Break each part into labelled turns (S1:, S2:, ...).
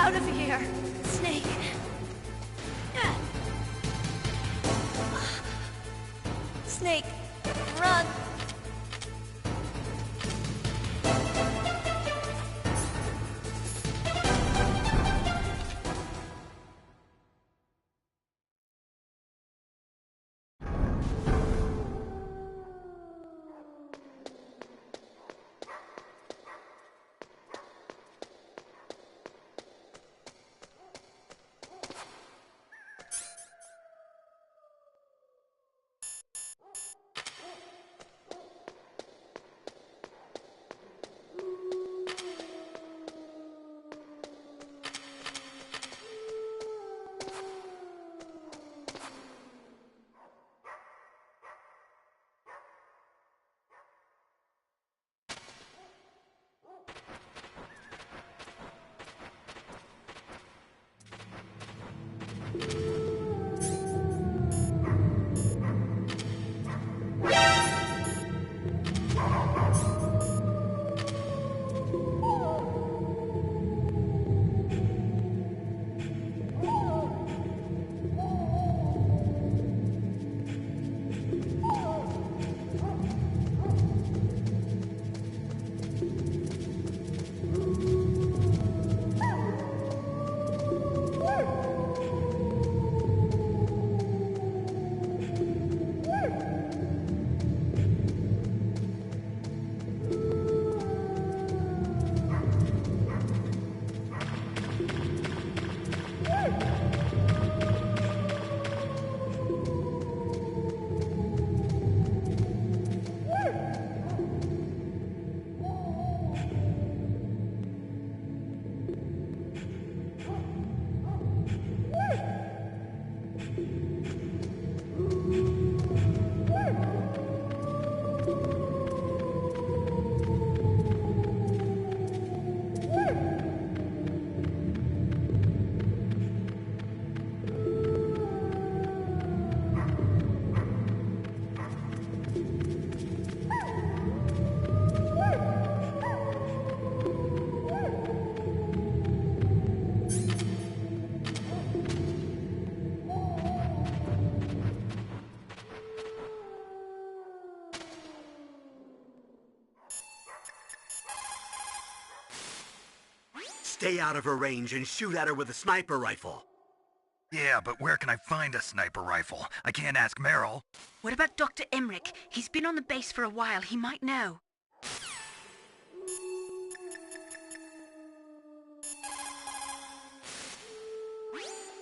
S1: out of here! Snake! Snake, run!
S2: Stay out of her range and shoot at her with a sniper rifle.
S3: Yeah, but where can I find a sniper rifle? I can't ask Meryl.
S4: What about Dr. Emmerich? He's been on the base for a while. He might know.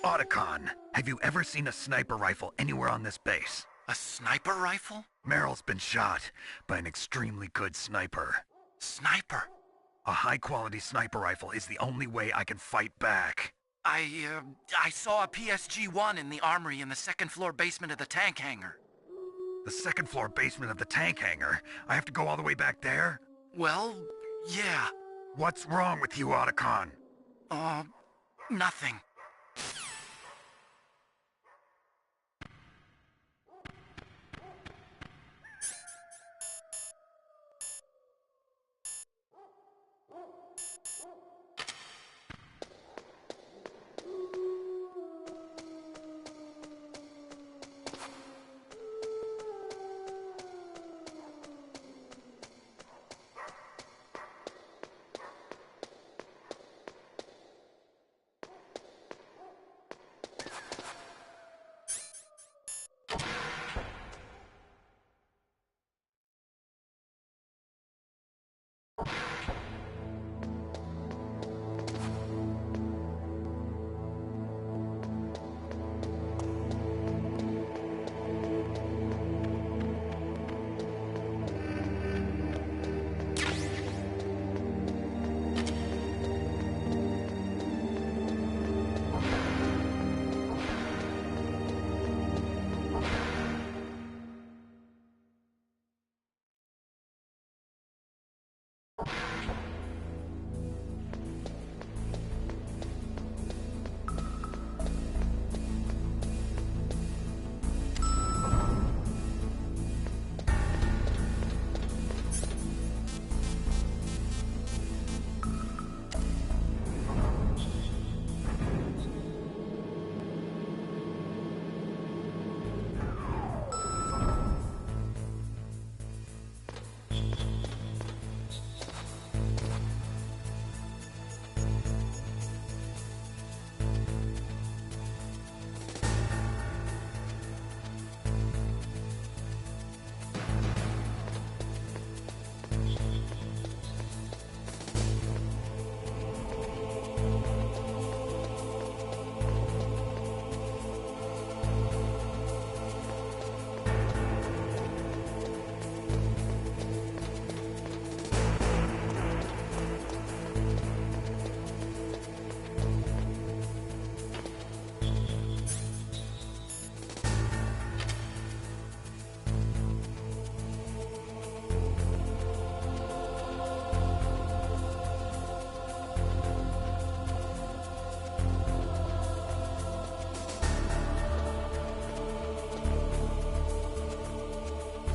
S3: Otacon, have you ever seen a sniper rifle anywhere on this base?
S5: A sniper rifle?
S3: Meryl's been shot by an extremely good sniper.
S5: Sniper?
S3: A high-quality sniper rifle is the only way I can fight back.
S5: I saw a PSG-1 in the armory in the second-floor basement of the tank hangar.
S3: The second-floor basement of the tank hangar? I have to go all the way back there?
S5: Well, yeah.
S3: What's wrong with you, Otacon?
S5: Nothing.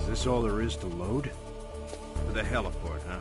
S6: Is this all there is to load? To the heliport, huh?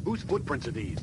S7: Whose footprints are these?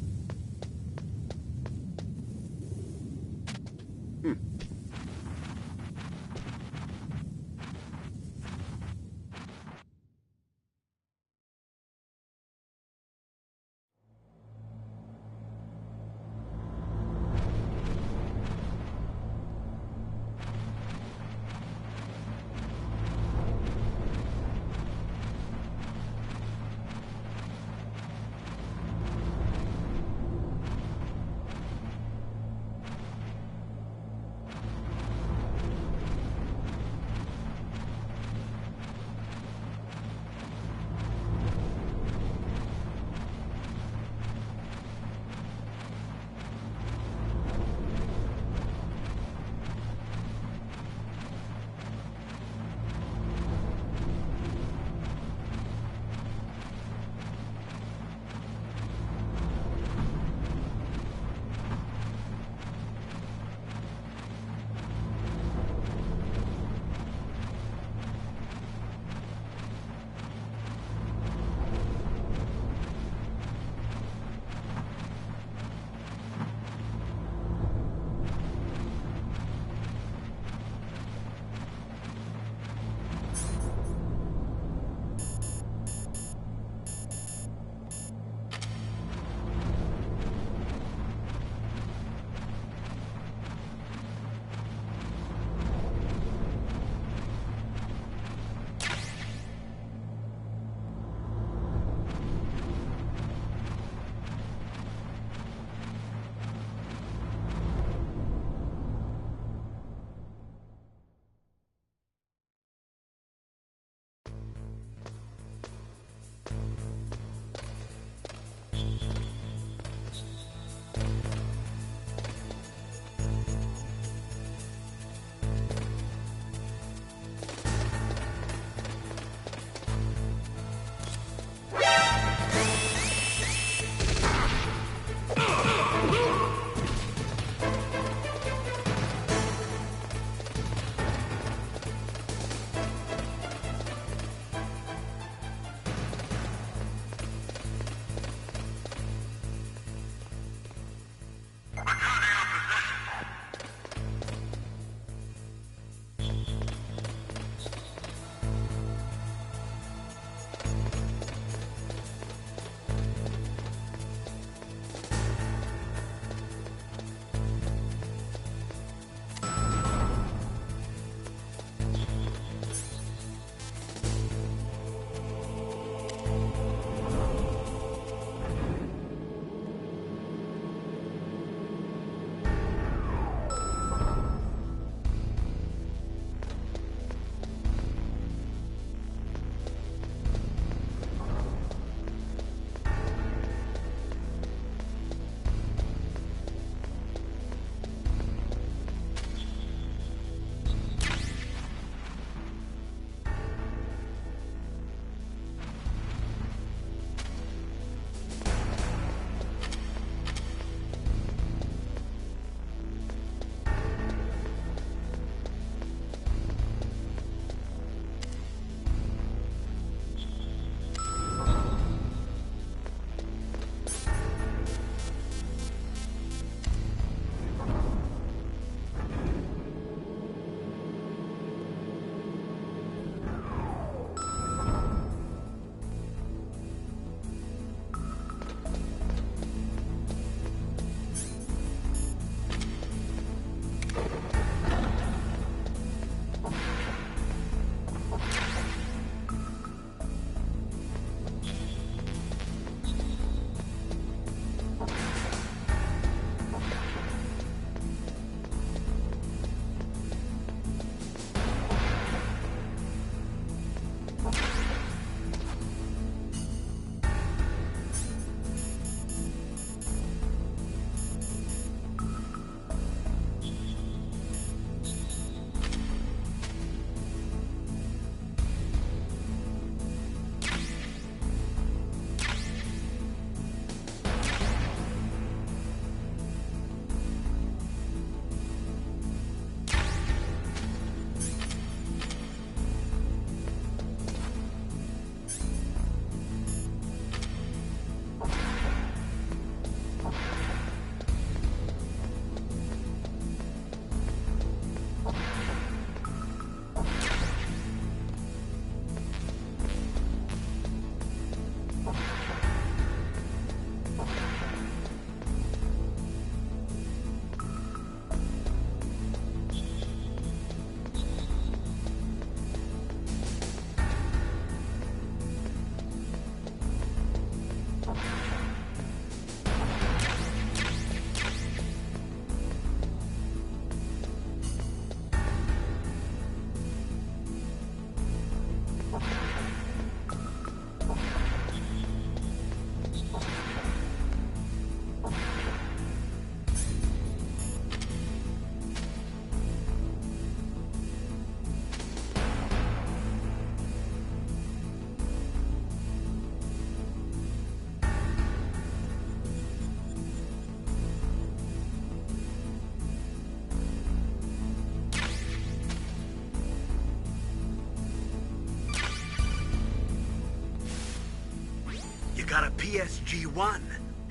S2: PSG-1.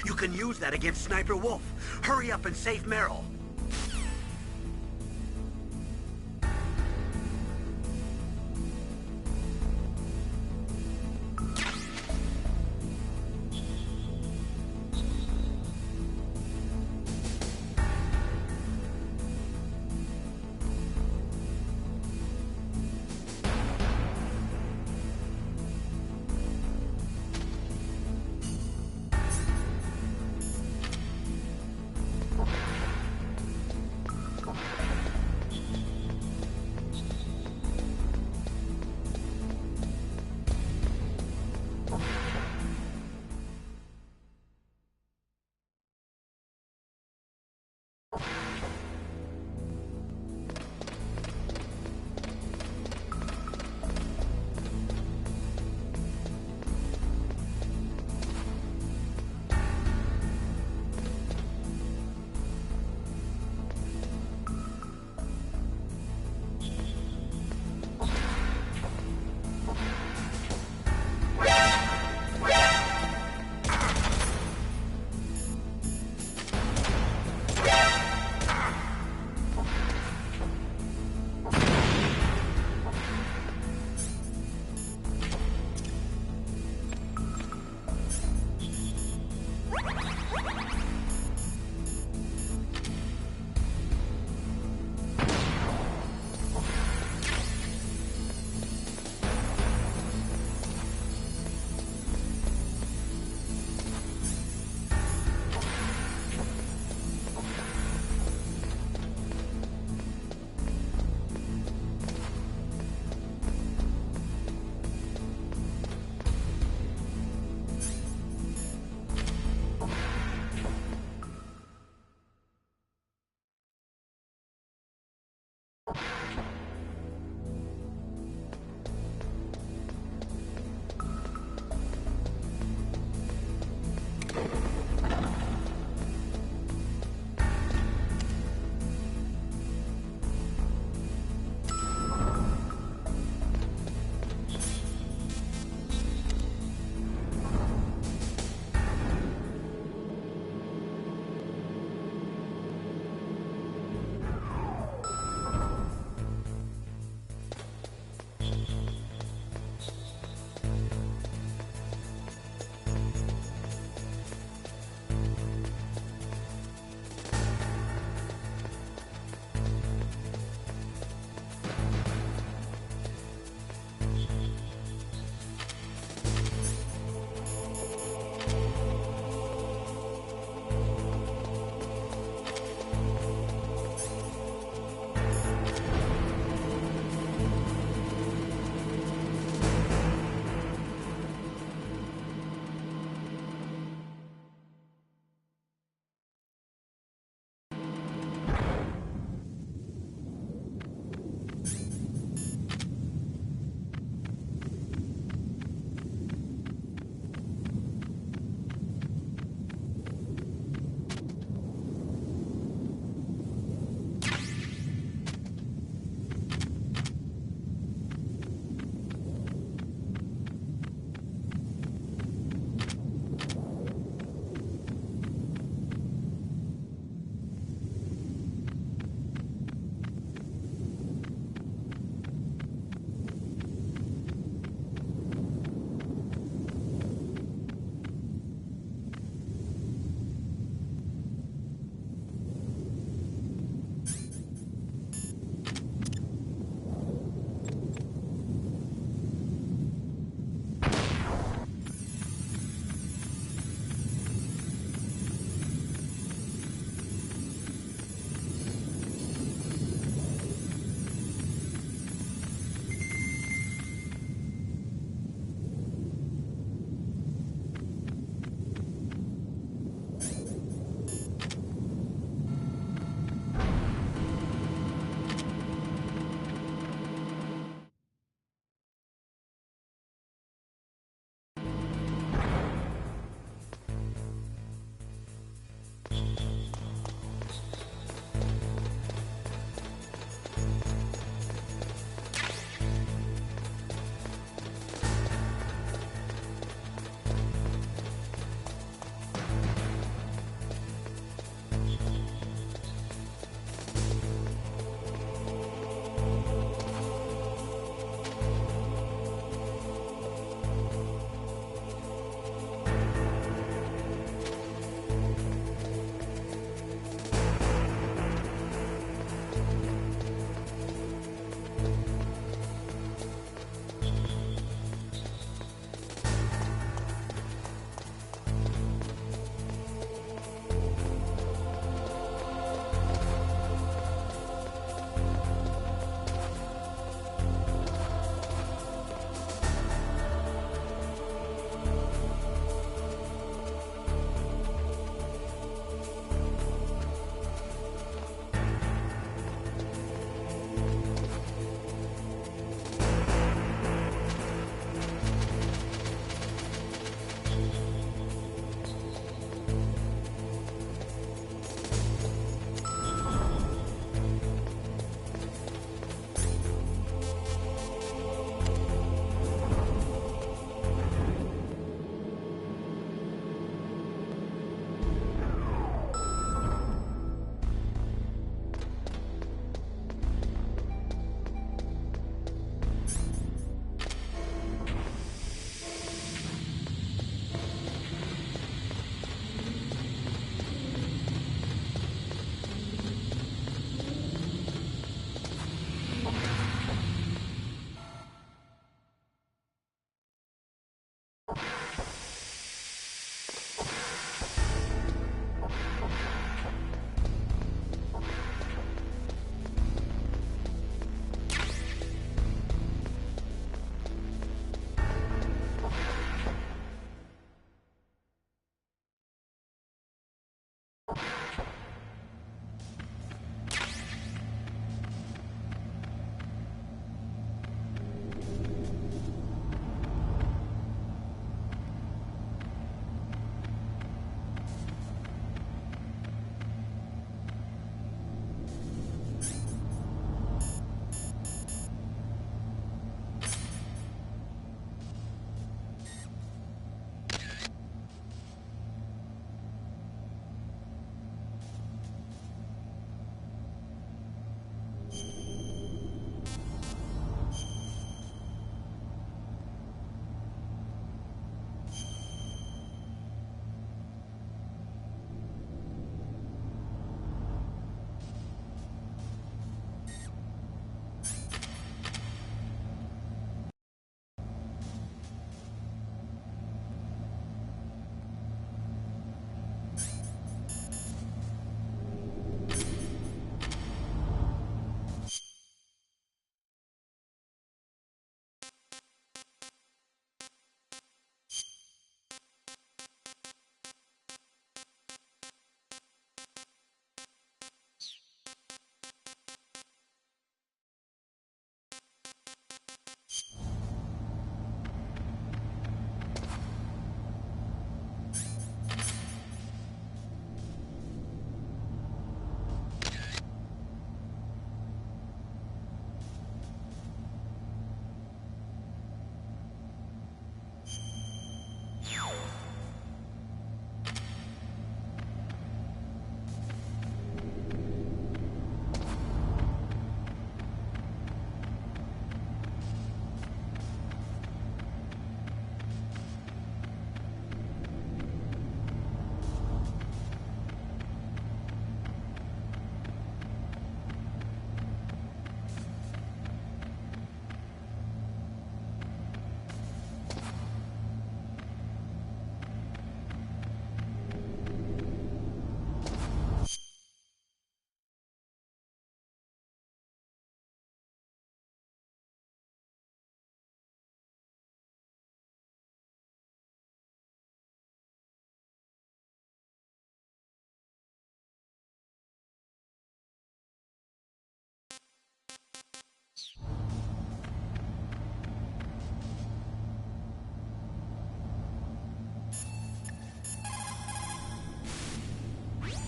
S2: You can use that against Sniper Wolf. Hurry up and save Meryl.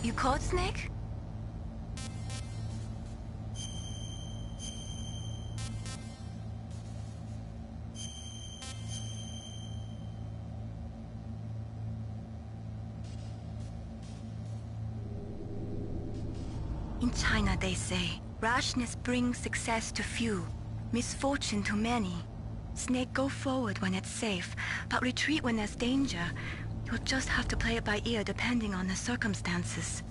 S1: You caught Snake? In China, they say, rashness brings success to few, misfortune to many. Snake, go forward when it's safe, but retreat when there's danger. You'll just have to play it by ear depending on the circumstances.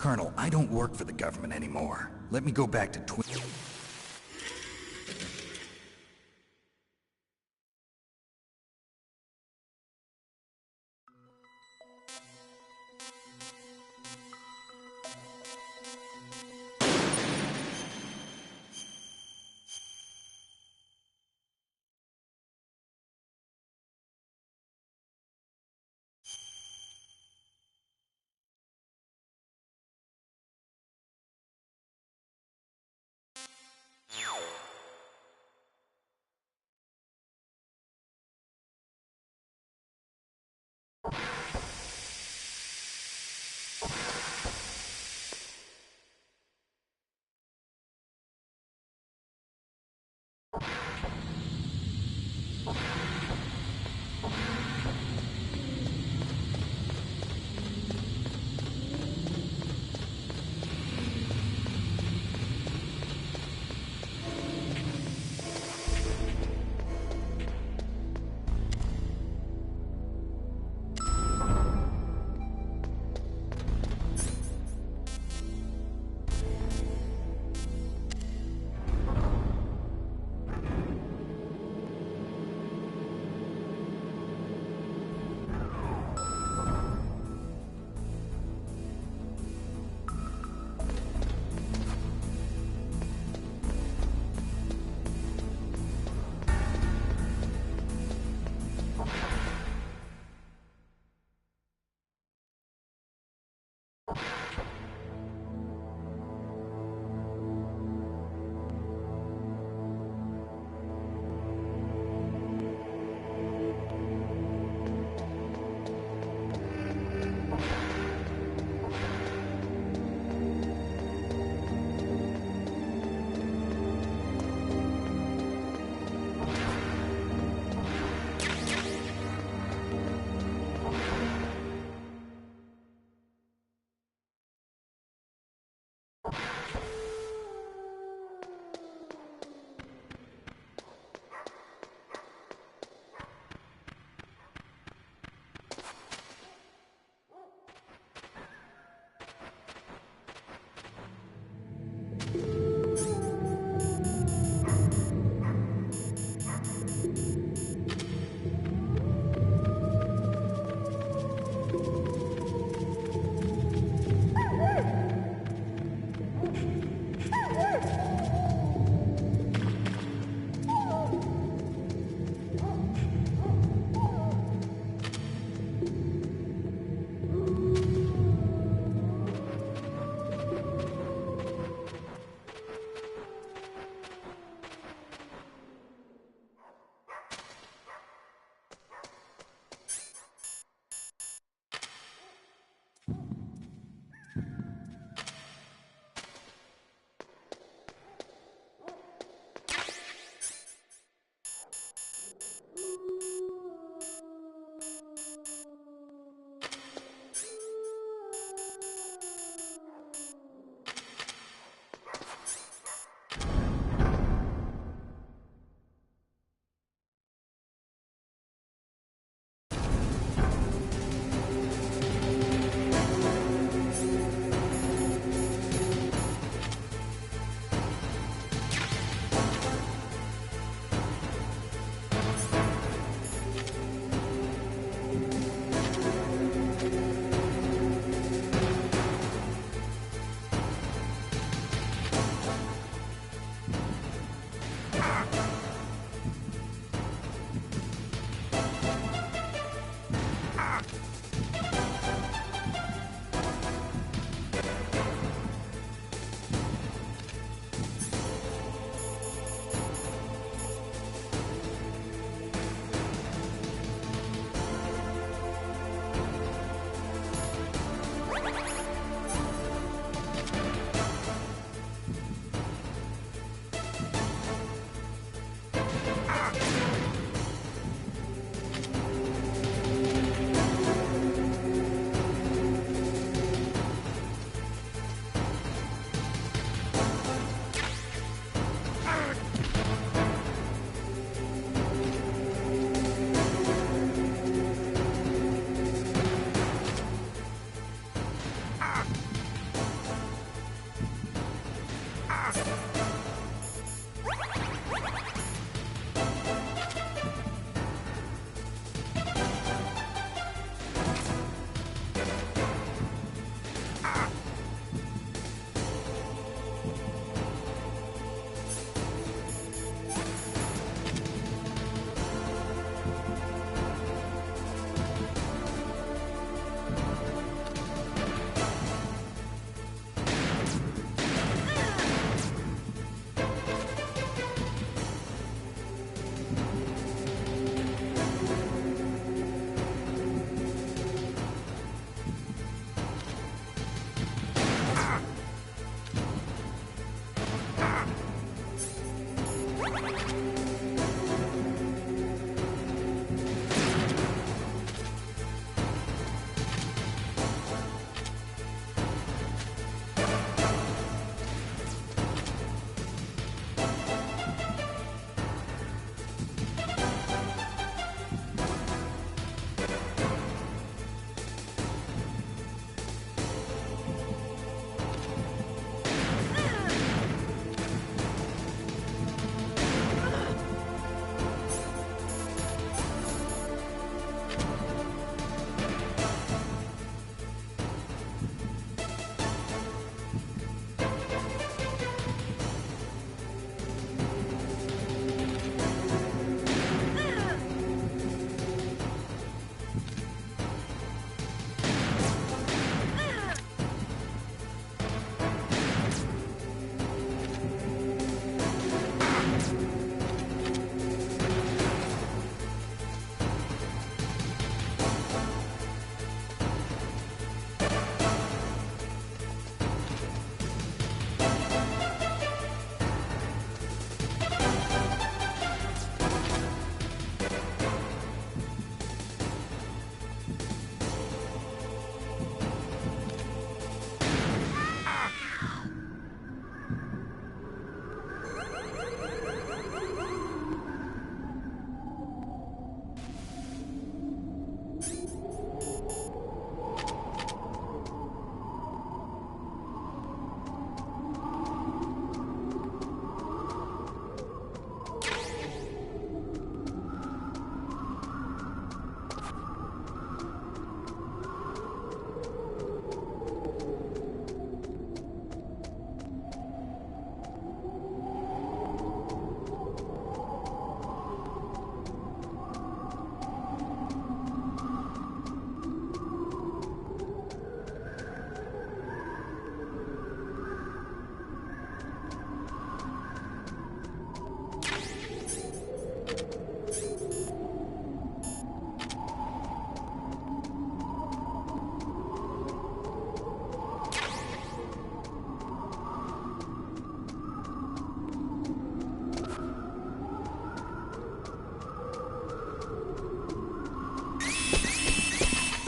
S7: Colonel, I don't work for the government anymore. Let me go back to Twin...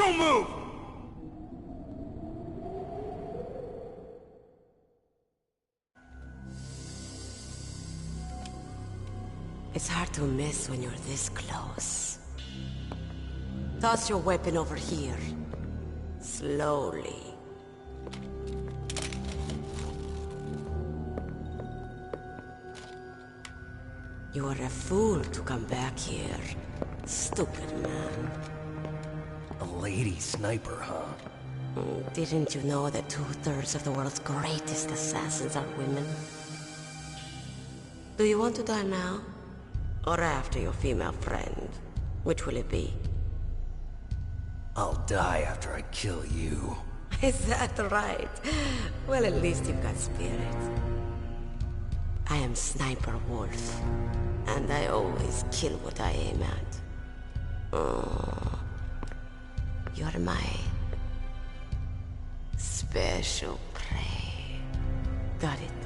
S8: Don't move!
S9: It's hard to miss when you're this close. Toss your weapon over here. Slowly. You are a fool to come back here. Stupid man.
S8: A lady sniper, huh?
S9: Didn't you know that 2/3 of the world's greatest assassins are women? Do you want to die now? Or after your female friend? Which will it be?
S8: I'll die after I kill you.
S9: Is that right? Well, at least you've got spirit. I am Sniper Wolf, and I always kill what I aim at. Oh, you're my special prey. Got it?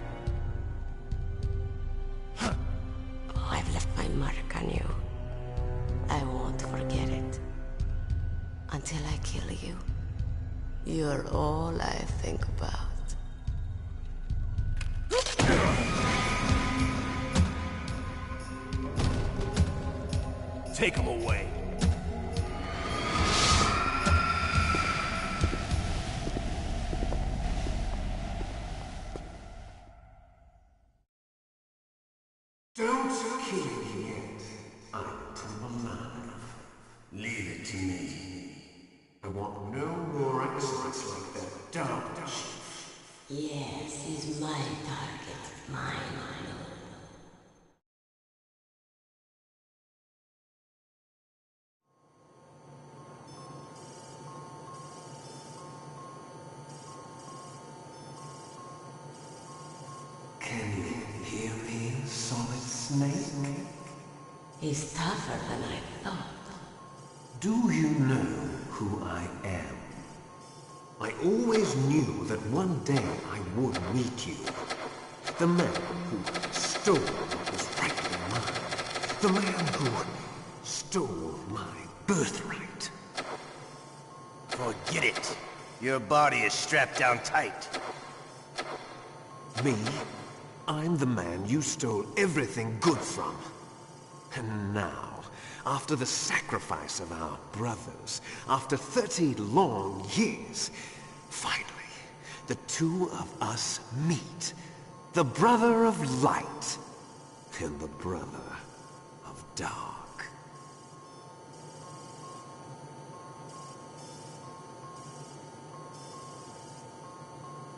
S9: Oh, I've left my mark on you. I won't forget it. Until I kill you. You're all I think about.
S8: Take him away.
S10: Don't kill me yet. I'm alive.
S8: Leave it to me.
S10: I want no more accidents like that dark chief.
S9: Yes, he's my target. Mine.
S10: Can you hear me, Solid Snake?
S9: He's tougher than I thought.
S10: Do you know who I am? I always knew that one day I would meet you. The man who stole what was rightly mine. The man who stole my birthright.
S8: Forget it. Your body is strapped down tight.
S10: Me? I'm the man you stole everything good from. And now, after the sacrifice of our brothers, after 30 long years, finally, the two of us meet. The brother of light and the brother of dark.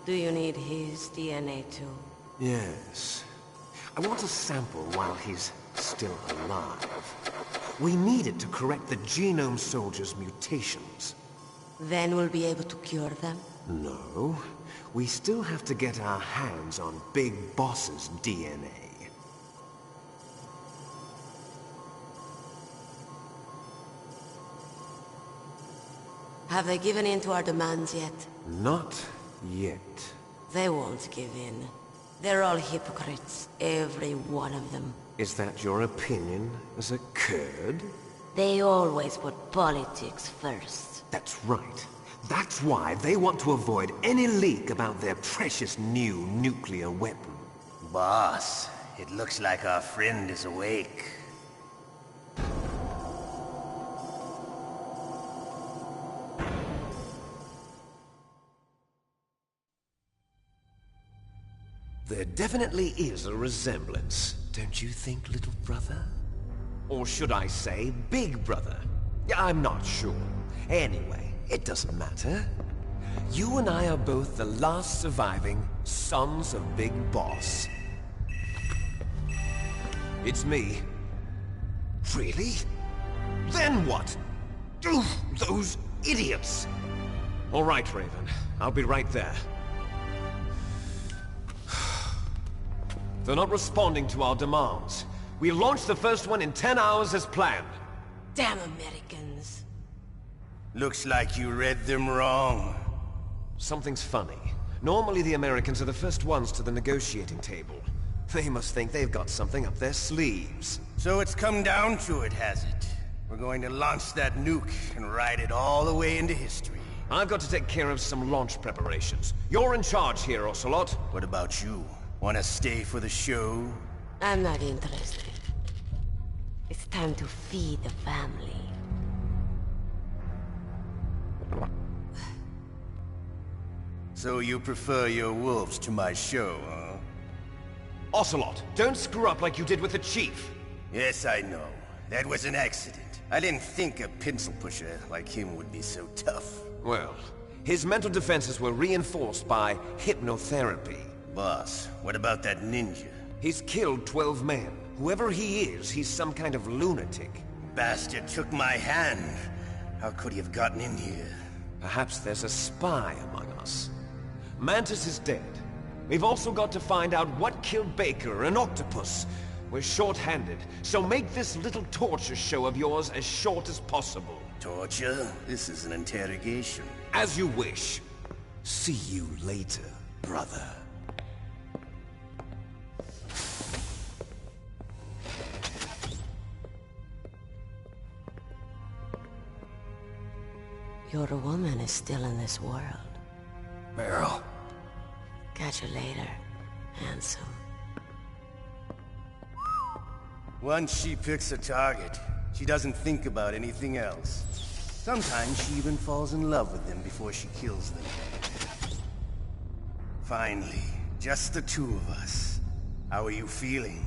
S9: Do you need his DNA too?
S10: Yes. I want a sample while he's still alive. We need it to correct the Genome Soldier's mutations.
S9: Then we'll be able to cure them?
S10: No. We still have to get our hands on Big Boss's DNA.
S9: Have they given in to our demands yet?
S10: Not yet.
S9: They won't give in. They're all hypocrites, every one of them.
S10: Is that your opinion as a Kurd?
S9: They always put politics first.
S10: That's right. That's why they want to avoid any leak about their precious new nuclear weapon.
S8: Boss, it looks like our friend is awake.
S10: There definitely is a resemblance, don't you think, little brother? Or should I say, big brother? I'm not sure. Anyway, it doesn't matter. You and I are both the last surviving sons of Big Boss. It's me. Really? Then what? Oof, those idiots! All right, Raven. I'll be right there. They're not responding to our demands. We launched the first one in 10 hours as planned.
S9: Damn Americans.
S8: Looks like you read them wrong.
S10: Something's funny. Normally the Americans are the first ones to the negotiating table. They must think they've got something up their sleeves.
S8: So it's come down to it, has it?
S11: We're going to launch that nuke and ride it all the way into history.
S10: I've got to take care of some launch preparations. You're in charge here, Ocelot.
S11: What about you? Want to stay for the show?
S9: I'm not interested. It's time to feed the family.
S11: So you prefer your wolves to my show, huh?
S10: Ocelot, don't screw up like you did with the Chief.
S11: Yes, I know. That was an accident. I didn't think a pencil pusher like him would be so tough.
S10: Well, his mental defenses were reinforced by hypnotherapy.
S11: Boss, what about that ninja?
S10: He's killed 12 men. Whoever he is, he's some kind of lunatic.
S11: Bastard took my hand. How could he have gotten in here?
S10: Perhaps there's a spy among us. Mantis is dead. We've also got to find out what killed Baker and Octopus. We're short-handed, so make this little torture show of yours as short as possible.
S11: Torture? This is an interrogation.
S10: As you wish. See you later, brother.
S9: Your woman is still in this world.
S8: Meryl.
S9: Catch you later, handsome.
S11: Once she picks a target, she doesn't think about anything else. Sometimes she even falls in love with them before she kills them. Finally, just the two of us. How are you feeling?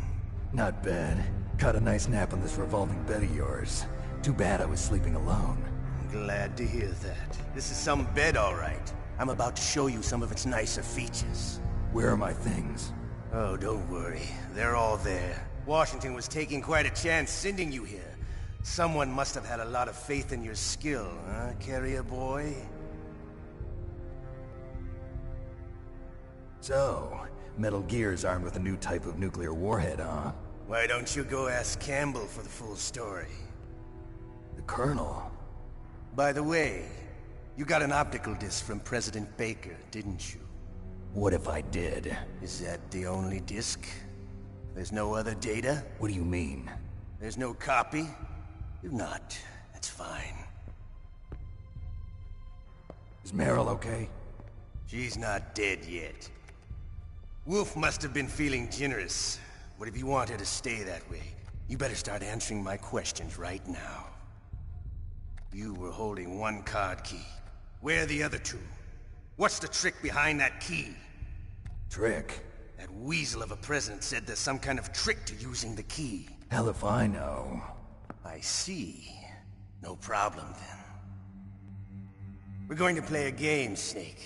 S8: Not bad. Caught a nice nap on this revolving bed of yours. Too bad I was sleeping alone.
S11: I'm glad to hear that. This is some bed, all right. I'm about to show you some of its nicer features.
S8: Where are my things?
S11: Oh, don't worry. They're all there. Washington was taking quite a chance sending you here. Someone must have had a lot of faith in your skill, huh, carrier boy?
S8: So, Metal Gear's armed with a new type of nuclear warhead, huh?
S11: Why don't you go ask Campbell for the full story?
S8: The Colonel?
S11: By the way, you got an optical disc from President Baker, didn't you?
S8: What if I did?
S11: Is that the only disc? There's no other data?
S8: What do you mean?
S11: There's no copy? If not, that's fine.
S8: Is Meryl okay?
S11: She's not dead yet. Wolf must have been feeling generous. But if you want her to stay that way, you better start answering my questions right now. You were holding one card key. Where are the other two? What's the trick behind that key?
S8: Trick?
S11: That weasel of a president said there's some kind of trick to using the key.
S8: Hell if I know.
S11: I see. No problem then. We're going to play a game, Snake.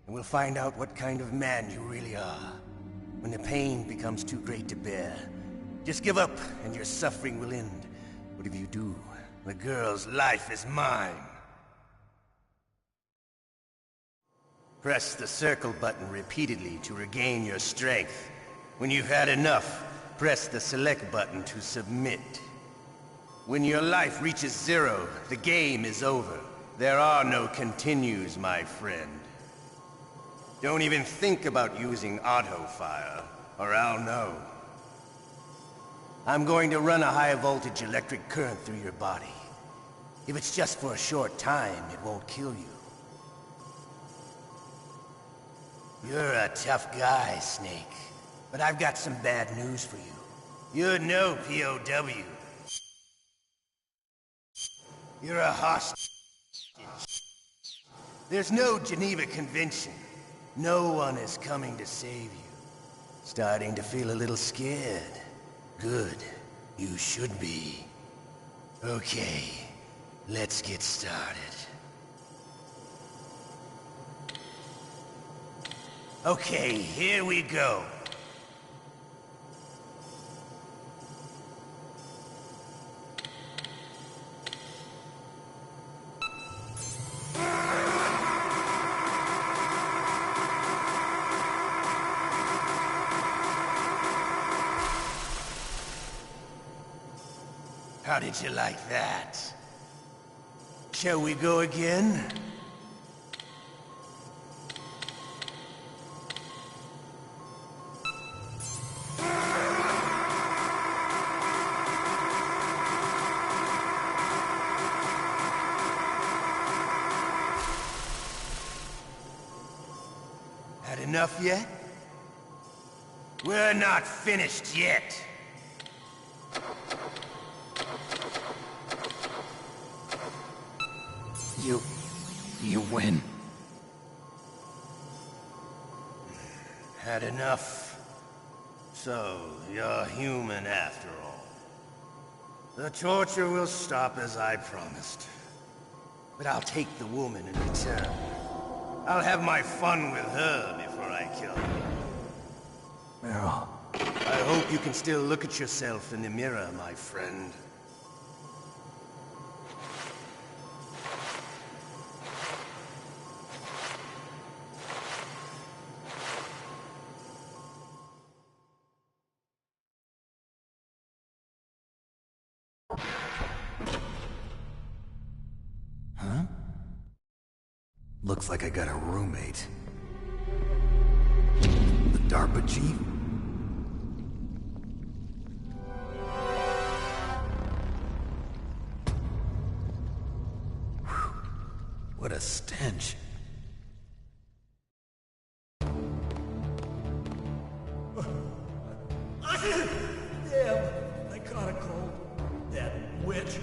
S11: And we'll find out what kind of man you really are. When the pain becomes too great to bear, just give up and your suffering will end. But if you do, the girl's life is mine. Press the circle button repeatedly to regain your strength. When you've had enough, press the select button to submit. When your life reaches 0, the game is over. There are no continues, my friend. Don't even think about using auto-fire, or I'll know. I'm going to run a high-voltage electric current through your body. If it's just for a short time, it won't kill you. You're a tough guy, Snake. But I've got some bad news for you. You're no POW. You're a hostage. There's no Geneva Convention. No one is coming to save you. Starting to feel a little scared. Good. You should be. Okay. Let's get started. Okay, here we go. How did you like that? Shall we go again? enough yet? We're not finished yet.
S8: You win.
S11: Had enough? So, you're human after all. The torture will stop as I promised. But I'll take the woman in return. I'll have my fun with her before I kill her.
S8: Meryl.
S11: I hope you can still look at yourself in the mirror, my friend.
S8: Huh? Looks like I got a roommate. The DARPA chief? Whew. What a stench. Damn, I caught a cold. That witch.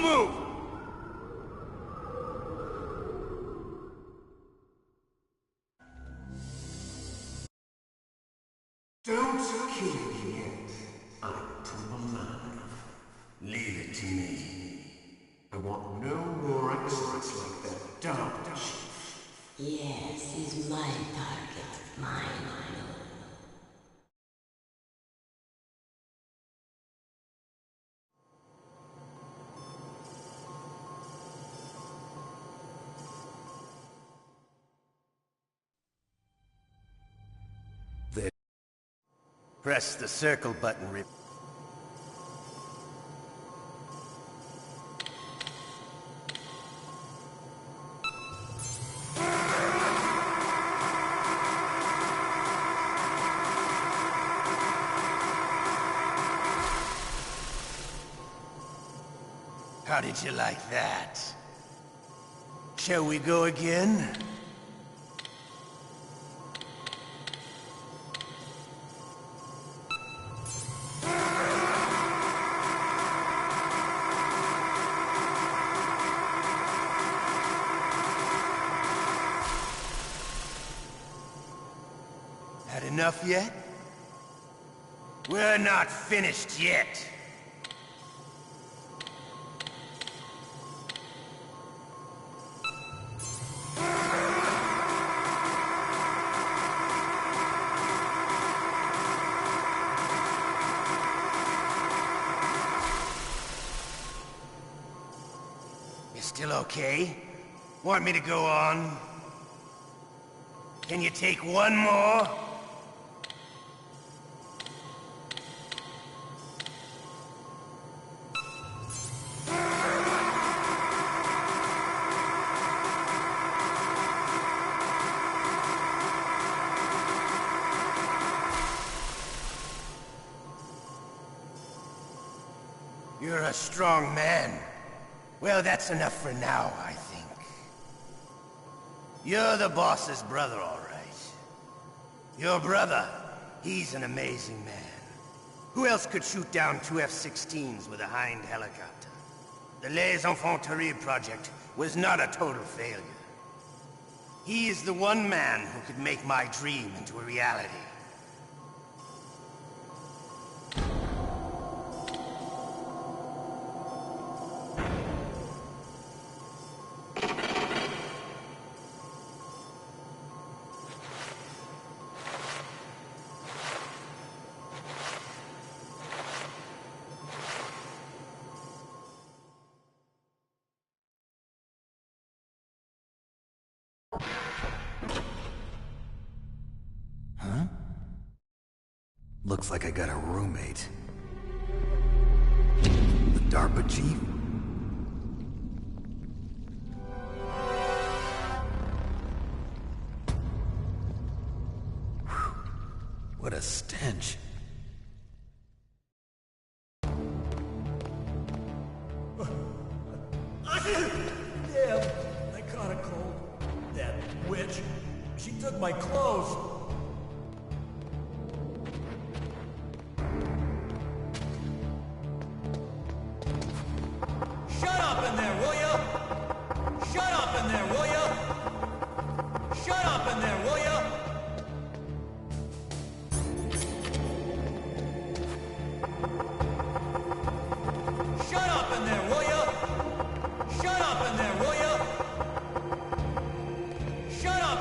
S11: Don't move!
S10: Don't kill me yet. I'm alive.
S11: Leave it to me.
S10: I want no more accidents like that dark chief.
S9: Yes, he's my target. Mine.
S11: Press the circle button. How did you like that? Shall we go again? Had enough yet? We're not finished yet. You still okay? Want me to go on? Can you take one more? You're a strong man. Well, that's enough for now, I think. You're the boss's brother, all right. Your brother, he's an amazing man. Who else could shoot down two F-16s with a Hind helicopter? The Les Infanteries project was not a total failure. He is the one man who could make my dream into a reality.
S8: Huh? Looks like I got a roommate. The DARPA chief? Whew. What a stench.
S12: Damn, I caught a cold. That witch. She took my clothes. Shut up in there, will ya? Shut up in there, will ya? Shut up in there, will ya? Shut up in there, will ya? Shut up in there, will ya? Shut up!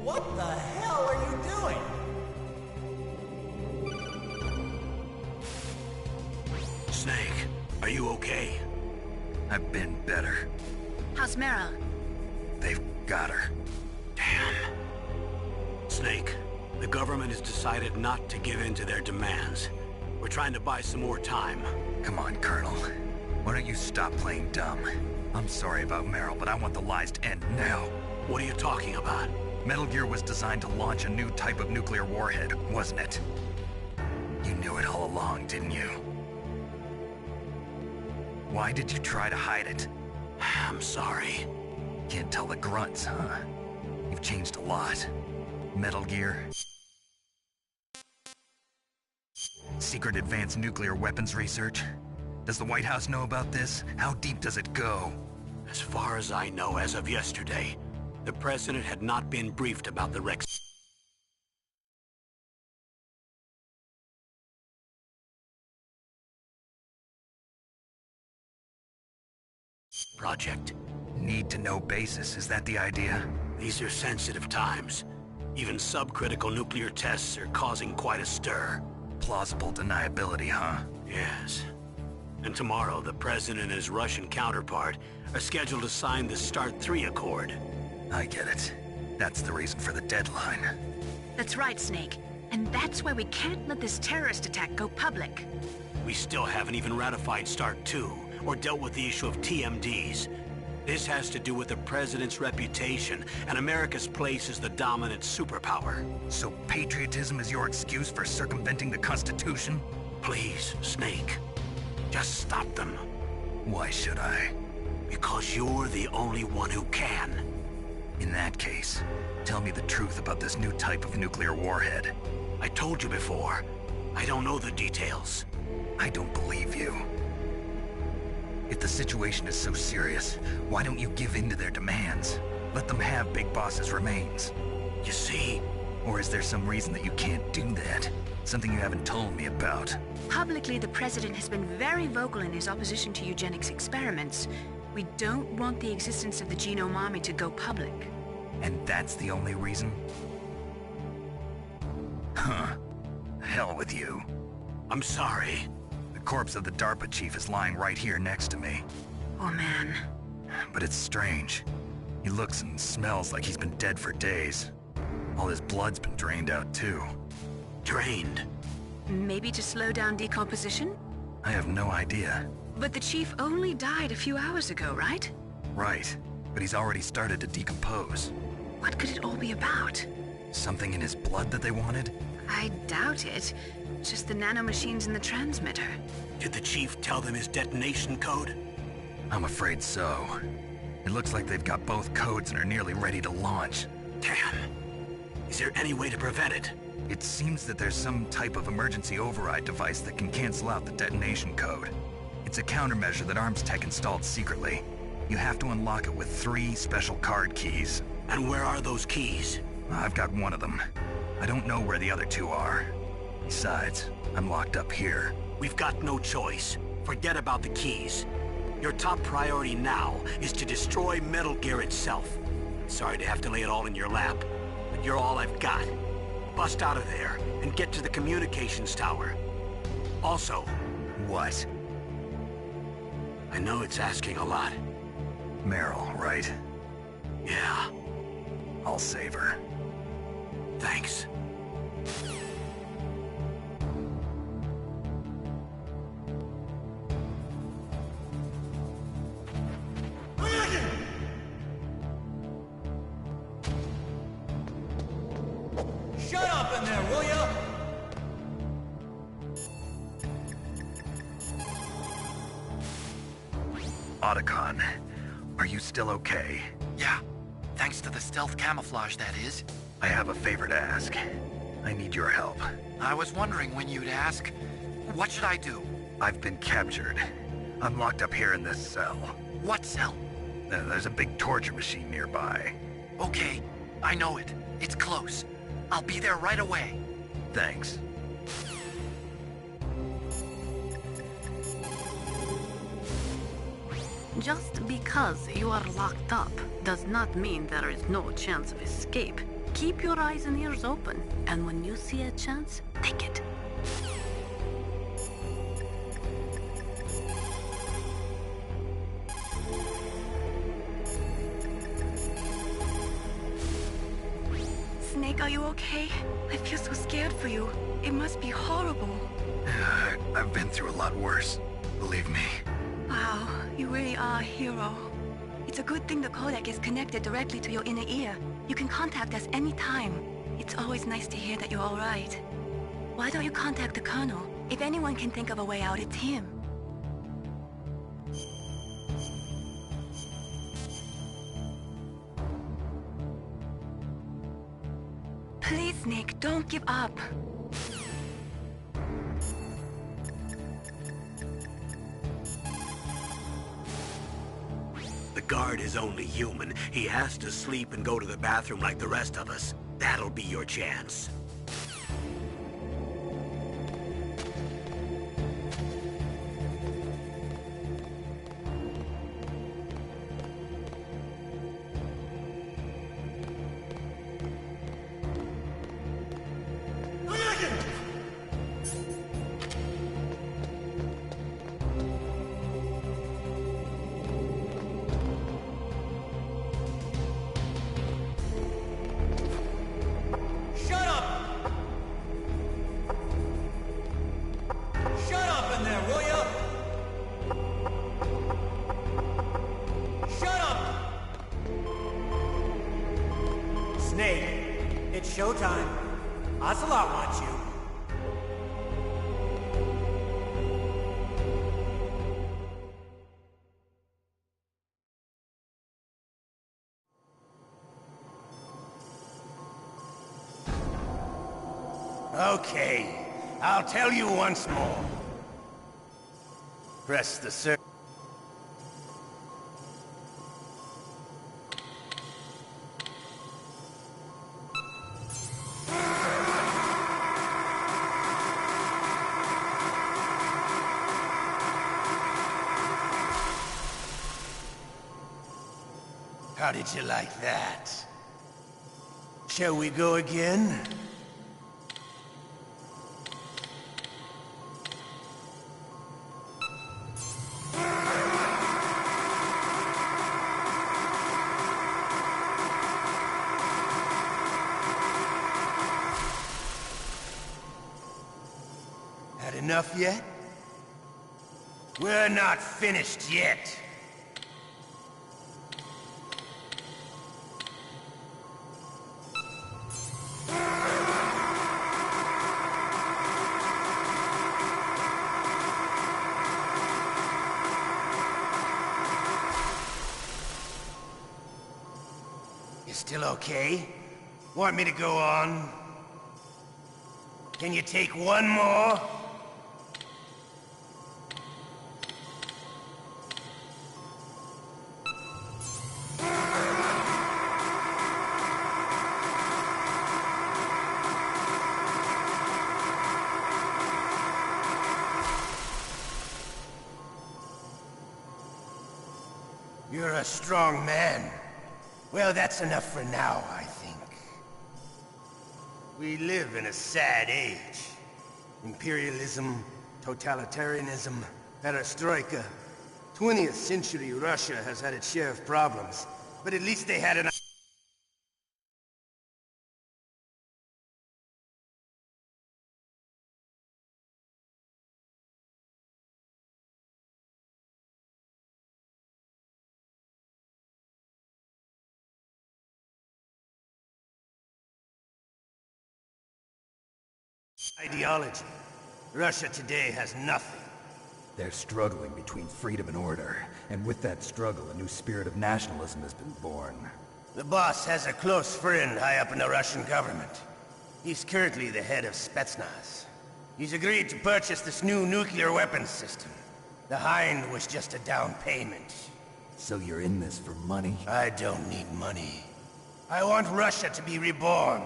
S12: What the hell are you doing?
S6: Snake, are you okay?
S7: I've been better.
S4: How's Meryl?
S7: They've got her.
S6: Damn. Snake, the government has decided not to give in to their demands. We're trying to buy some more time.
S7: Come on, Colonel. Why don't you stop playing dumb? I'm sorry about Meryl, but I want the lies to end now.
S6: What are you talking about?
S7: Metal Gear was designed to launch a new type of nuclear warhead, wasn't it? You knew it all along, didn't you? Why did you try to hide it?
S6: I'm sorry.
S7: Can't tell the grunts, huh? You've changed a lot. Metal Gear, Secret advanced nuclear weapons research? Does the White House know about this? How deep does it go?
S6: As far as I know, as of yesterday, the president had not been briefed about the Rex project.
S7: Need to know basis, is that the idea?
S6: These are sensitive times. Even subcritical nuclear tests are causing quite a stir.
S7: Plausible deniability, huh?
S6: Yes. And tomorrow, the president and his Russian counterpart are scheduled to sign the START 3 Accord.
S7: I get it. That's the reason for the deadline.
S4: That's right, Snake. And that's why we can't let this terrorist attack go public.
S6: We still haven't even ratified START 2, or dealt with the issue of TMDs. This has to do with the president's reputation and America's place as the dominant superpower.
S7: So patriotism is your excuse for circumventing the Constitution?
S6: Please, Snake. Just stop them.
S7: Why should I?
S6: Because you're the only one who can.
S7: In that case, tell me the truth about this new type of nuclear warhead.
S6: I told you before. I don't know the details.
S7: I don't believe you. If the situation is so serious, why don't you give in to their demands? Let them have Big Boss's remains.
S6: You see?
S7: Or is there some reason that you can't do that? Something you haven't told me about?
S4: Publicly, the president has been very vocal in his opposition to eugenics experiments. We don't want the existence of the Genome Army to go public.
S7: And that's the only reason? Huh. Hell with you.
S6: I'm sorry.
S7: The corpse of the DARPA chief is lying right here next to me.
S4: Oh, man.
S7: But it's strange. He looks and smells like he's been dead for days. All his blood's been drained out, too.
S6: Drained?
S4: Maybe to slow down decomposition?
S7: I have no idea.
S4: But the chief only died a few hours ago, right?
S7: Right. But he's already started to decompose.
S4: What could it all be about?
S7: Something in his blood that they wanted?
S4: I doubt it. Just the nanomachines in the transmitter.
S6: Did the chief tell them his detonation code?
S7: I'm afraid so. It looks like they've got both codes and are nearly ready to launch.
S6: Damn. Is there any way to prevent it?
S7: It seems that there's some type of emergency override device that can cancel out the detonation code. It's a countermeasure that Arms Tech installed secretly. You have to unlock it with 3 special card keys.
S6: And where are those keys?
S7: I've got one of them. I don't know where the other 2 are. Besides, I'm locked up here.
S6: We've got no choice. Forget about the keys. Your top priority now is to destroy Metal Gear itself. Sorry to have to lay it all in your lap, but you're all I've got. Bust out of there and get to the communications tower. Also...
S7: What?
S6: I know it's asking a lot.
S7: Meryl, right?
S6: Yeah.
S7: I'll save her.
S6: Thanks.
S12: Shut up in there, will ya?
S7: Otacon, are you still okay?
S5: Yeah. Thanks to the stealth camouflage, that is.
S7: I have a favor to ask. I need your help.
S5: I was wondering when you'd ask. What should I do?
S7: I've been captured. I'm locked up here in this cell.
S5: What cell?
S7: There's a big torture machine nearby.
S5: Okay, I know it. It's close. I'll be there right away.
S7: Thanks.
S13: Just because you are locked up does not mean there is no chance of escape. Keep your eyes and ears open, and when you see a chance, take it.
S1: Snake, are you okay? I feel so scared for you. It must be horrible.
S7: I've been through a lot worse. Believe me.
S1: Wow, you really are a hero. It's a good thing the codec is connected directly to your inner ear. You can contact us anytime. It's always nice to hear that you're all right. Why don't you contact the Colonel? If anyone can think of a way out, it's him. Please, Snake, don't give up.
S2: guard is only human. He has to sleep and go to the bathroom like the rest of us. That'll be your chance.
S12: It's showtime. Ocelot wants you.
S11: Okay, I'll tell you once more. Press the circle. How did you like that? Shall we go again? Had enough yet? We're not finished yet. You still okay? Want me to go on? Can you take one more? You're a strong man. Well, that's enough for now, I think. We live in a sad age. Imperialism, totalitarianism, perestroika. 20th century Russia has had its share of problems, but at least they had an ideology. Russia today has nothing.
S8: They're struggling between freedom and order, and with that struggle, a new spirit of nationalism has been born.
S11: The boss has a close friend high up in the Russian government. He's currently the head of Spetsnaz. He's agreed to purchase this new nuclear weapons system. The Hind was just a down payment.
S8: So you're in this for money?
S11: I don't need money. I want Russia to be reborn,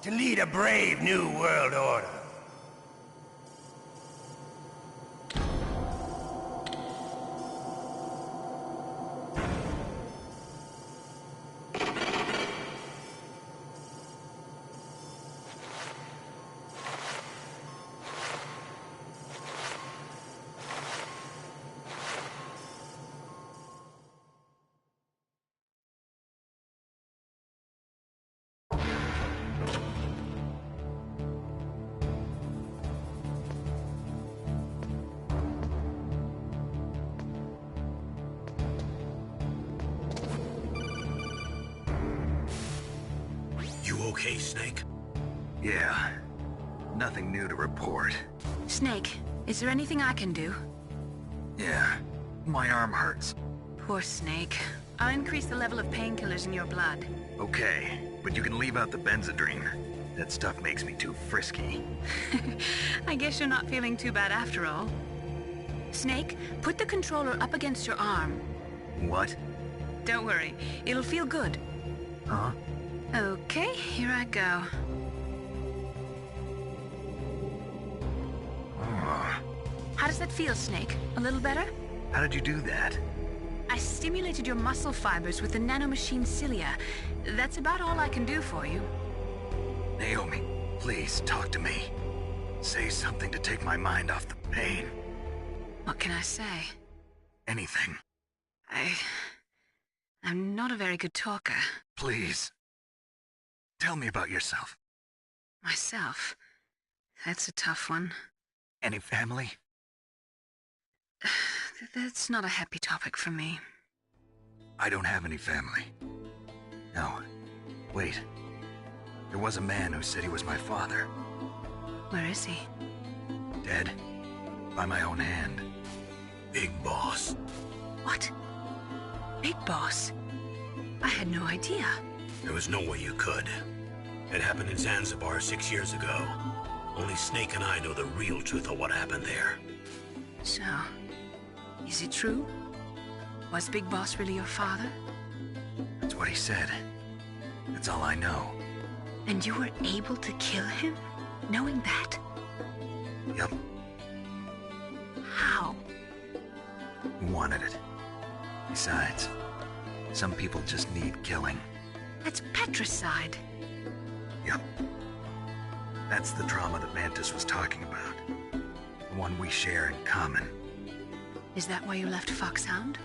S11: to lead a brave new world order.
S2: You okay, Snake?
S7: Yeah. Nothing new to report.
S4: Snake, is there anything I can do?
S7: Yeah. My arm hurts.
S4: Poor Snake. I'll increase the level of painkillers in your blood.
S7: Okay, but you can leave out the Benzedrine. That stuff makes me too frisky.
S4: I guess you're not feeling too bad after all. Snake, put the controller up against your arm.
S7: What?
S4: Don't worry. It'll feel good.
S7: Huh?
S4: Okay, here I go.
S7: Oh.
S4: How does that feel, Snake? A little better?
S7: How did you do that?
S4: I stimulated your muscle fibers with the nanomachine cilia. That's about all I can do for you.
S7: Naomi, please talk to me. Say something to take my mind off the pain.
S4: What can I say?
S7: Anything.
S4: I'm not a very good talker.
S7: Please. Tell me about yourself.
S4: Myself? That's a tough one.
S7: Any family?
S4: That's not a happy topic for me.
S7: I don't have any family. No. Wait. There was a man who said he was my father.
S4: Where is he?
S7: Dead. By my own hand.
S2: Big Boss.
S4: What? Big Boss? I had no idea.
S2: There was no way you could. It happened in Zanzibar 6 years ago. Only Snake and I know the real truth of what happened there.
S4: So, is it true? Was Big Boss really your father?
S7: That's what he said. That's all I know.
S4: And you were able to kill him, knowing that?
S7: Yup.
S4: How?
S7: He wanted it. Besides, some people just need killing.
S4: That's patricide.
S7: Yup. That's the trauma that Mantis was talking about. The one we share in common.
S4: Is that why you left Foxhound?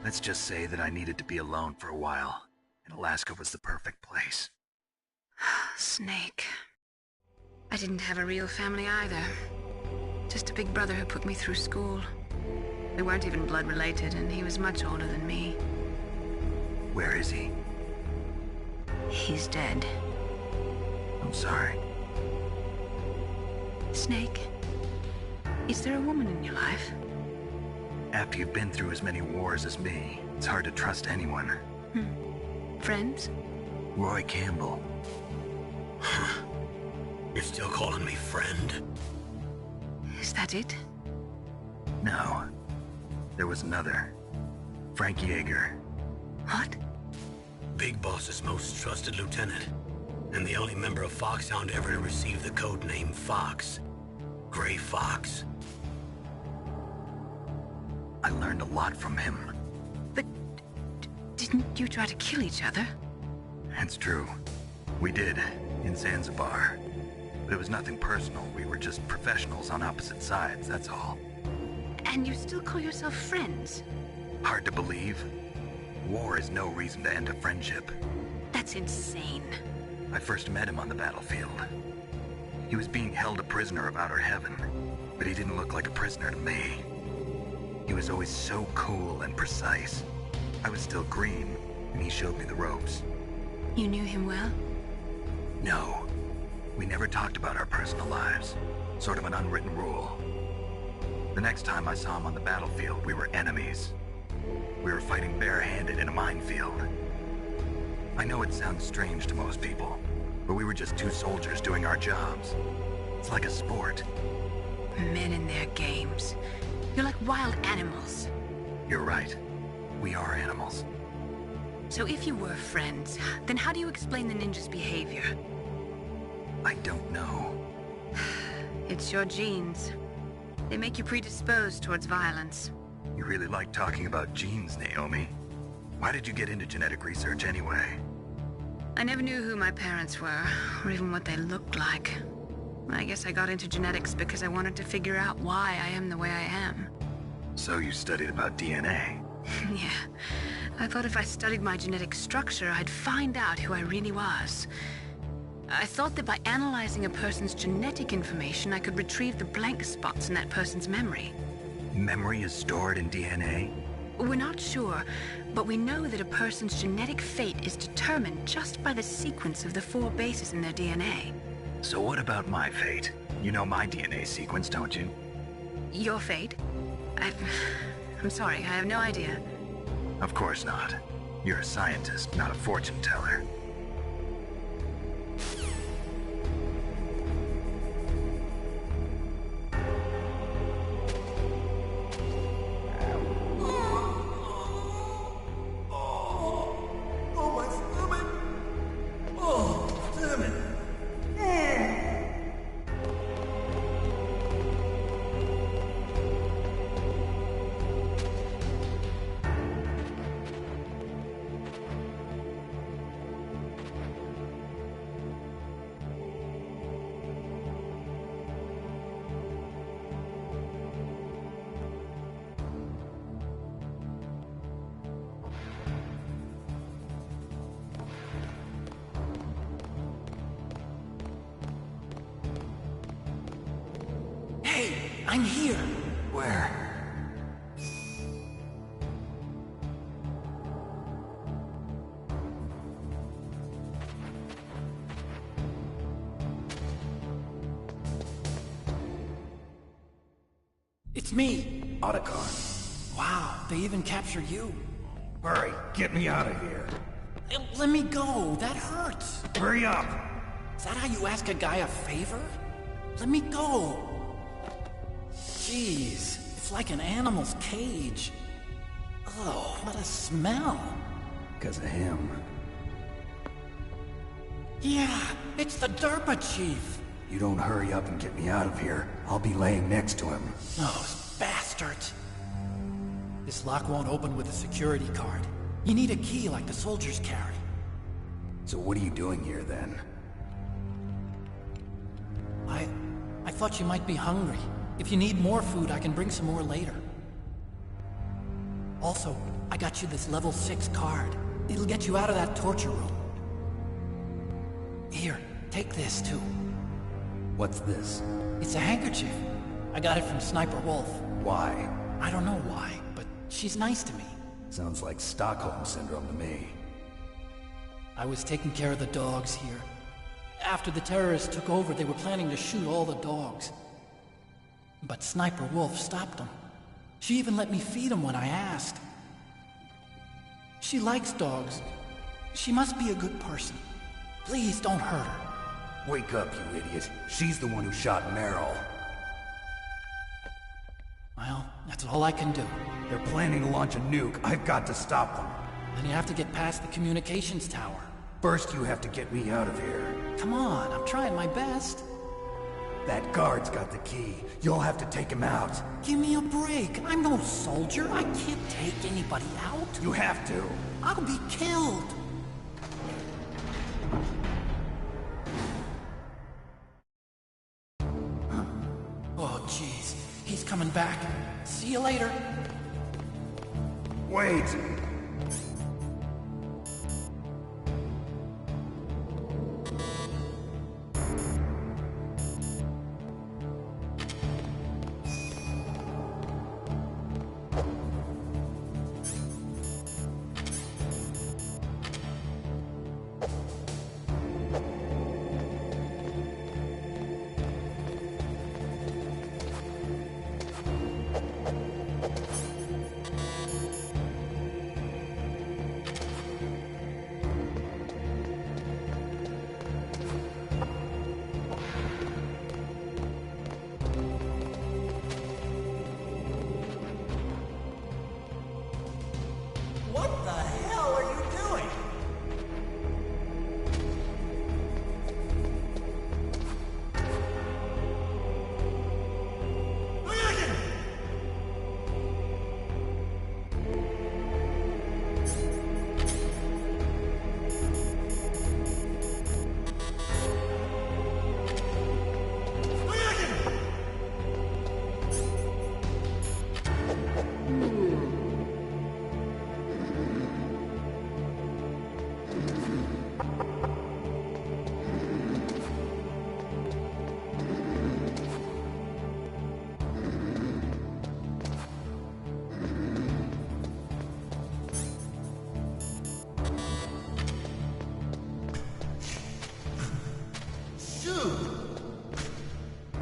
S7: Let's just say that I needed to be alone for a while, and Alaska was the perfect place.
S4: Snake. I didn't have a real family either. Just a big brother who put me through school. We weren't even blood related, and he was much older than me.
S7: Where is he?
S4: He's dead.
S7: I'm sorry.
S4: Snake, is there a woman in your life?
S7: After you've been through as many wars as me, it's hard to trust anyone.
S4: Friends?
S7: Roy Campbell.
S2: You're still calling me friend?
S4: Is that it?
S7: No. There was another. Frank Yeager.
S4: What?
S2: Big Boss's most trusted lieutenant. And the only member of Foxhound ever to receive the code name Fox. Gray Fox.
S7: I learned a lot from him.
S4: But didn't you try to kill each other?
S7: That's true. We did, in Zanzibar. But it was nothing personal. We were just professionals on opposite sides, that's all.
S4: And you still call yourself friends?
S7: Hard to believe. War is no reason to end a friendship.
S4: That's insane.
S7: I first met him on the battlefield. He was being held a prisoner of Outer Heaven, but he didn't look like a prisoner to me. He was always so cool and precise. I was still green, and he showed me the ropes.
S4: You knew him well?
S7: No. We never talked about our personal lives. Sort of an unwritten rule. The next time I saw him on the battlefield, we were enemies. We were fighting barehanded in a minefield. I know it sounds strange to most people, but we were just two soldiers doing our jobs. It's like a sport.
S4: Men and their games. You're like wild animals.
S7: You're right. We are animals.
S4: So if you were friends, then how do you explain the ninja's behavior?
S7: I don't know.
S4: It's your genes. They make you predisposed towards violence.
S7: You really like talking about genes, Naomi. Why did you get into genetic research anyway?
S4: I never knew who my parents were, or even what they looked like. I guess I got into genetics because I wanted to figure out why I am the way I am.
S7: So you studied about DNA?
S4: Yeah. I thought if I studied my genetic structure, I'd find out who I really was. I thought that by analyzing a person's genetic information, I could retrieve the blank spots in that person's memory.
S7: Memory is stored in DNA?
S4: We're not sure, but we know that a person's genetic fate is determined just by the sequence of the 4 bases in their DNA.
S7: So what about my fate? You know my DNA sequence, don't you?
S4: Your fate? I'm sorry, I have no idea.
S7: Of course not. You're a scientist, not a fortune teller.
S12: I'm here.
S7: Where?
S12: It's me.
S8: Otacon.
S12: Wow, they even captured you.
S8: Hurry, get me out of here.
S12: Let me go. That hurts.
S8: Hurry up.
S12: Is that how you ask a guy a favor? Let me go. Jeez, it's like an animal's cage. Oh, what a smell.
S8: Because of him.
S12: Yeah, it's the DERPA chief.
S8: You don't hurry up and get me out of here, I'll be laying next to him.
S12: Those bastards. This lock won't open with a security card. You need a key like the soldiers carry.
S8: So what are you doing here then?
S12: I thought you might be hungry. If you need more food, I can bring some more later. Also, I got you this level 6 card. It'll get you out of that torture room. Here, take this too.
S8: What's this?
S12: It's a handkerchief. I got it from Sniper Wolf.
S8: Why?
S12: I don't know why, but she's nice to me.
S8: Sounds like Stockholm Syndrome to me.
S12: I was taking care of the dogs here. After the terrorists took over, they were planning to shoot all the dogs. But Sniper Wolf stopped them. She even let me feed them when I asked. She likes dogs. She must be a good person. Please don't hurt her.
S8: Wake up, you idiot. She's the one who shot Meryl.
S12: Well, that's all I can do.
S8: They're planning to launch a nuke. I've got to stop them.
S12: Then you have to get past the communications tower.
S8: First, you have to get me out of here.
S12: Come on, I'm trying my best.
S8: That guard's got the key. You'll have to take him out.
S12: Give me a break. I'm no soldier. I can't take anybody out.
S8: You have to.
S12: I'll be killed. Oh, jeez. He's coming back. See you later.
S8: Wait!
S12: What the hell are you doing?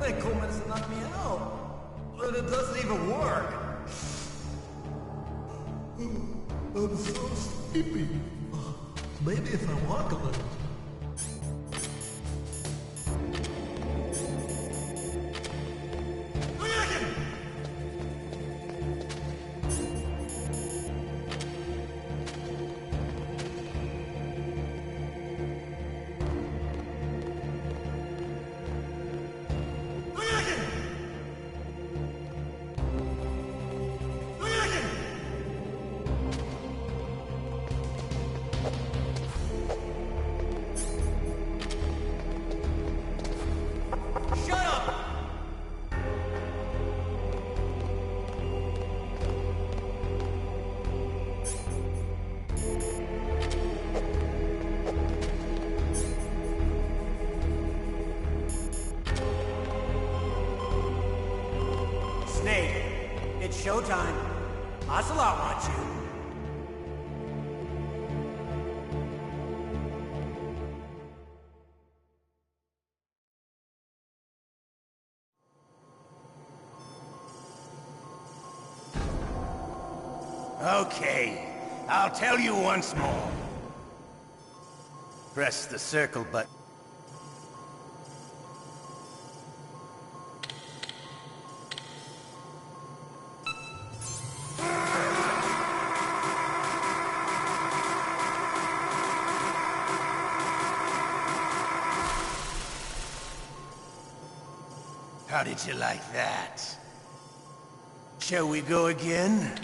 S14: That cold medicine knocked me out, but it doesn't even work. I'm so sleepy. Maybe if I walk a little.
S11: showtime. Ocelot wants you. Okay, I'll tell you once more. Press the circle button. How did you like that? Shall we go again?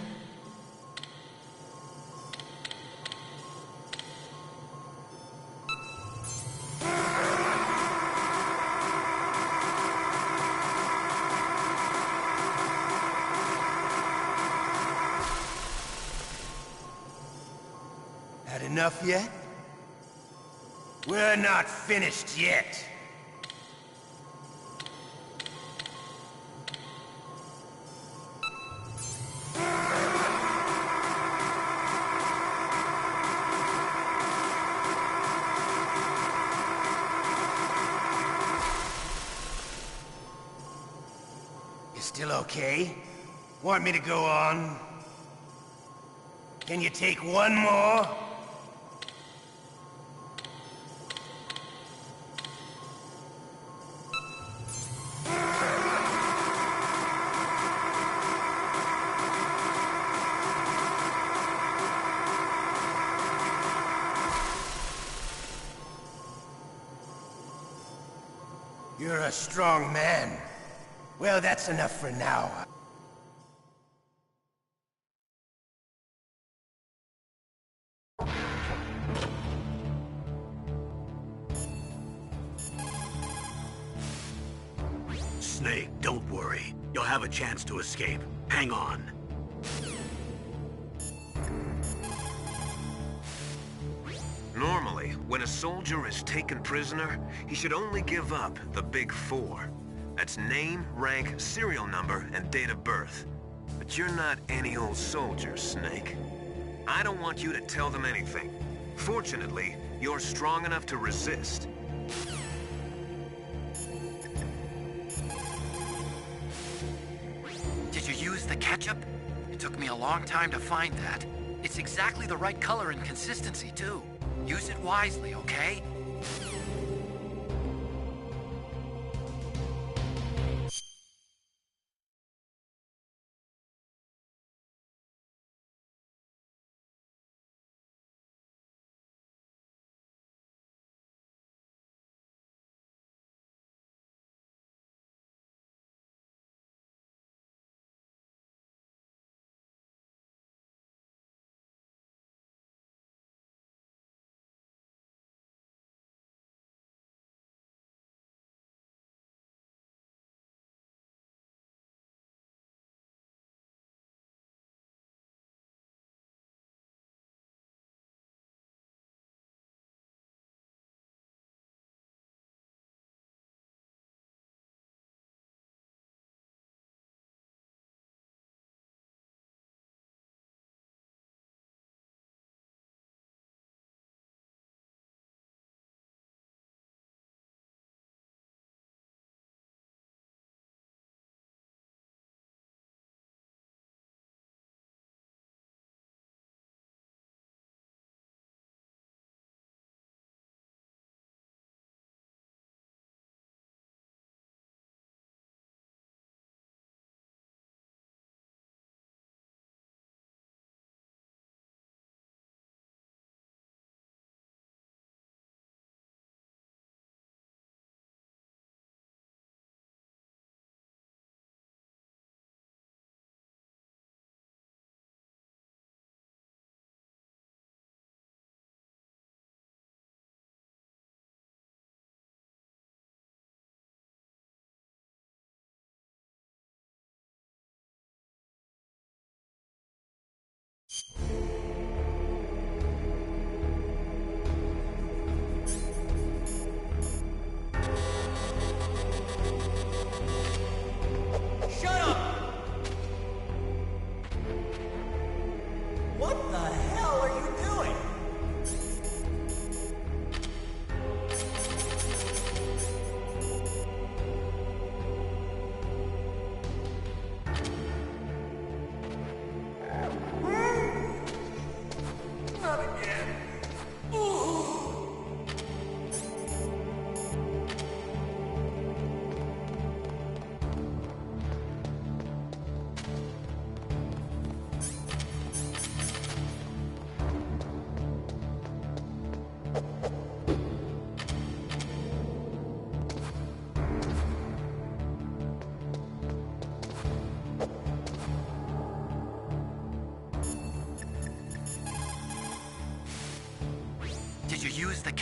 S11: Had enough yet? We're not finished yet. You still okay? Want me to go on? Can you take one more? You're a strong man. Well, that's enough for now.
S2: Snake, don't worry. You'll have a chance to escape. Hang on.
S15: Normally, when a soldier is taken prisoner, he should only give up the big four. That's name, rank, serial number, and date of birth. But you're not any old soldier, Snake. I don't want you to tell them anything. Fortunately, you're strong enough to resist.
S5: Did you use the ketchup? It took me a long time to find that. It's exactly the right color and consistency, too. Use it wisely, okay?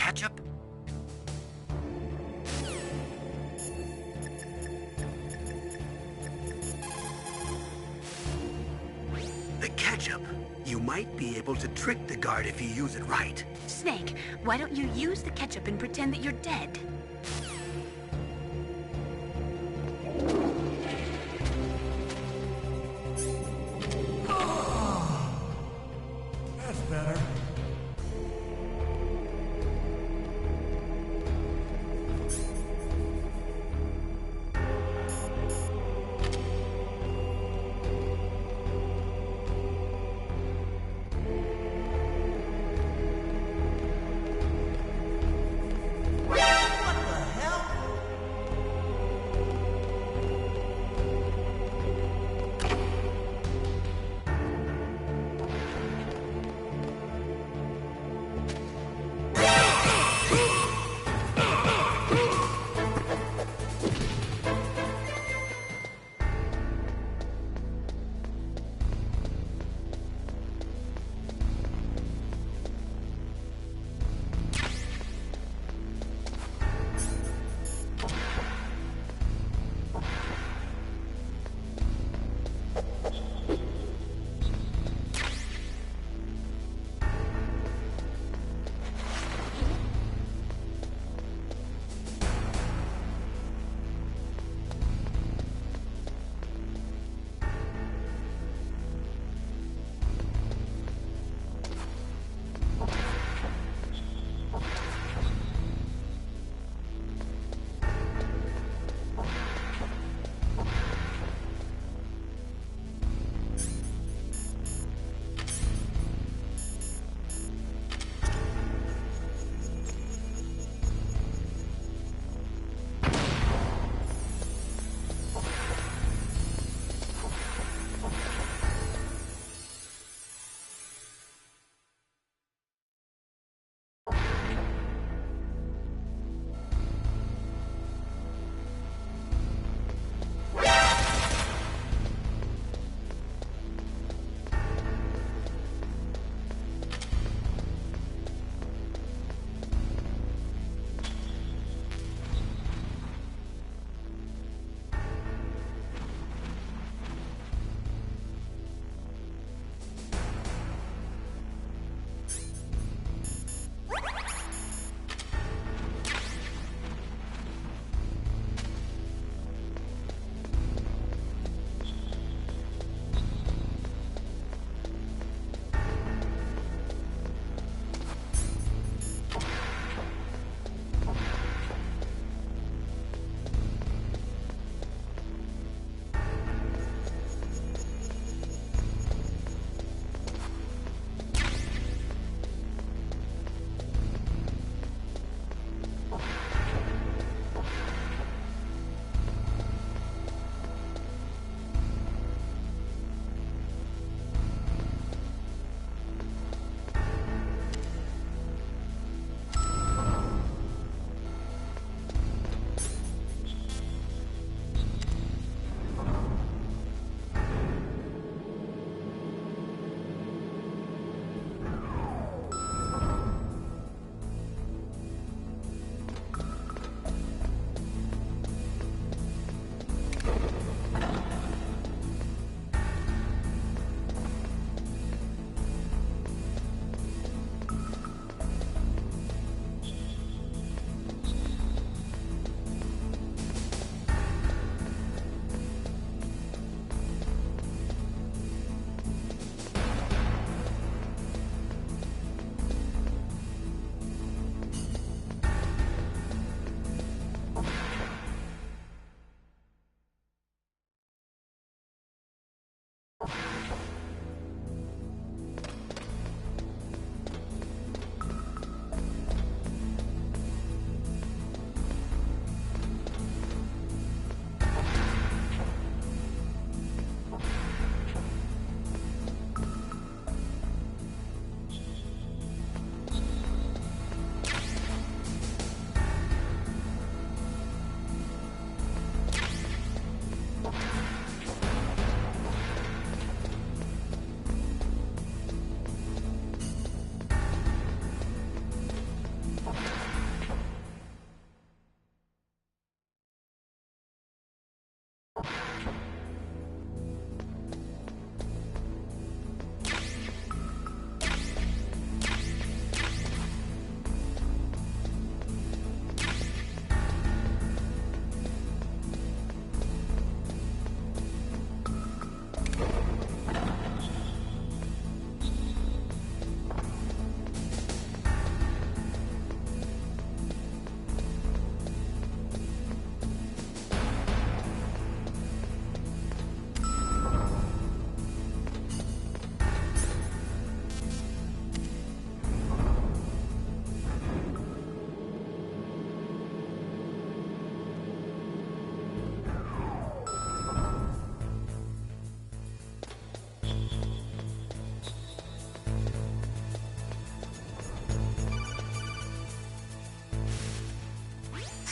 S5: ketchup?
S2: The ketchup. You might be able to trick the guard if you use it right.
S4: Snake, why don't you use the ketchup and pretend that you're dead?
S14: That's better.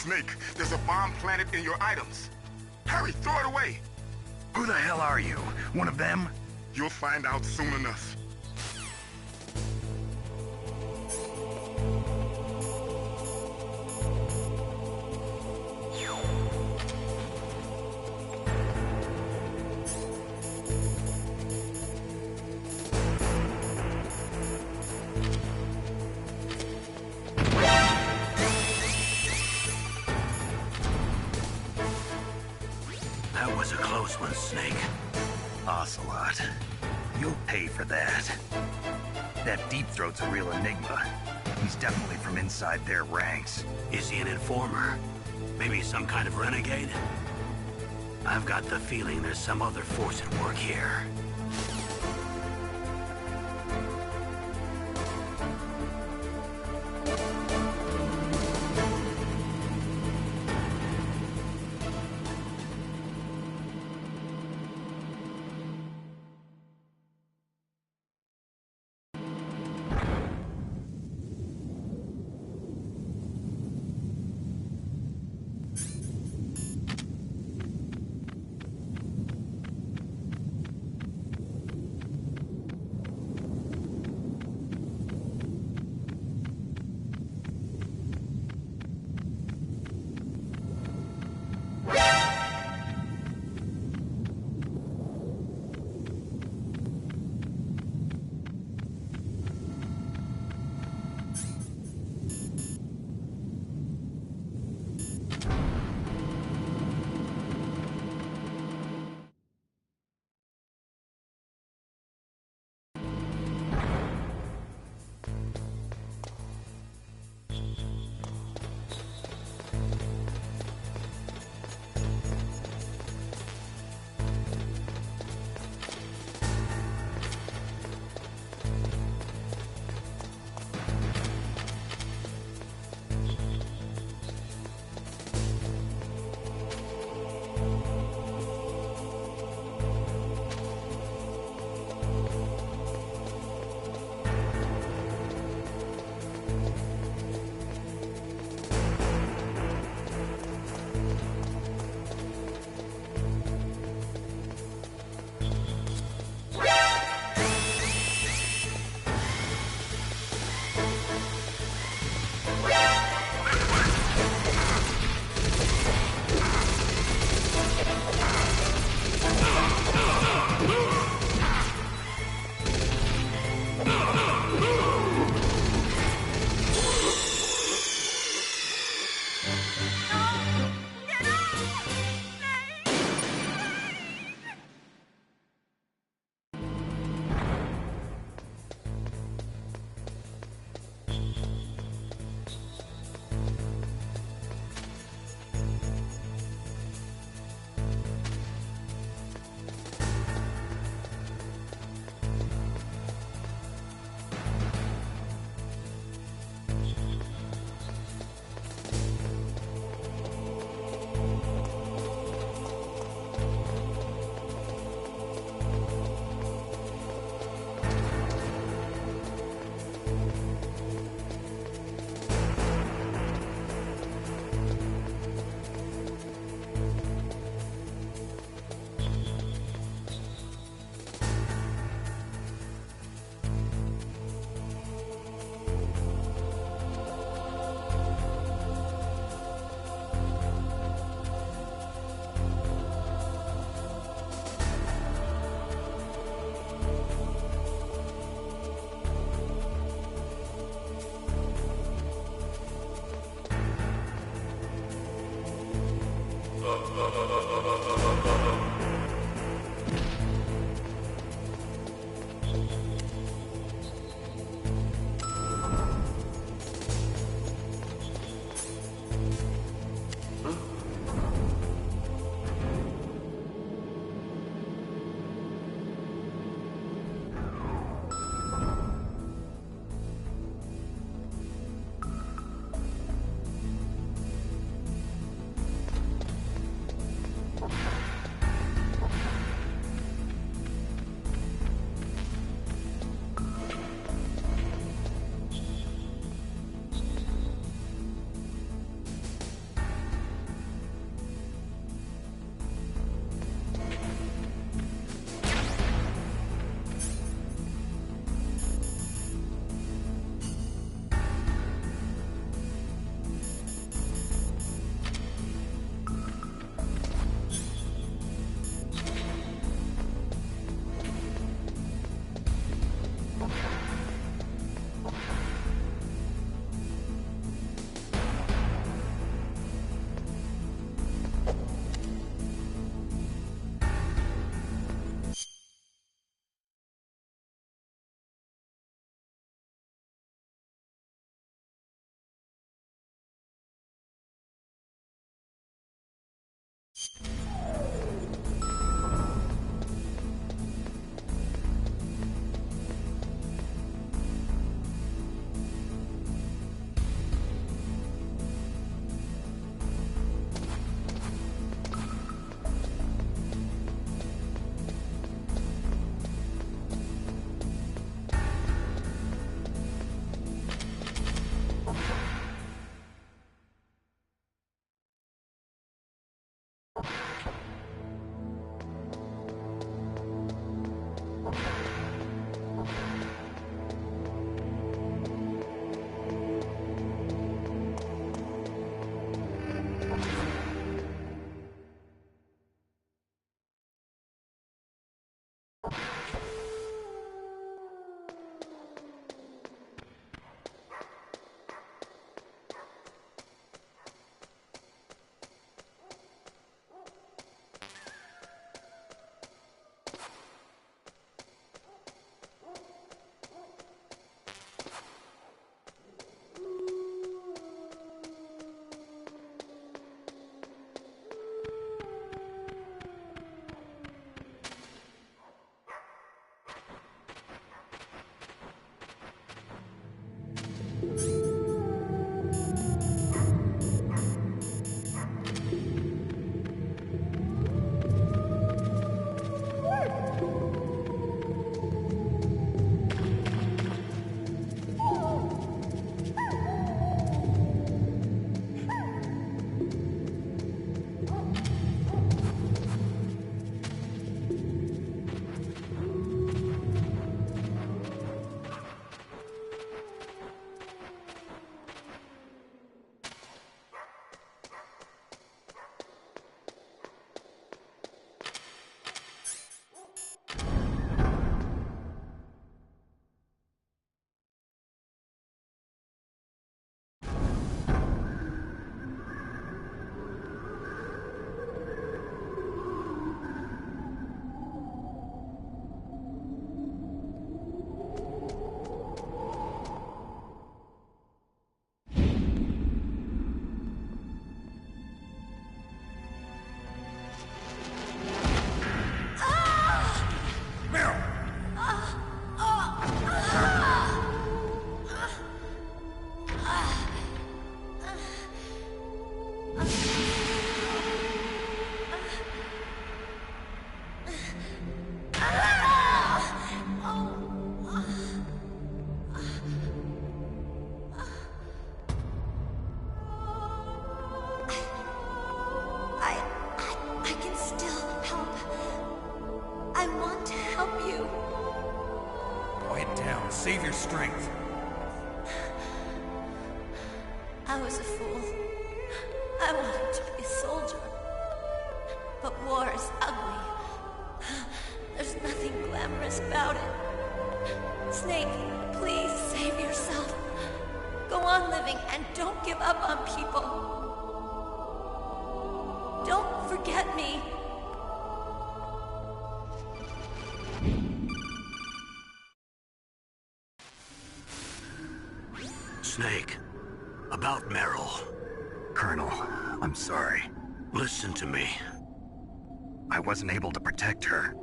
S16: Snake, there's a bomb planted in your items. Hurry, throw it away!
S7: Who the hell are you? One of them?
S16: You'll find out soon enough.
S2: That was a close one, Snake.
S7: Ocelot. You'll pay for that. That Deep Throat's a real enigma. He's definitely from inside their ranks.
S2: Is he an informer? Maybe some kind of renegade? I've got the feeling there's some other force at work here.
S7: strength.
S9: I was a fool. I wanted to be a soldier. But war is ugly. There's nothing glamorous about it. Snake, please save yourself. Go on living and don't give up on people. Don't forget me.
S2: Snake, about Meryl.
S7: Colonel, I'm sorry.
S2: Listen to me.
S7: I wasn't able to protect her.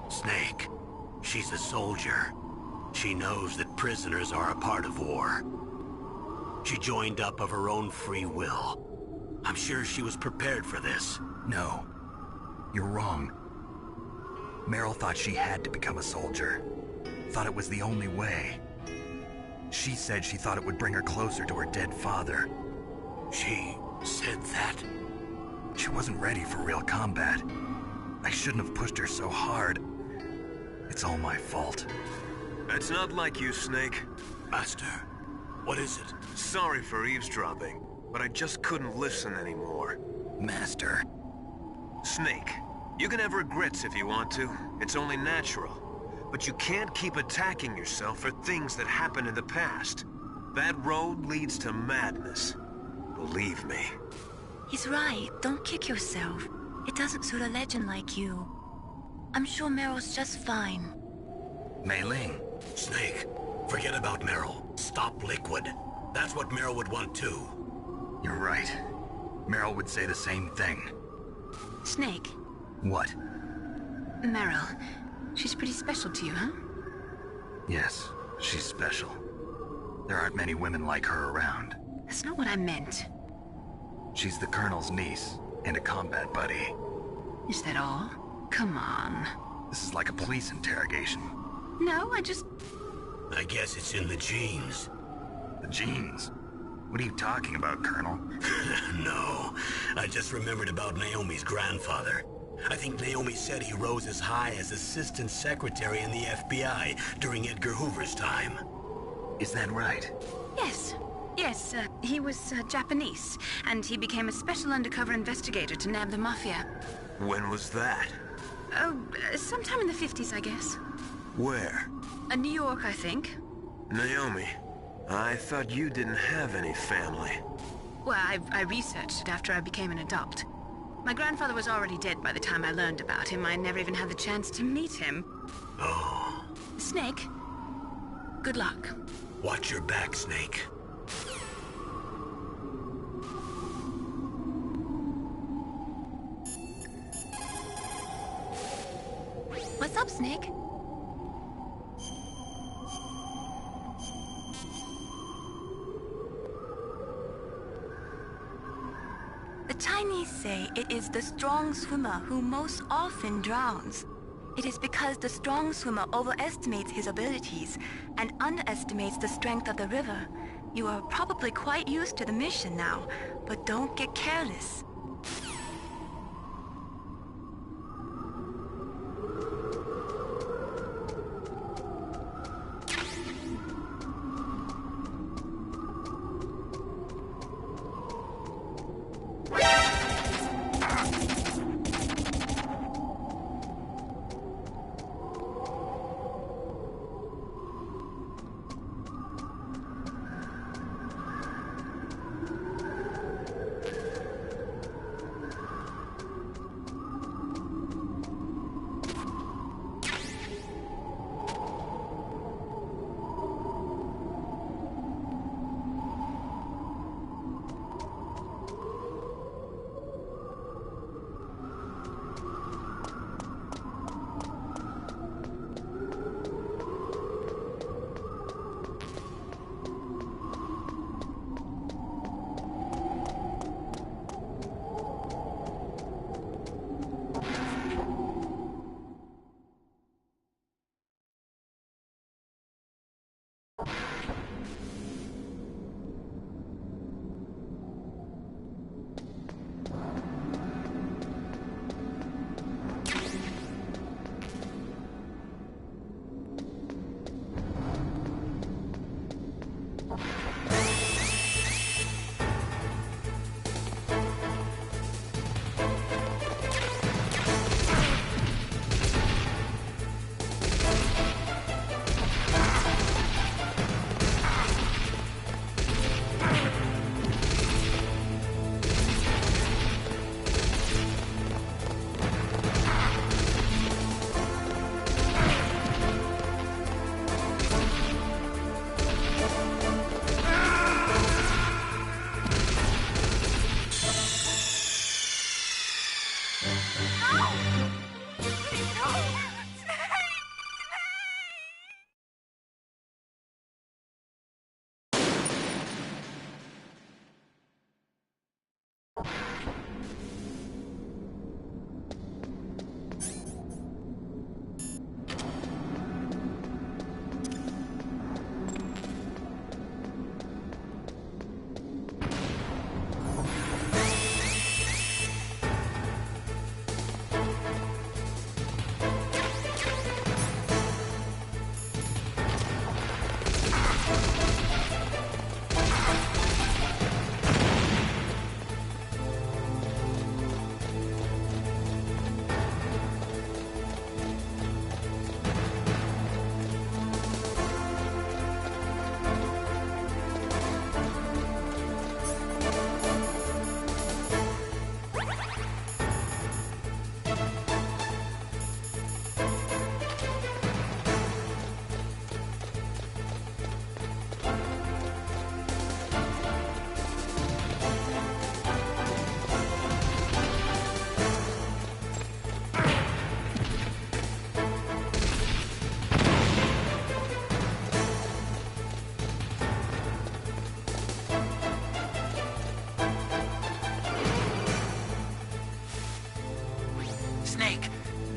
S2: Snake, she's a soldier. She knows that prisoners are a part of war. She joined up of her own free will. I'm sure she was prepared for this.
S7: No. You're wrong. Meryl thought she had to become a soldier. Thought it was the only way. She said she thought it would bring her closer to her dead father.
S2: She said that?
S7: She wasn't ready for real combat. I shouldn't have pushed her so hard. It's all my fault.
S15: It's not like you, Snake.
S2: Master, what is it?
S15: Sorry for eavesdropping, but I just couldn't listen anymore.
S7: Master.
S15: Snake, you can have regrets if you want to. It's only natural. But you can't keep attacking yourself for things that happened in the past. That road leads to madness. Believe me.
S1: He's right. Don't kick yourself. It doesn't suit a legend like you. I'm sure Meryl's just fine.
S7: Mei Ling.
S2: Snake, forget about Meryl. Stop Liquid. That's what Meryl would want too.
S7: You're right. Meryl would say the same thing.
S4: Snake.
S7: What?
S4: Meryl. She's pretty special to you, huh?
S7: Yes, she's special. There aren't many women like her around.
S4: That's not what I meant.
S7: She's the Colonel's niece and a combat buddy.
S4: Is that all? Come on.
S7: This is like a police interrogation.
S4: No, I
S2: guess it's in the genes.
S7: The genes? What are you talking about, Colonel?
S2: No, I just remembered about Naomi's grandfather. I think Naomi said he rose as high as assistant secretary in the FBI during Edgar Hoover's time.
S7: Is that right?
S4: Yes. Yes, he was Japanese, and he became a special undercover investigator to nab the Mafia.
S15: When was that?
S4: Oh, sometime in the 50s, I guess.
S15: Where?
S4: New York, I think.
S15: Naomi, I thought you didn't have any family.
S4: Well, I researched it after I became an adult. My grandfather was already dead by the time I learned about him. I never even had the chance to meet him.
S2: Oh.
S4: Snake, good luck.
S2: Watch your back, Snake.
S1: What's up, Snake? The Chinese say it is the strong swimmer who most often drowns. It is because the strong swimmer overestimates his abilities and underestimates the strength of the river. You are probably quite used to the mission now, but don't get careless.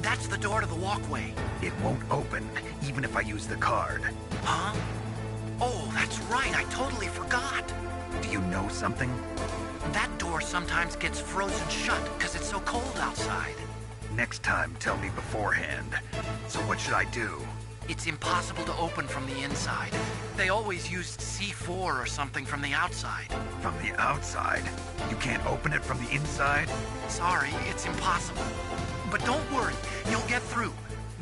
S5: That's the door to the walkway.
S7: It won't open, even if I use the card.
S5: Huh? Oh, that's right. I totally forgot.
S7: Do you know something?
S5: That door sometimes gets frozen shut because it's so cold outside.
S7: Next time, tell me beforehand. So what should I do?
S5: It's impossible to open from the inside. They always used C4 or something from the outside.
S7: From the outside? You can't open it from the inside?
S5: Sorry, it's impossible. But don't worry, you'll get through.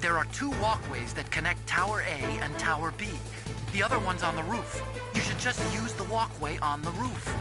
S5: There are 2 walkways that connect Tower A and Tower B. The other one's on the roof. You should just use the walkway on the roof.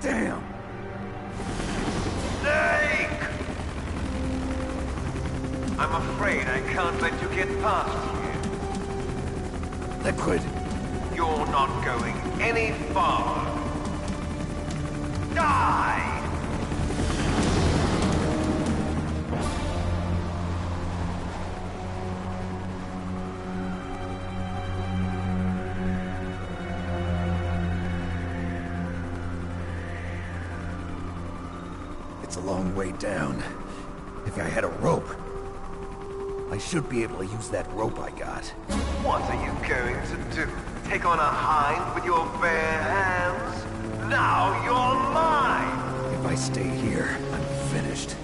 S7: Damn!
S10: Snake! I'm afraid I can't let you get past here.
S8: Liquid.
S10: You're not going any farther. Die!
S8: It's a long way down. If I had a rope, I should be able to use that rope I got.
S15: What are you going to do? Take on a hind with your bare hands? Now you're mine!
S8: If I stay here, I'm finished.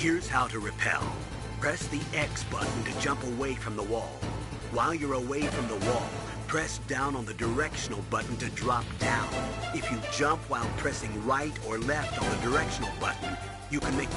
S2: Here's how to repel. Press the X button to jump away from the wall. While you're away from the wall, press down on the directional button to drop down. If you jump while pressing right or left on the directional button, you can make...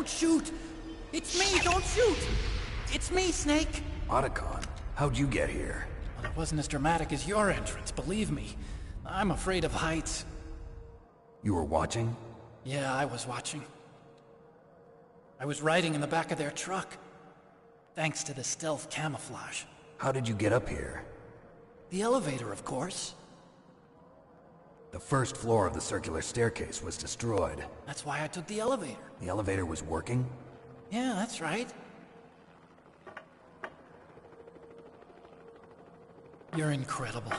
S12: Don't shoot! It's me, don't shoot! It's me, Snake!
S8: Otacon, how'd you get here?
S12: Well, it wasn't as dramatic as your entrance, believe me. I'm afraid of heights.
S8: You were watching?
S12: Yeah, I was watching. I was riding in the back of their truck. Thanks to the stealth camouflage.
S8: How did you get up here?
S12: The elevator, of course.
S8: The first floor of the circular staircase was destroyed.
S12: That's why I took the elevator.
S8: The elevator was working?
S12: Yeah, that's right. You're incredible.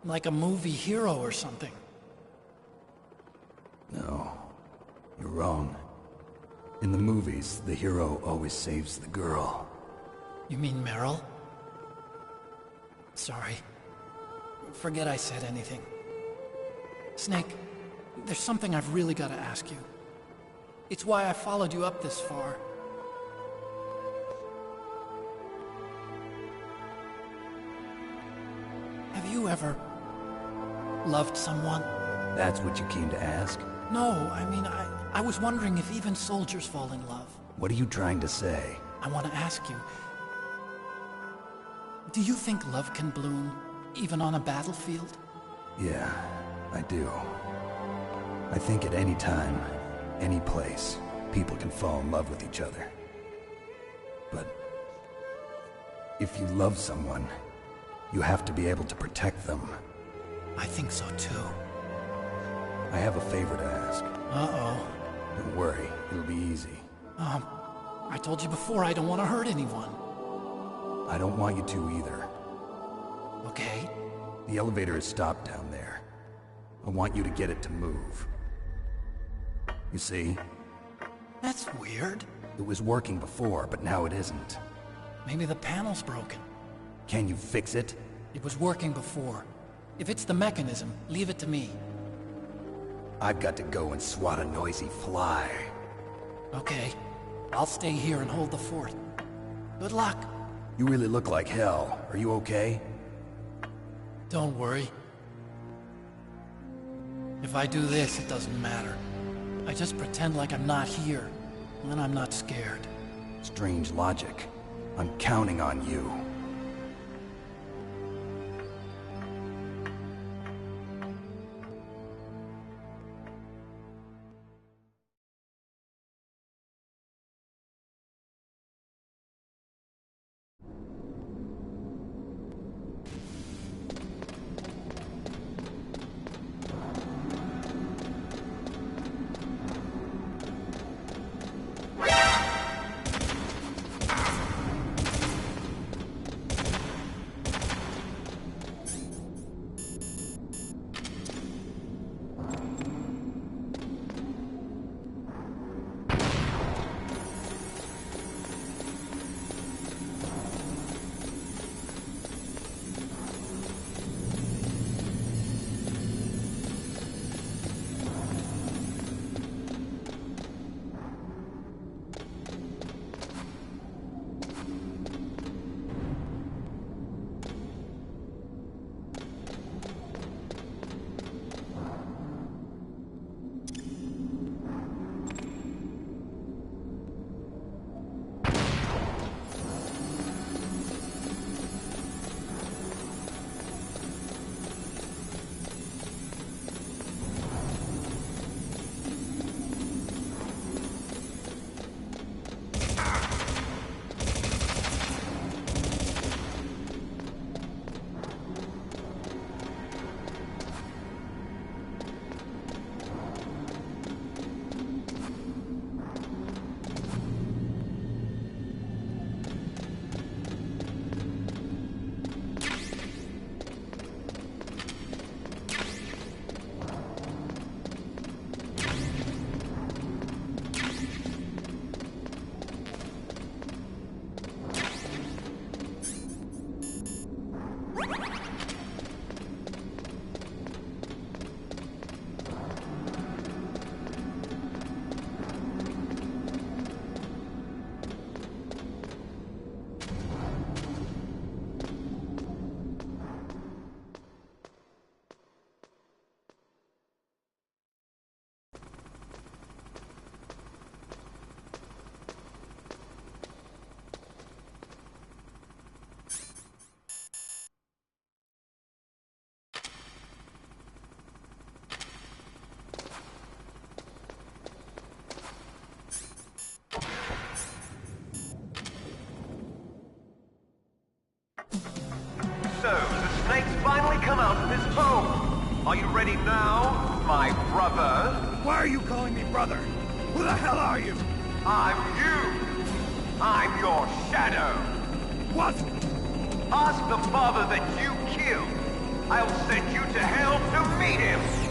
S12: Like a movie hero or something.
S8: No, you're wrong. In the movies, the hero always saves the girl.
S12: You mean Meryl? Sorry. Forget I said anything. Snake, there's something I've really got to ask you. It's why I followed you up this far. Have you ever loved someone?
S8: That's what you came to ask?
S12: No, I mean, I was wondering if even soldiers fall in love.
S8: What are you trying to say?
S12: I want to ask you, do you think love can bloom, even on a battlefield?
S8: Yeah, I do. I think at any time, any place, people can fall in love with each other. But if you love someone, you have to be able to protect them.
S12: I think so too.
S8: I have a favor to ask.
S12: Uh-oh.
S8: Don't worry, it'll be easy.
S12: I told you before I don't want to hurt anyone.
S8: I don't want you to either.
S12: Okay.
S8: The elevator is stopped down there. I want you to get it to move. You see?
S12: That's weird.
S8: It was working before, but now it isn't.
S12: Maybe the panel's broken.
S8: Can you fix it?
S12: It was working before. If it's the mechanism, leave it to me.
S8: I've got to go and swat a noisy fly.
S12: Okay. I'll stay here and hold the fort. Good luck.
S8: You really look like hell. Are you okay?
S12: Don't worry. If I do this, it doesn't matter. I just pretend like I'm not here, and then I'm not scared.
S8: Strange logic. I'm counting on you.
S15: come out of his home. Are you ready now, my brother?
S3: Why are you calling me brother? Who the hell are you?
S15: I'm you. I'm your shadow.
S3: What?
S15: Ask the father that you killed. I'll send you to hell to meet him.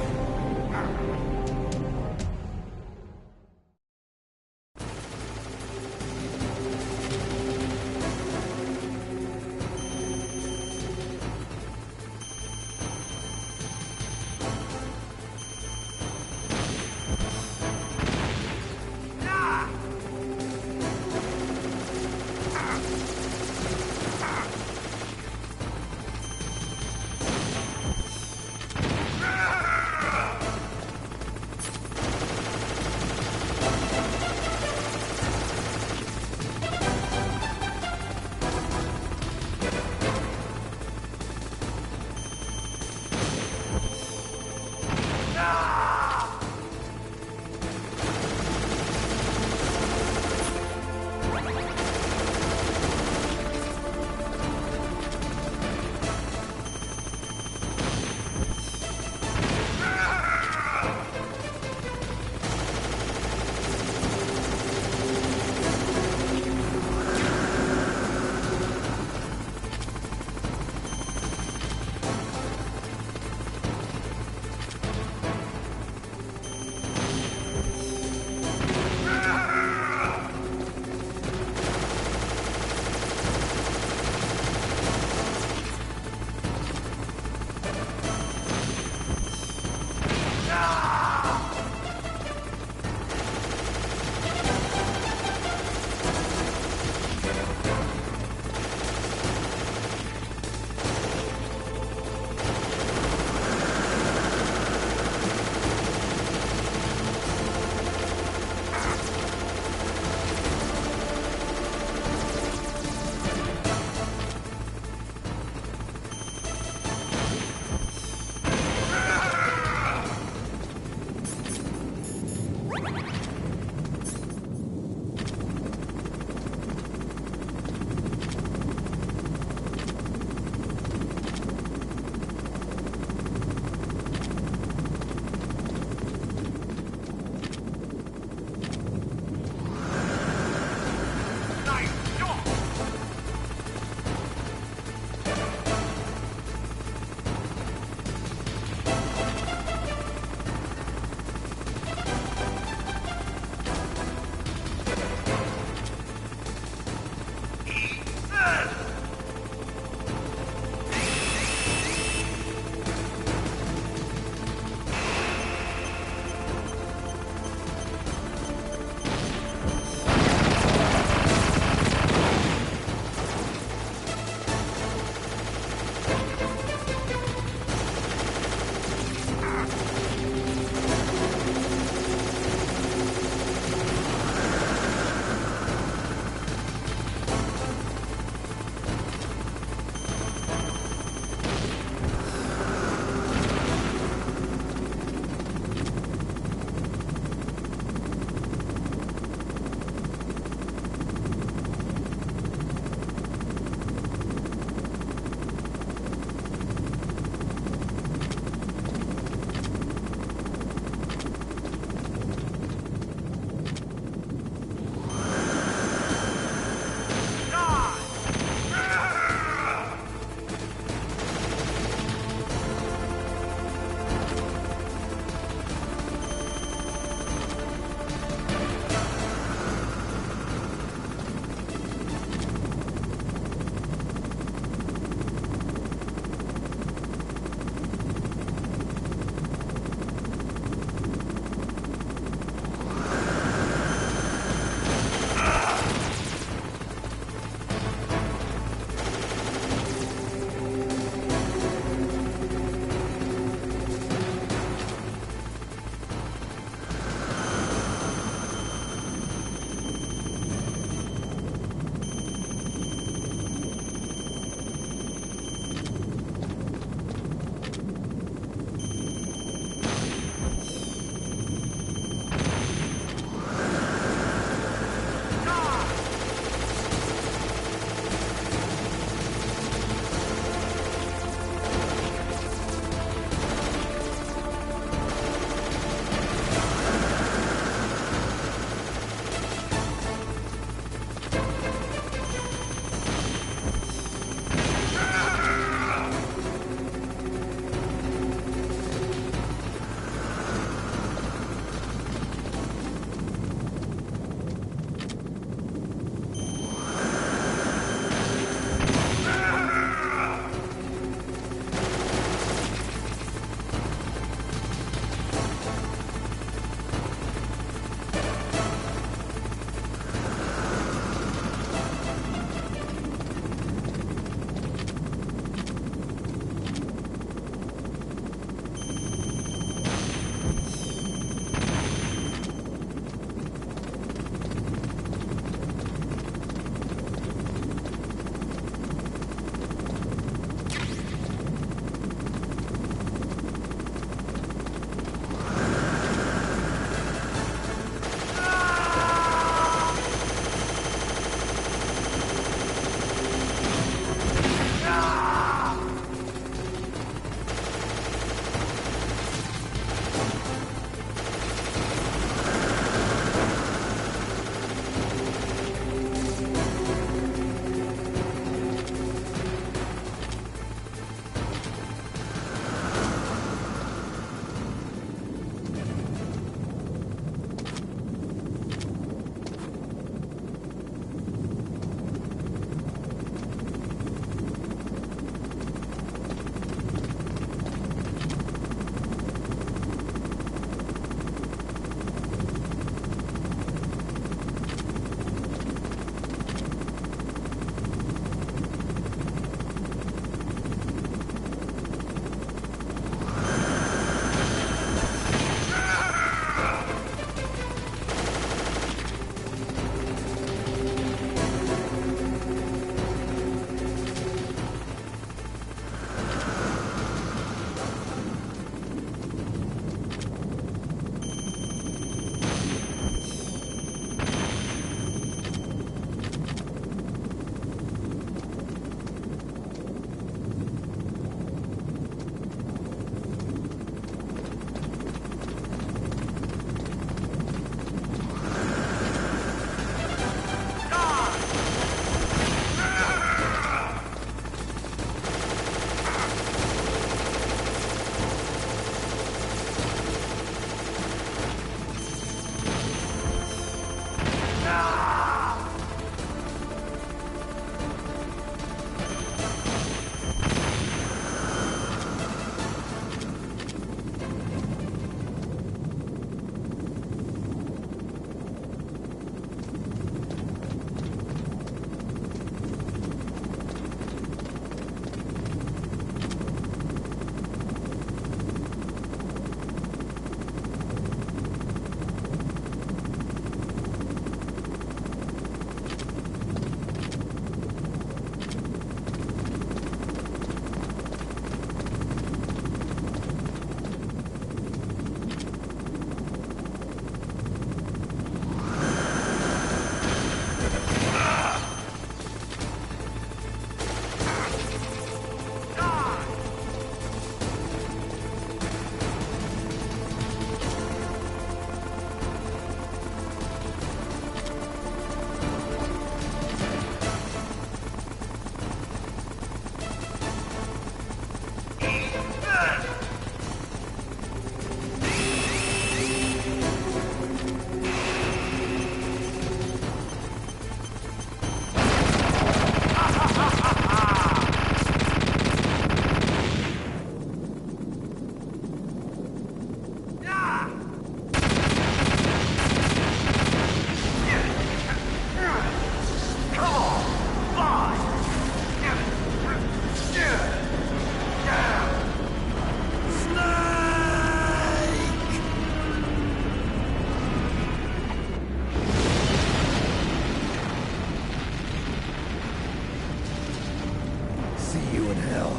S8: You in hell.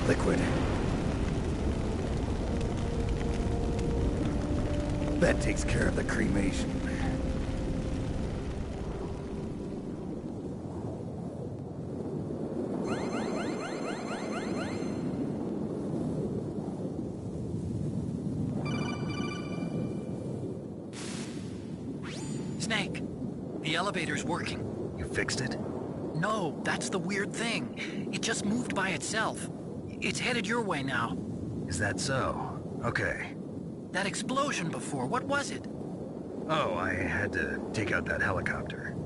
S8: Liquid. That takes care of the cremation.
S5: Snake, the elevator's working.
S7: You fixed it?
S5: No, that's the weird thing. It just moved by itself. It's headed your way now.
S7: Is that so? Okay.
S5: That explosion before, what was it?
S7: Oh, I had to take out that helicopter.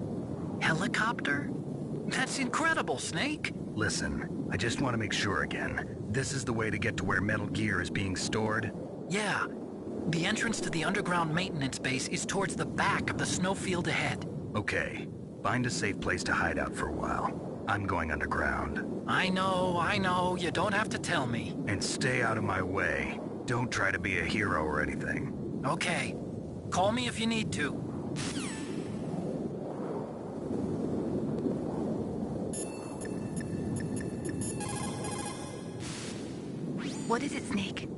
S5: Helicopter? That's incredible, Snake.
S7: Listen, I just want to make sure again. This is the way to get to where Metal Gear is being stored?
S5: Yeah. The entrance to the underground maintenance base is towards the back of the snowfield ahead.
S7: Okay. Find a safe place to hide out for a while. I'm going underground.
S5: I know. You don't have to tell me.
S7: And stay out of my way. Don't try to be a hero or anything.
S5: Okay. Call me if you need to.
S1: What is it, Snake?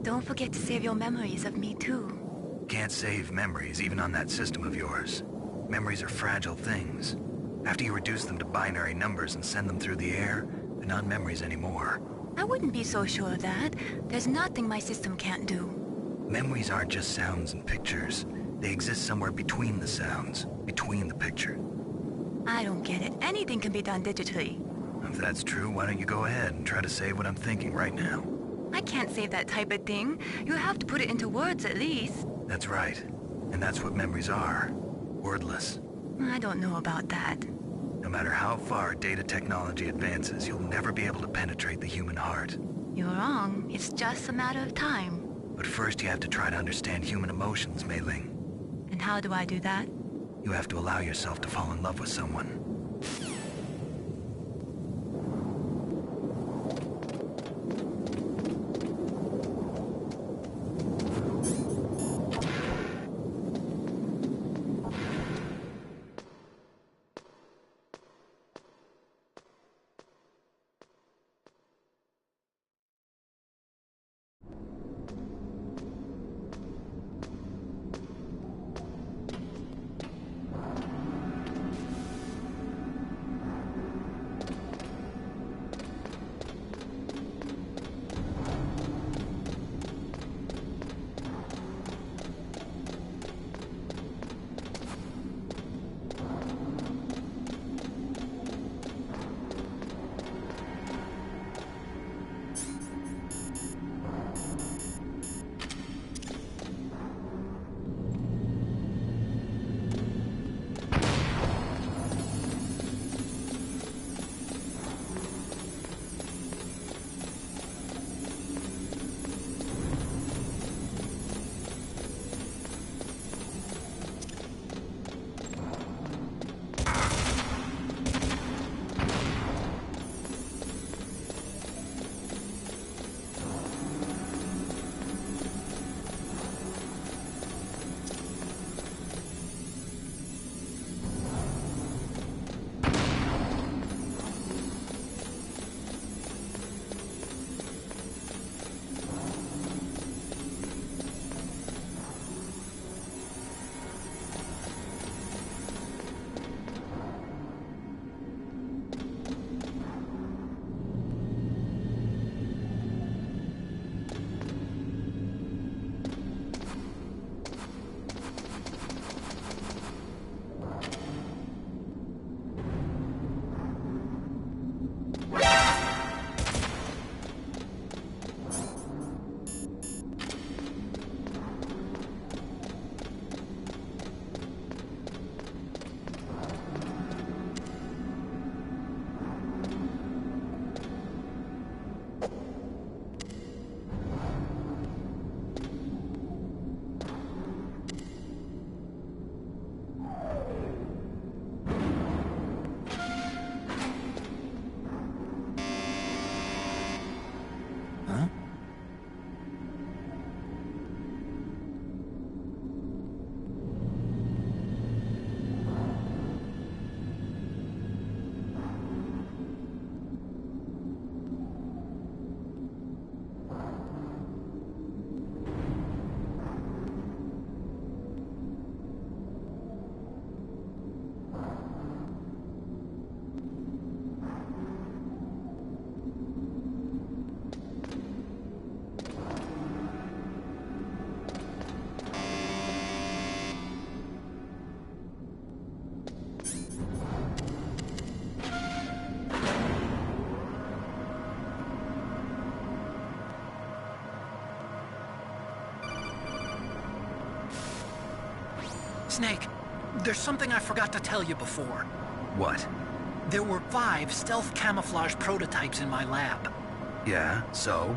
S1: Don't forget to save your memories of me, too.
S7: Can't save memories even on that system of yours. Memories are fragile things. After you reduce them to binary numbers and send them through the air, they're not memories anymore.
S1: I wouldn't be so sure of that. There's nothing my system can't do.
S7: Memories aren't just sounds and pictures. They exist somewhere between the sounds, between the picture.
S1: I don't get it. Anything can be done digitally.
S7: If that's true, why don't you go ahead and try to say what I'm thinking right now?
S1: I can't say that type of thing. You have to put it into words at least.
S7: That's right. And that's what memories are. Wordless.
S1: I don't know about that.
S7: No matter how far data technology advances, you'll never be able to penetrate the human heart.
S1: You're wrong. It's just a matter of time.
S7: But first you have to try to understand human emotions, Mei Ling.
S1: And how do I do that?
S7: You have to allow yourself to fall in love with someone.
S5: Snake, there's something I forgot to tell you before.
S7: What?
S5: There were 5 stealth camouflage prototypes in my lab.
S7: Yeah, so?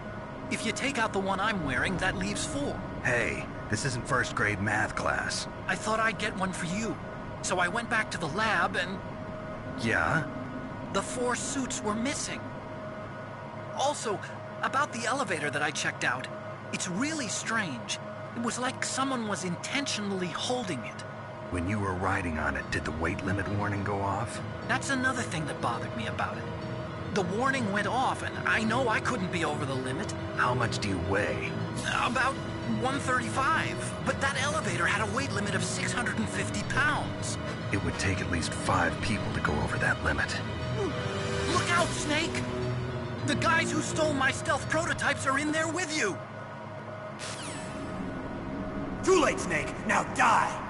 S5: If you take out the one I'm wearing, that leaves 4.
S7: Hey, this isn't first grade math class.
S5: I thought I'd get one for you. So I went back to the lab and...
S7: Yeah?
S5: The 4 suits were missing. Also, about the elevator that I checked out, it's really strange. It was like someone was intentionally holding it.
S7: When you were riding on it, did the weight limit warning go off?
S5: That's another thing that bothered me about it. The warning went off, and I know I couldn't be over the limit.
S7: How much do you weigh?
S5: About 135, but that elevator had a weight limit of 650 pounds.
S7: It would take at least 5 people to go over that limit.
S5: Look out, Snake! The guys who stole my stealth prototypes are in there with you!
S6: Too late, Snake! Now die!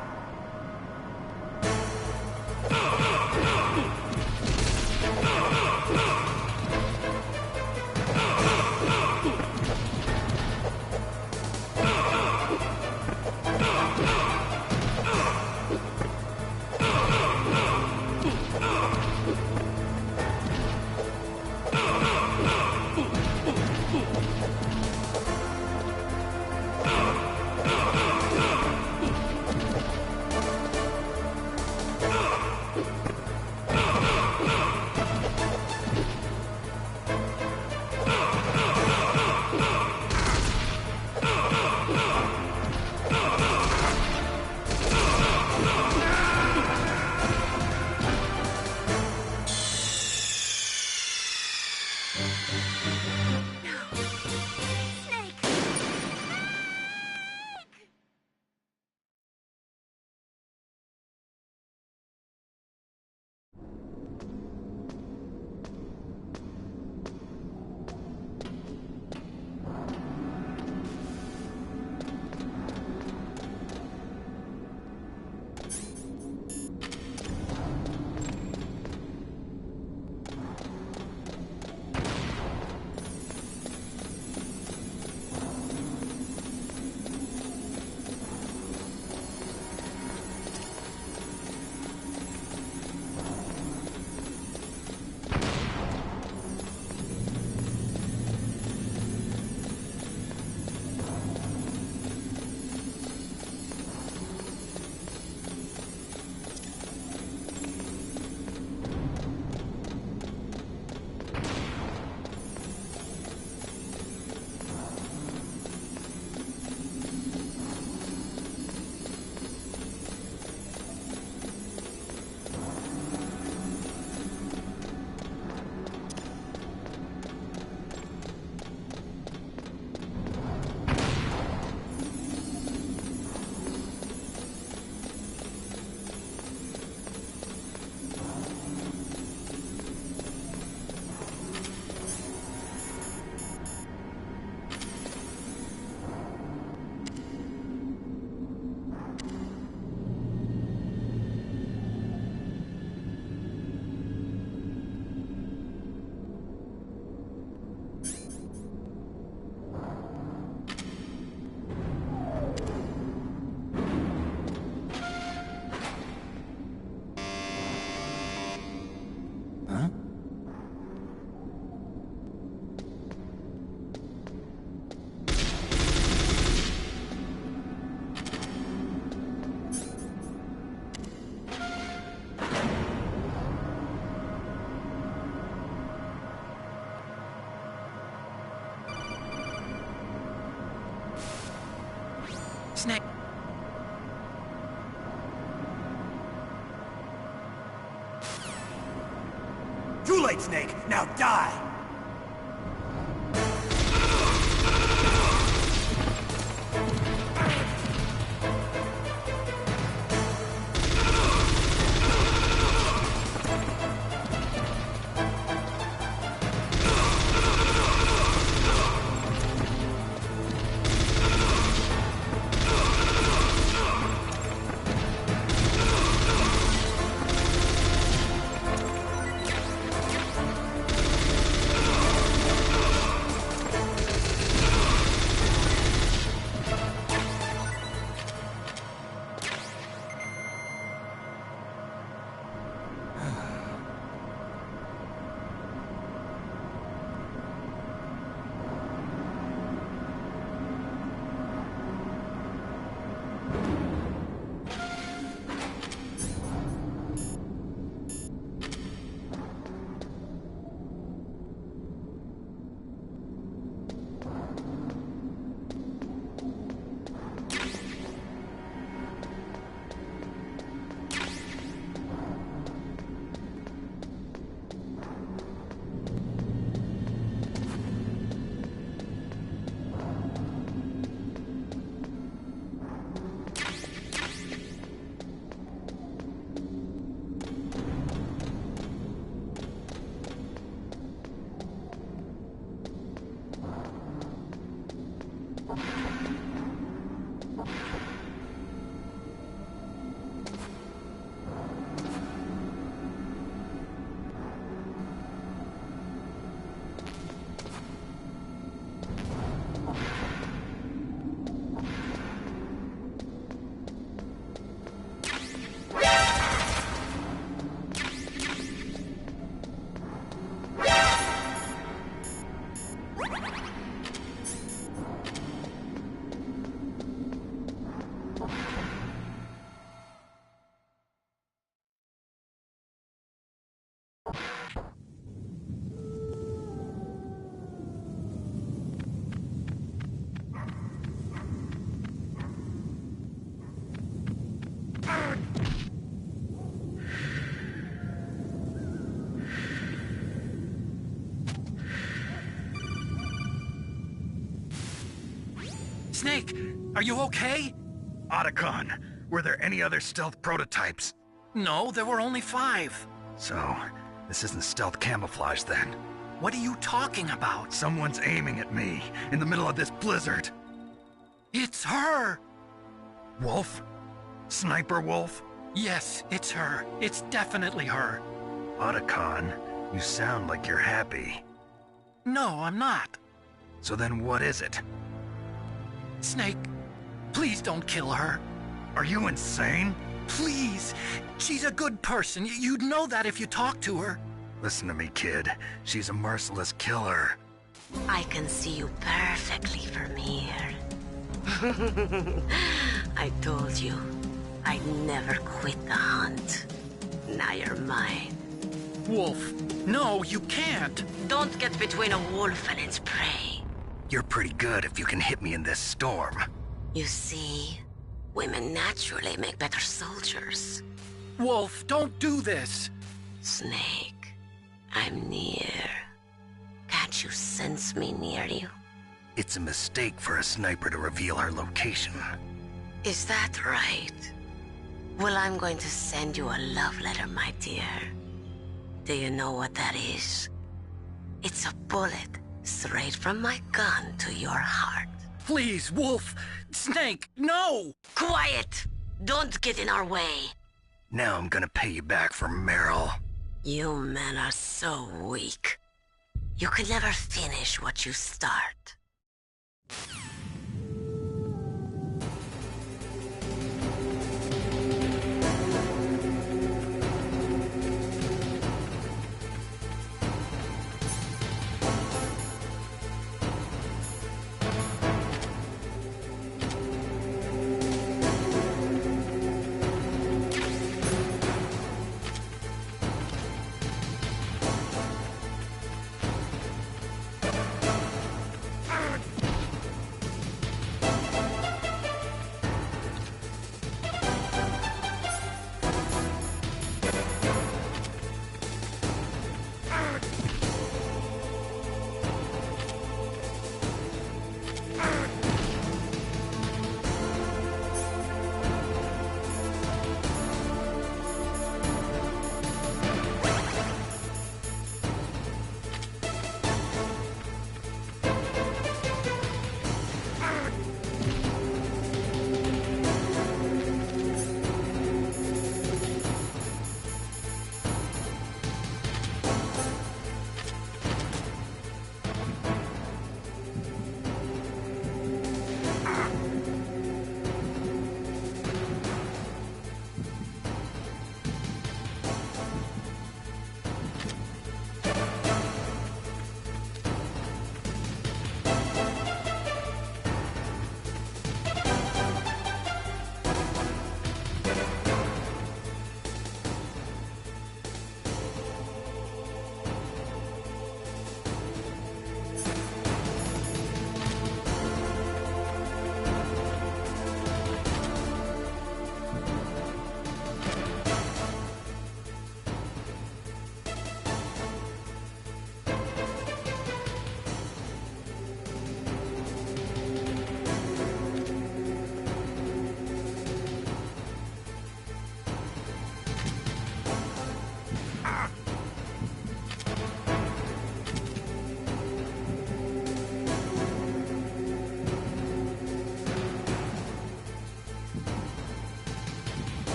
S5: Snake.
S6: Too late, Snake! Now die!
S5: Snake, are you okay?
S3: Otacon, were there any other stealth prototypes?
S5: No, there were only 5.
S3: So, this isn't stealth camouflage then?
S5: What are you talking about?
S3: Someone's aiming at me, in the middle of this blizzard.
S5: It's her!
S3: Wolf? Sniper Wolf?
S5: Yes, it's her. It's definitely her.
S3: Otacon, you sound like you're happy.
S5: No, I'm not.
S3: So then what is it?
S5: Snake, please don't kill her.
S3: Are you insane?
S5: Please. She's a good person. You'd know that if you talked to her.
S3: Listen to me, kid. She's a merciless killer.
S9: I can see you perfectly from here. I told you, I'd never quit the hunt. Now you're mine.
S5: Wolf, no, you can't.
S9: Don't get between a wolf and its prey.
S3: You're pretty good if you can hit me in this storm.
S9: You see, women naturally make better soldiers.
S5: Wolf, don't do this.
S9: Snake, I'm near. Can't you sense me near you?
S3: It's a mistake for a sniper to reveal her location.
S9: Is that right? Well, I'm going to send you a love letter, my dear. Do you know what that is? It's a bullet straight from my gun to your heart.
S5: Please, Wolf! Snake, no!
S9: Quiet! Don't get in our way.
S3: Now I'm gonna pay you back for Meryl.
S9: You men are so weak. You can never finish what you start.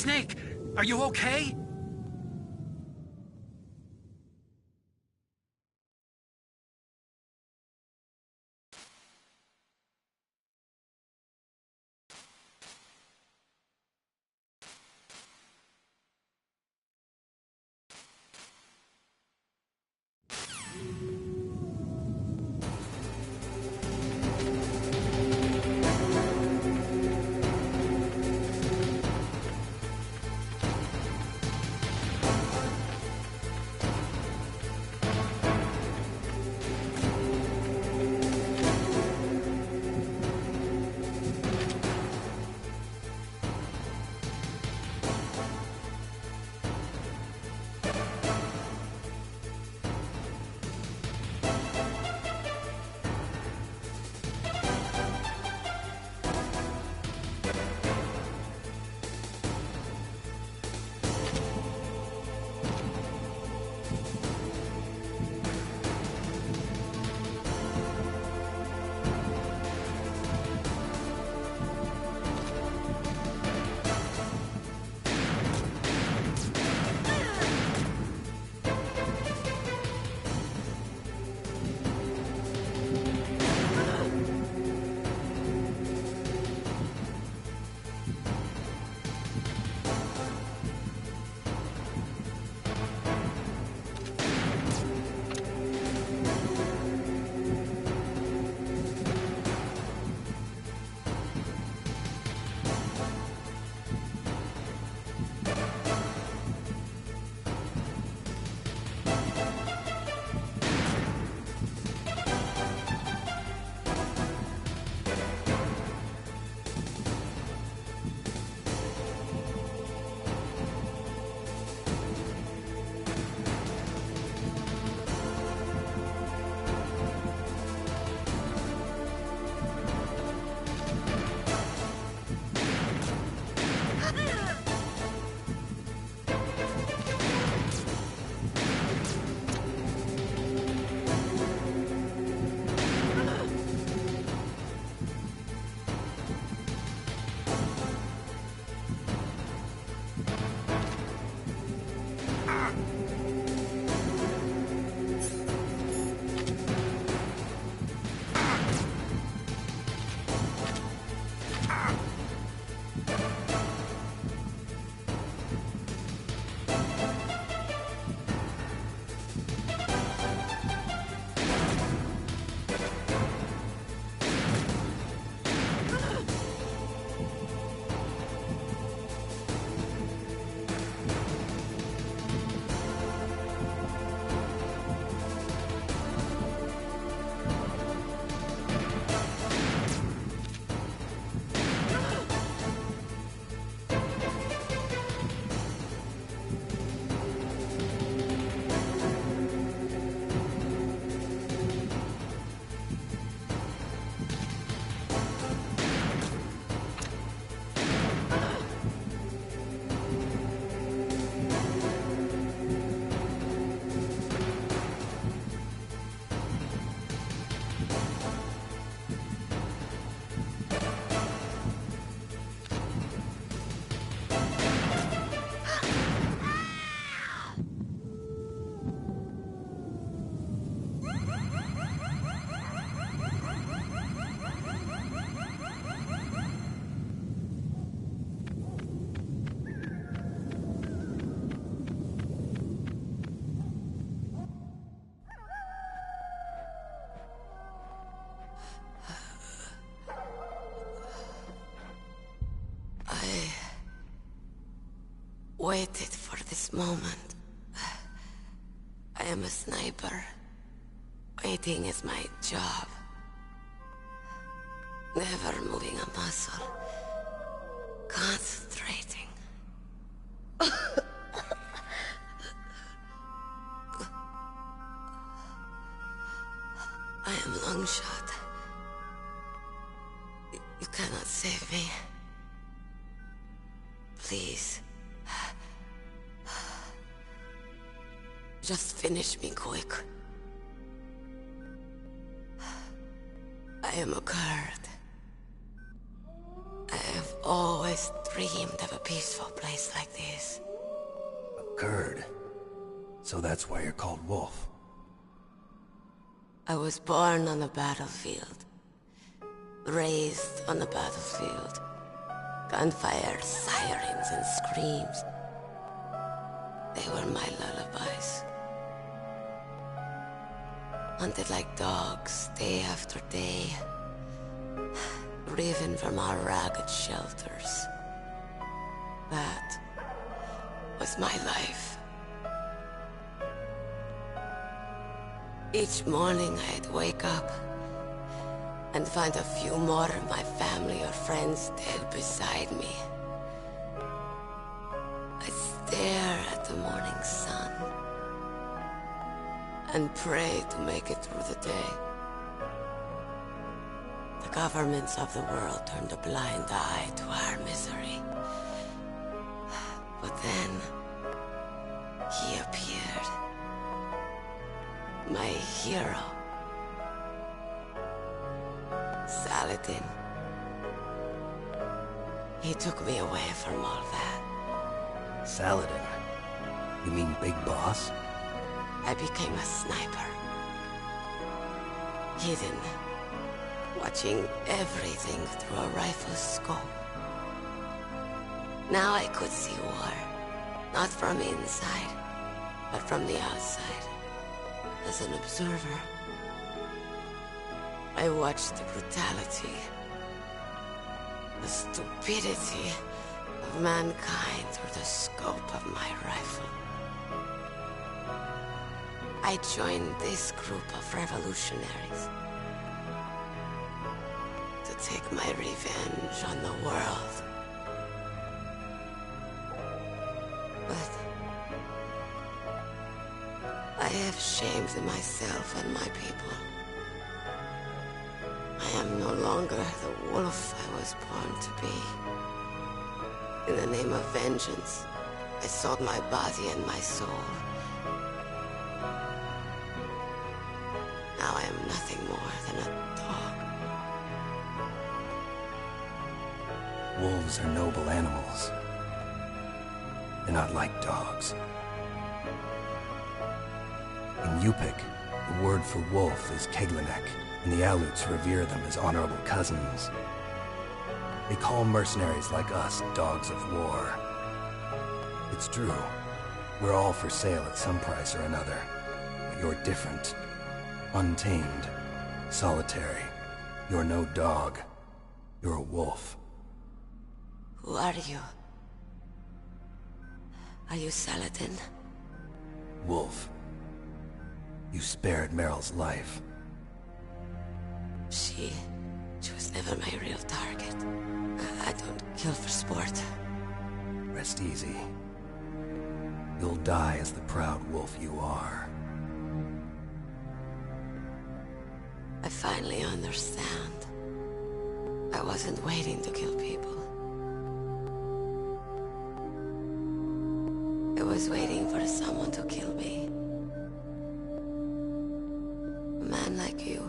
S5: Snake, are you okay?
S9: Waited for this moment. I am a sniper. Waiting is my job. Never moving a muscle. Concentrating. I am Longshot. You cannot save me. Please. Just finish me quick. I am a Kurd. I have always dreamed of a peaceful place like this.
S8: A Kurd. So that's why you're called Wolf.
S9: I was born on the battlefield. Raised on the battlefield. Gunfire, sirens, and screams. They were my lullabies. Hunted like dogs, day after day. Driven from our ragged shelters. That was my life. Each morning I'd wake up and find a few more of my family or friends dead beside me. I'd stare at the morning sun and pray to make it through the day. The governments of the world turned a blind eye to our misery. But then, he appeared. My hero. Saladin. He took me away from all that.
S8: Saladin? You mean Big Boss?
S9: I became a sniper. Hidden. Watching everything through a rifle's scope. Now I could see war. Not from inside, but from the outside. As an observer. I watched the brutality, the stupidity of mankind through the scope of my rifle. I joined this group of revolutionaries to take my revenge on the world. But I have shamed myself and my people. I am no longer the wolf I was born to be. In the name of vengeance, I sold my body and my soul. Now I am nothing more than a dog.
S8: Wolves are noble animals. They're not like dogs. In Yupik, the word for wolf is Keglanek, and the Aleuts revere them as honorable cousins. They call mercenaries like us dogs of war. It's true. We're all for sale at some price or another. But you're different. Untamed. Solitary. You're no dog. You're a wolf.
S9: Who are you? Are you Saladin?
S8: Wolf. You spared Meryl's life.
S9: She was never my real target. I don't kill for sport.
S8: Rest easy. You'll die as the proud wolf you are.
S9: I finally understand. I wasn't waiting to kill people. I was waiting for someone to kill me. A man like you.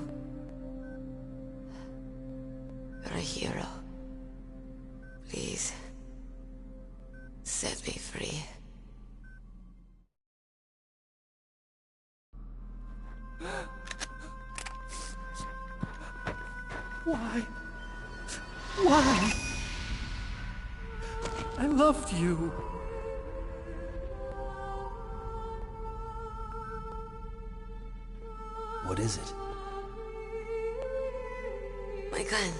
S9: You're a hero. Please, set me free.
S12: Why? Why? I loved you.
S8: What is it?
S9: My gun.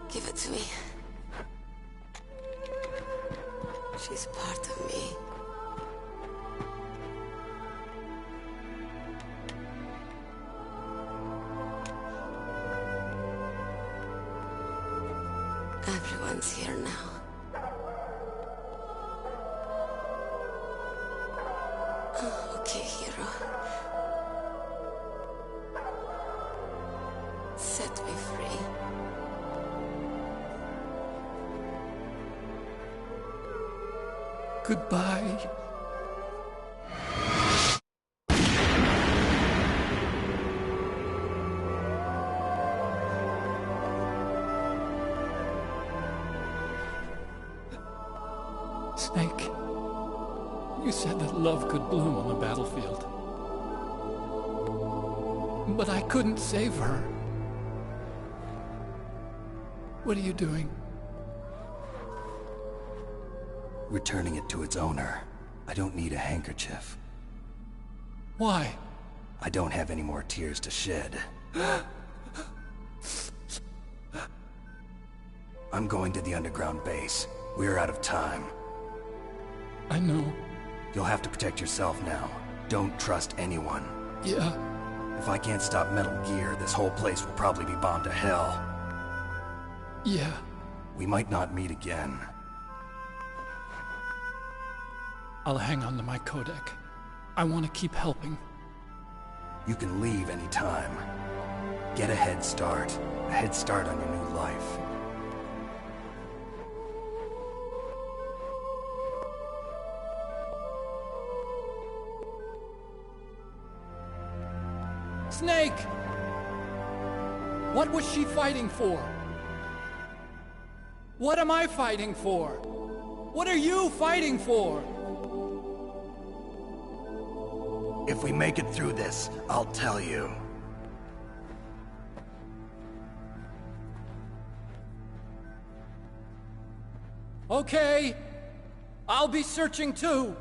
S9: Give it to me. She's part of me. Everyone's here now. Oh, okay, hero. Set me free.
S12: Goodbye. Snake, you said that love could bloom on the battlefield. But I couldn't save her. What are you doing?
S8: Returning it to its owner. I don't need a handkerchief.
S12: Why?
S8: I don't have any more tears to shed. I'm going to the underground base. We're out of time.
S12: I know.
S8: You'll have to protect yourself now. Don't trust anyone.
S12: Yeah.
S8: If I can't stop Metal Gear, this whole place will probably be bombed to hell.
S12: Yeah.
S8: We might not meet again.
S12: I'll hang on to my codec. I want to keep helping.
S8: You can leave anytime. Get a head start. A head start on your new life.
S12: Snake! What was she fighting for? What am I fighting for? What are you fighting for?
S8: If we make it through this, I'll tell you.
S12: Okay. I'll be searching too.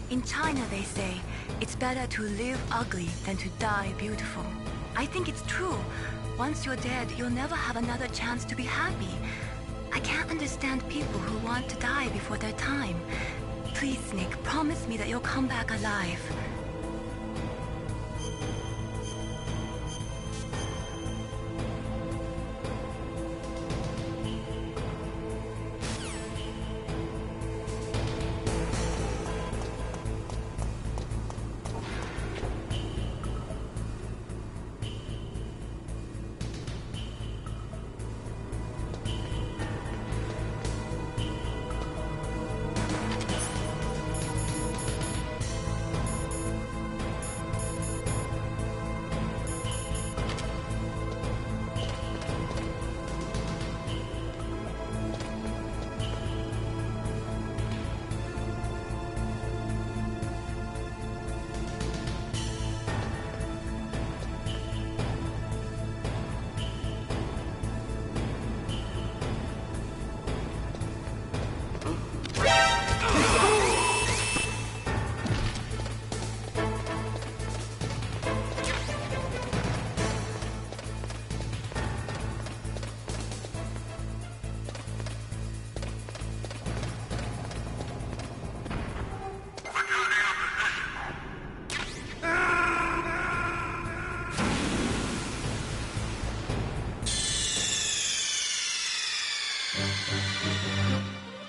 S1: In China, they say, it's better to live ugly than to die beautiful. I think it's true. Once you're dead, you'll never have another chance to be happy. I can't understand people who want to die before their time. Please, Snake, promise me that you'll come back alive.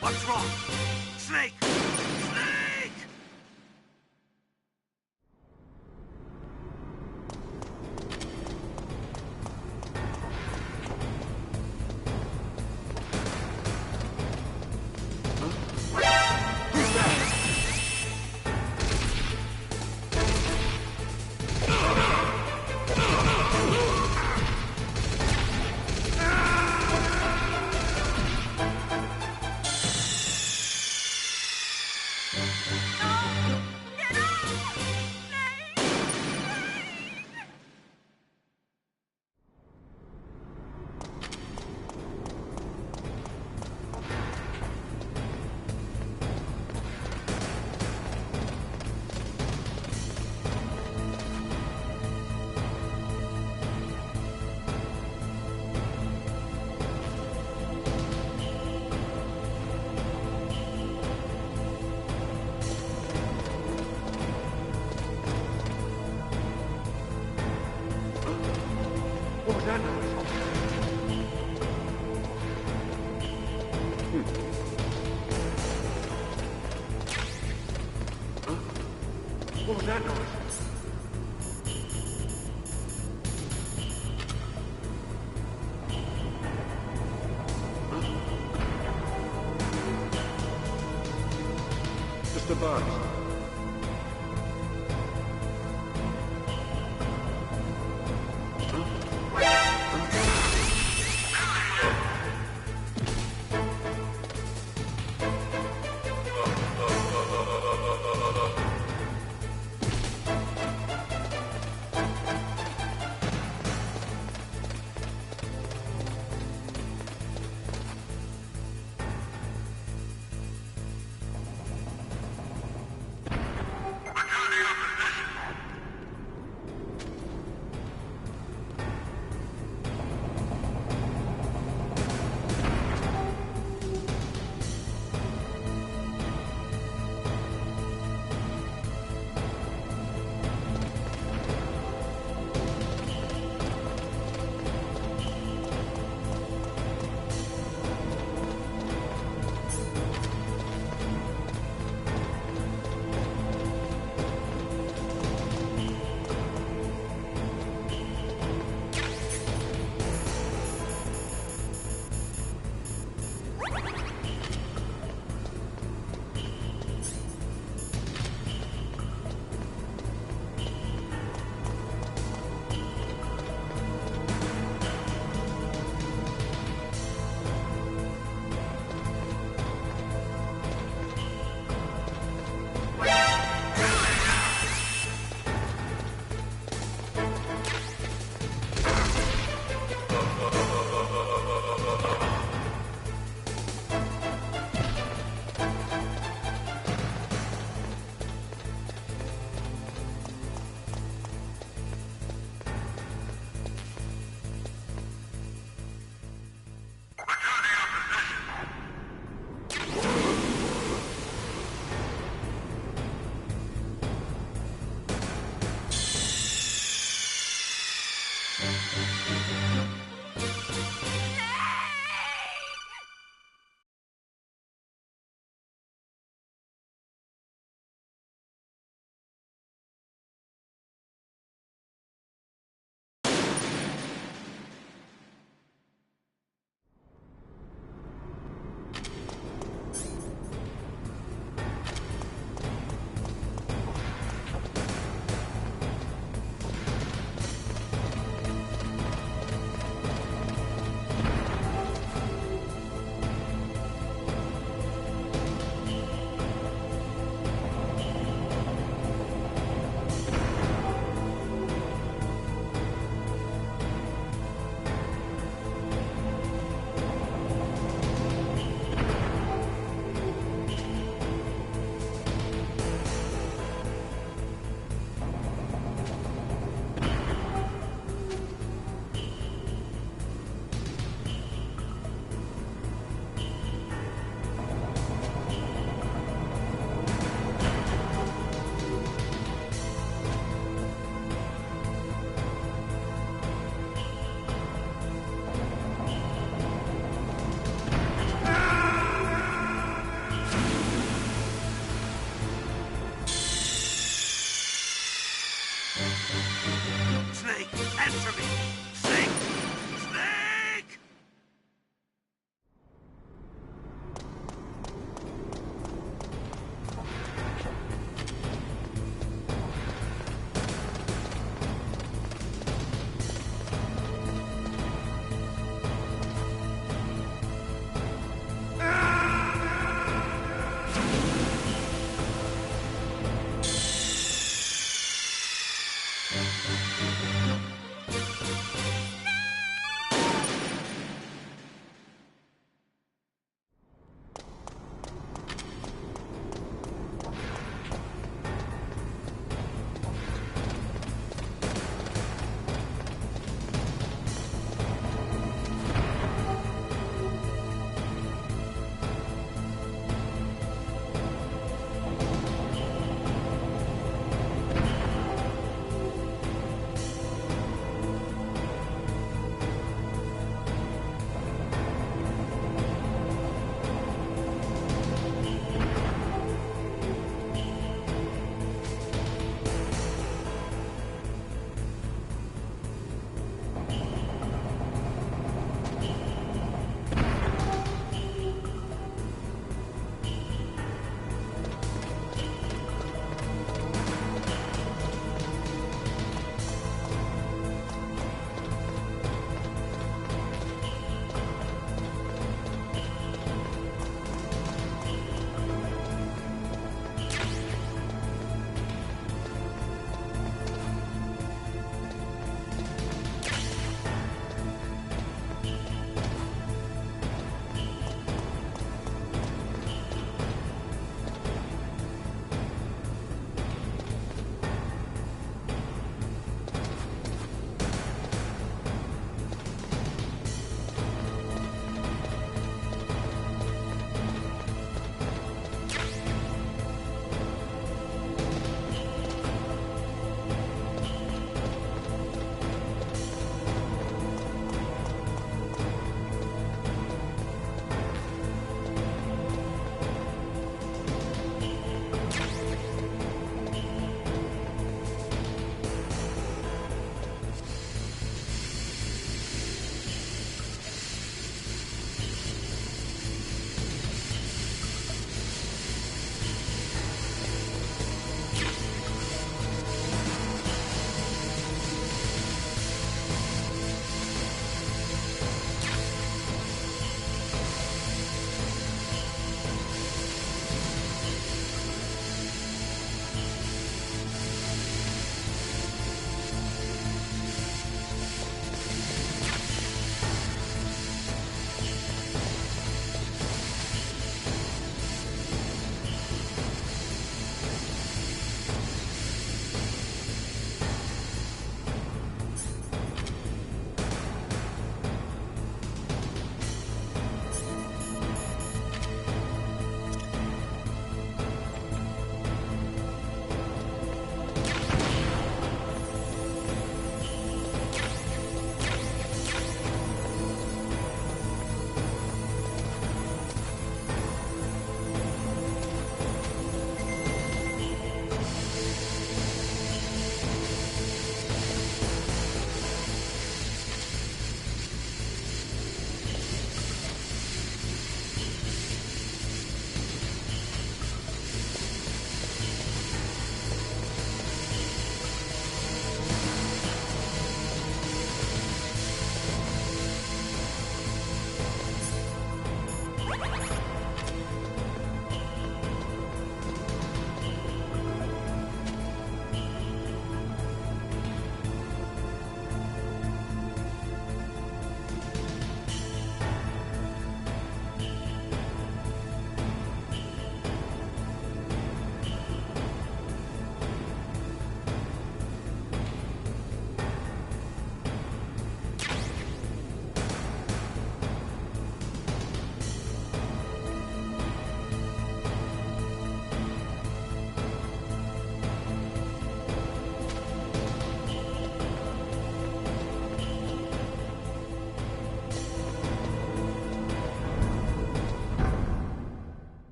S6: What's wrong? Snake! Snake!
S14: What was that noise? What was that noise? Mr. Barnes.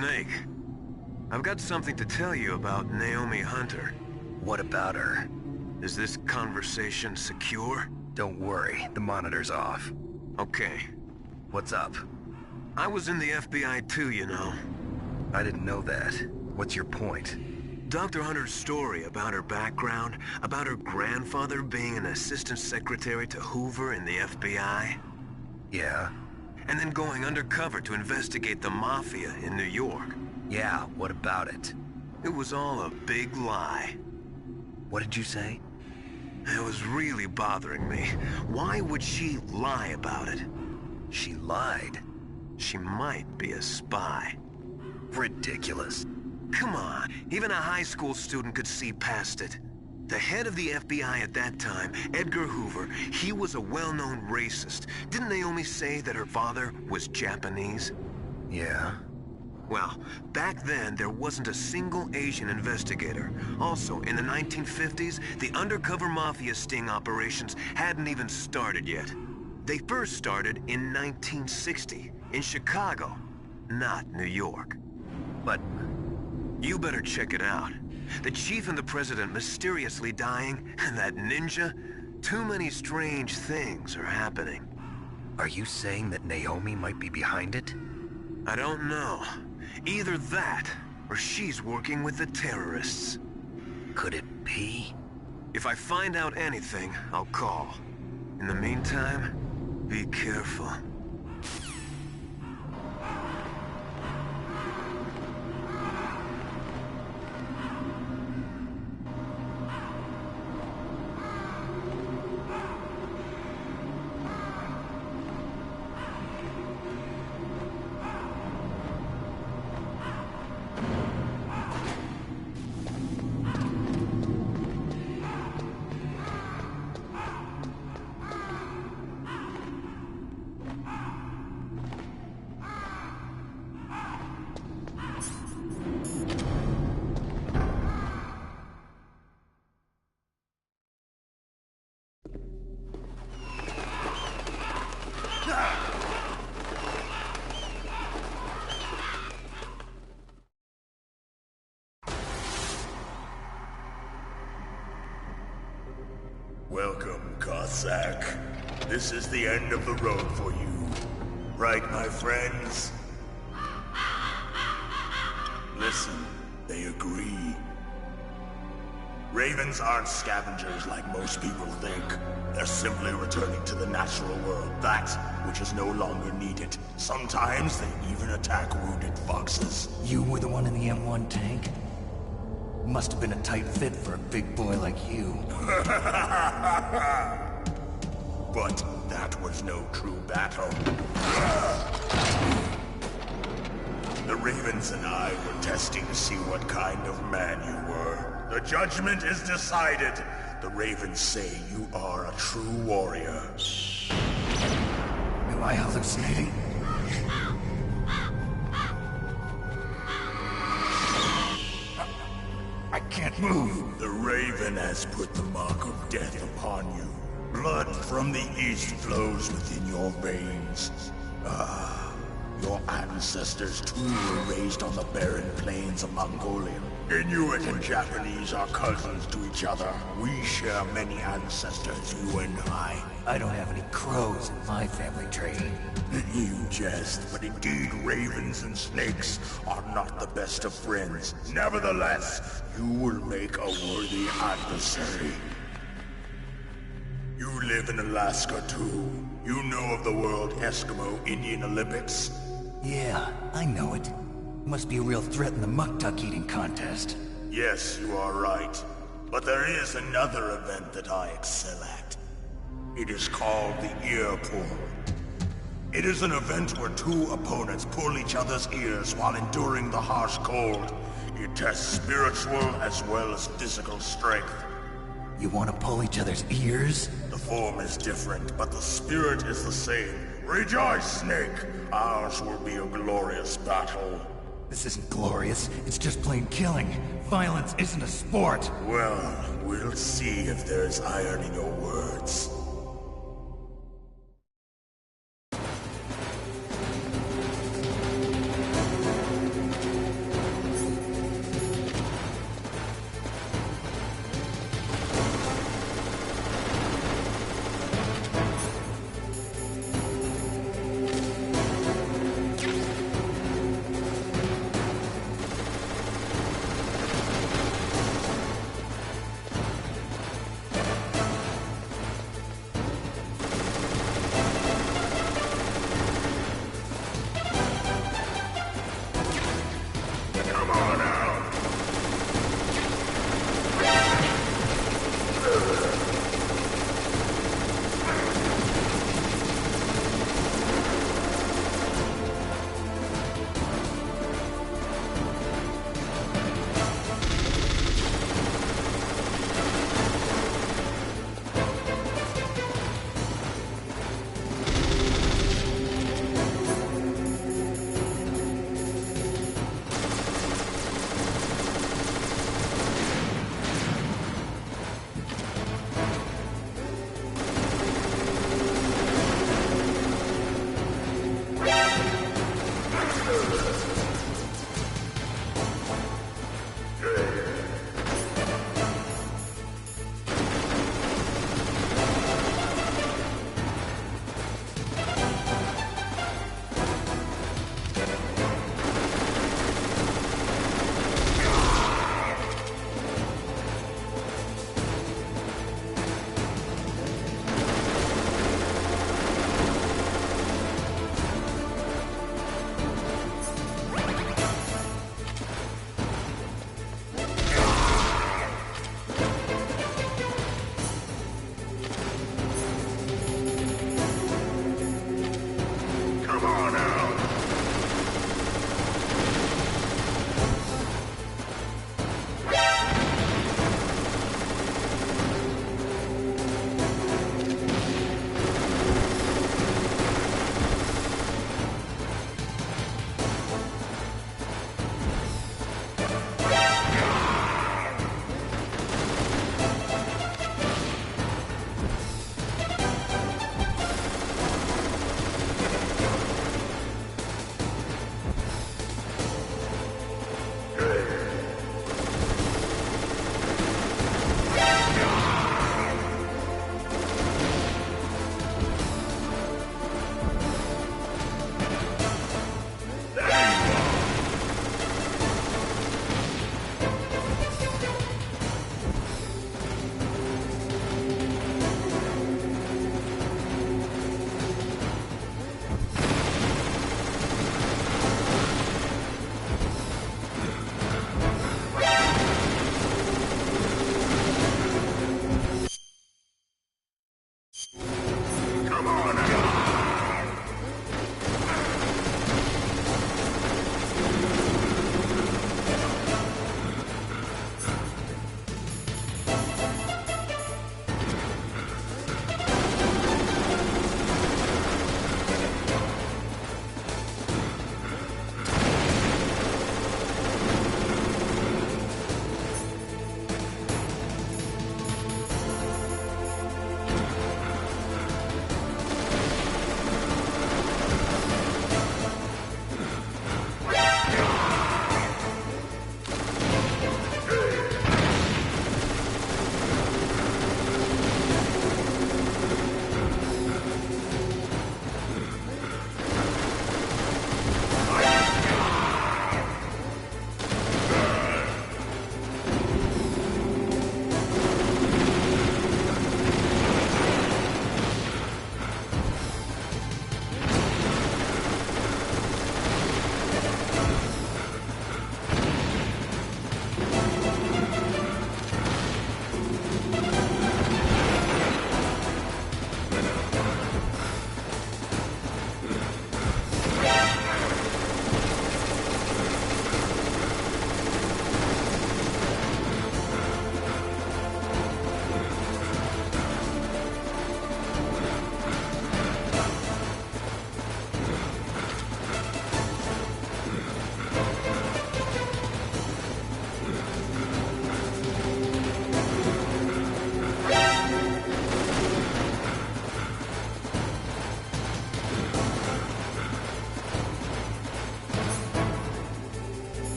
S15: Snake. I've got something to tell you about Naomi Hunter.
S7: What about her?
S15: Is this conversation secure?
S7: Don't worry, the monitor's off.
S15: Okay.
S7: What's up?
S15: I was in the FBI too, you know.
S7: I didn't know that. What's your point?
S15: Dr. Hunter's story about her background, about her grandfather being an assistant secretary to Hoover in the FBI.
S7: Yeah?
S15: And then going undercover to investigate the Mafia in New York.
S7: Yeah, what about it?
S15: It was all a big lie.
S7: What did you say?
S15: It was really bothering me. Why would she lie about it?
S7: She lied?
S15: She might be a spy.
S7: Ridiculous.
S15: Come on, even a high school student could see past it. The head of the FBI at that time, Edgar Hoover, he was a well-known racist. Didn't Naomi say that her father was Japanese?
S7: Yeah.
S15: Well, back then, there wasn't a single Asian investigator. Also, in the 1950s, the undercover mafia sting operations hadn't even started yet. They first started in 1960, in Chicago, not New York.
S7: But
S15: you better check it out. The chief and the president mysteriously dying, and that ninja, too many strange things are happening.
S7: Are you saying that Naomi might be behind it?
S15: I don't know. Either that, or she's working with the terrorists.
S7: Could it be?
S15: If I find out anything, I'll call. In the meantime, be careful.
S17: Welcome, Cossack. This is the end of the road for you. Right, my friends? Listen, they agree. Ravens aren't scavengers like most people think. They're simply returning to the natural world, that which is no longer needed. Sometimes they even attack wounded foxes.
S8: You were the one in the M1 tank? Must have been a tight fit for a big boy like you.
S17: But that was no true battle. The Ravens and I were testing to see what kind of man you were. The judgment is decided. The Ravens say you are a true warrior.
S8: Am I hallucinating? I can't move.
S17: The Raven has put the mark of death upon you. Blood from the east flows within your veins. Your ancestors too were raised on the barren plains of Mongolia. Inuit and Japanese are cousins to each other. We share many ancestors, you and I.
S8: I don't have any crows in my family tree.
S17: You jest, but indeed ravens and snakes are not the best of friends. Nevertheless, you will make a worthy adversary. You live in Alaska too. You know of the World Eskimo Indian Olympics?
S8: Yeah, I know it. Must be a real threat in the muck-duck eating contest.
S17: Yes, you are right. But there is another event that I excel at. It is called the ear pull. It is an event where two opponents pull each other's ears while enduring the harsh cold. It tests spiritual as well as physical strength.
S8: You want to pull each other's ears?
S17: The form is different, but the spirit is the same. Rejoice, Snake! Ours will be a glorious battle.
S8: This isn't glorious, it's just plain killing. Violence isn't a sport.
S17: Well, we'll see if there's iron in your words. Come on out!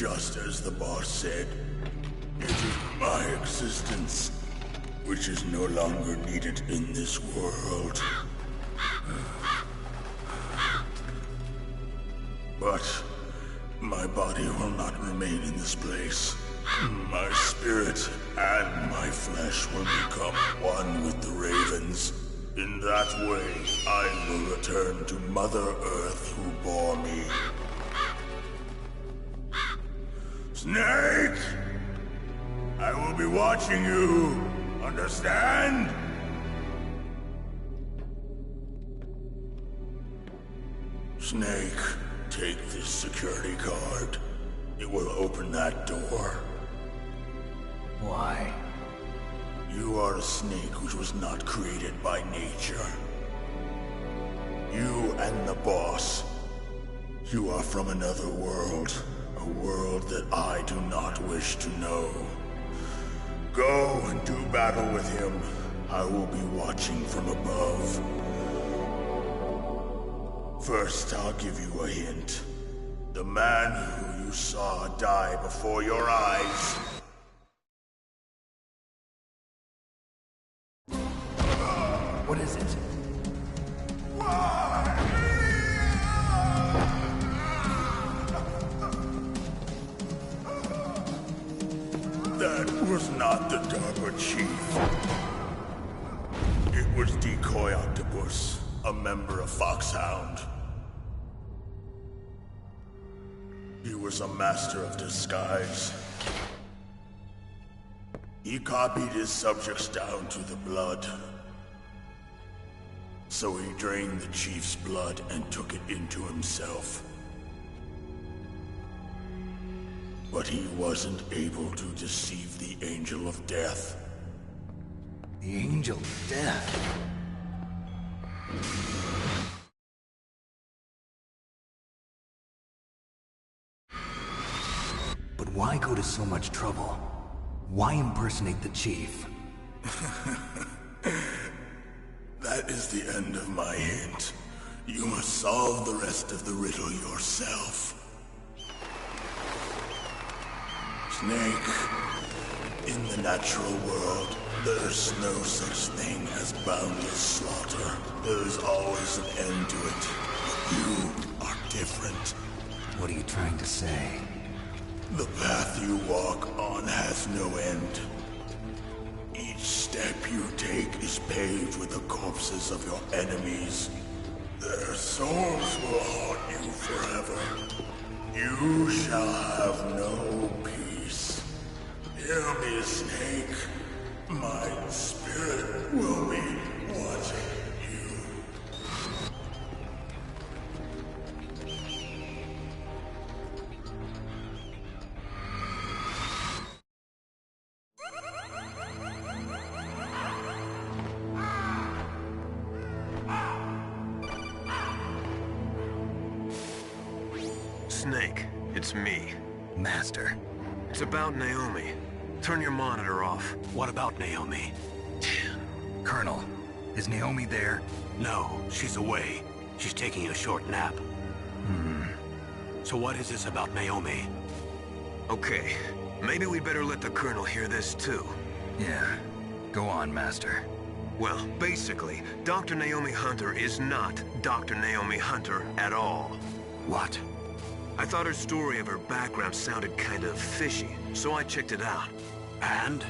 S17: Just as the boss said, it is my existence which is no longer needed in this world. But my body will not remain in this place. My spirit and my flesh will become one with the ravens. In that way, I will return to Mother Earth who bore me. Snake! I will be watching you. Understand? Snake, take this security card. It will open that door.
S8: Why?
S17: You are a snake which was not created by nature. You and the boss. You are from another world. A world that I do not wish to know. Go and do battle with him. I will be watching from above. First, I'll give you a hint. The man who you saw die before your eyes.
S8: What is it?
S17: That was not the DARPA chief. It was Decoy Octopus, a member of Foxhound. He was a master of disguise. He copied his subjects down to the blood. So he drained the chief's blood and took it into himself. But he wasn't able to deceive the Angel of Death.
S8: The Angel of Death? But why go to so much trouble? Why impersonate the chief?
S17: That is the end of my hint. You must solve the rest of the riddle yourself. Snake, in the natural world, there's no such thing as boundless slaughter. There is always an end to it. But you are different.
S8: What are you trying to say?
S17: The path you walk on has no end. Each step you take is paved with the corpses of your enemies. Their souls will haunt you forever. You shall have no peace. Hear me, Snake. My spirit will be watching you.
S15: Snake, it's me.
S8: Master.
S15: It's about Naomi. Turn your monitor off.
S2: What about Naomi?
S7: Colonel, is Naomi there?
S2: No, she's away. She's taking a short nap. So what is this about Naomi?
S15: Okay, maybe we'd better let the Colonel hear this too.
S7: Yeah. Go on, Master.
S15: Well, basically, Dr. Naomi Hunter is not Dr. Naomi Hunter at all.
S2: What?
S15: I thought her story of her background sounded kind of fishy, so I checked it out.
S2: And?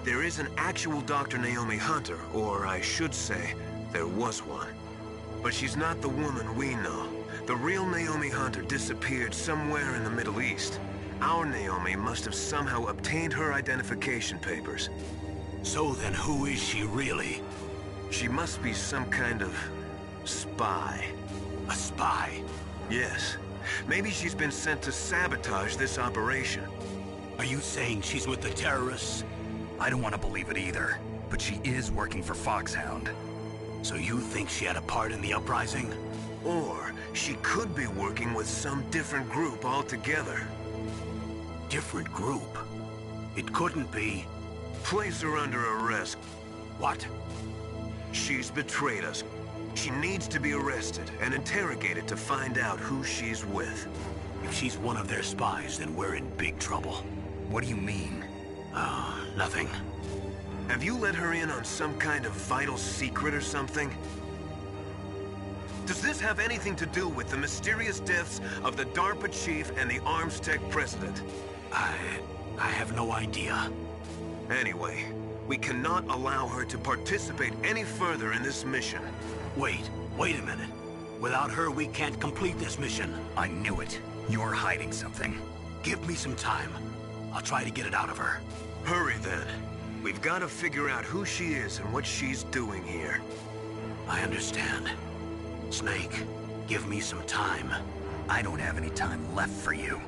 S15: There is an actual Dr. Naomi Hunter, or I should say, there was one. But she's not the woman we know. The real Naomi Hunter disappeared somewhere in the Middle East. Our Naomi must have somehow obtained her identification papers.
S2: So then who is she really?
S15: She must be some kind of spy.
S2: A spy?
S15: Yes. Maybe she's been sent to sabotage this operation.
S2: Are you saying she's with the terrorists?
S7: I don't want to believe it either, but she is working for Foxhound.
S2: So you think she had a part in the uprising?
S15: Or she could be working with some different group altogether.
S2: Different group? It couldn't be.
S15: Place her under arrest.
S2: What?
S15: She's betrayed us. She needs to be arrested and interrogated to find out who she's with.
S2: If she's one of their spies, then we're in big trouble.
S7: What do you mean?
S2: Nothing.
S15: Have you let her in on some kind of vital secret or something? Does this have anything to do with the mysterious deaths of the DARPA chief and the ArmsTech president?
S2: I have no idea.
S15: Anyway, we cannot allow her to participate any further in this mission.
S2: Wait a minute. Without her, we can't complete this mission.
S7: I knew it. You're hiding something.
S2: Give me some time. I'll try to get it out of her.
S15: Hurry then. We've got to figure out who she is and what she's doing here.
S2: I understand. Snake, give me some time.
S7: I don't have any time left for you.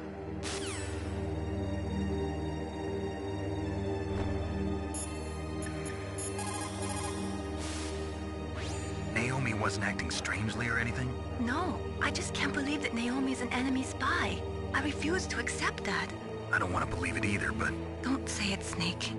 S7: Naomi wasn't acting strangely or anything?
S1: No, I just can't believe that Naomi's an enemy spy. I refuse to accept that.
S7: I don't want to believe it either, but...
S1: Don't say it, Snake.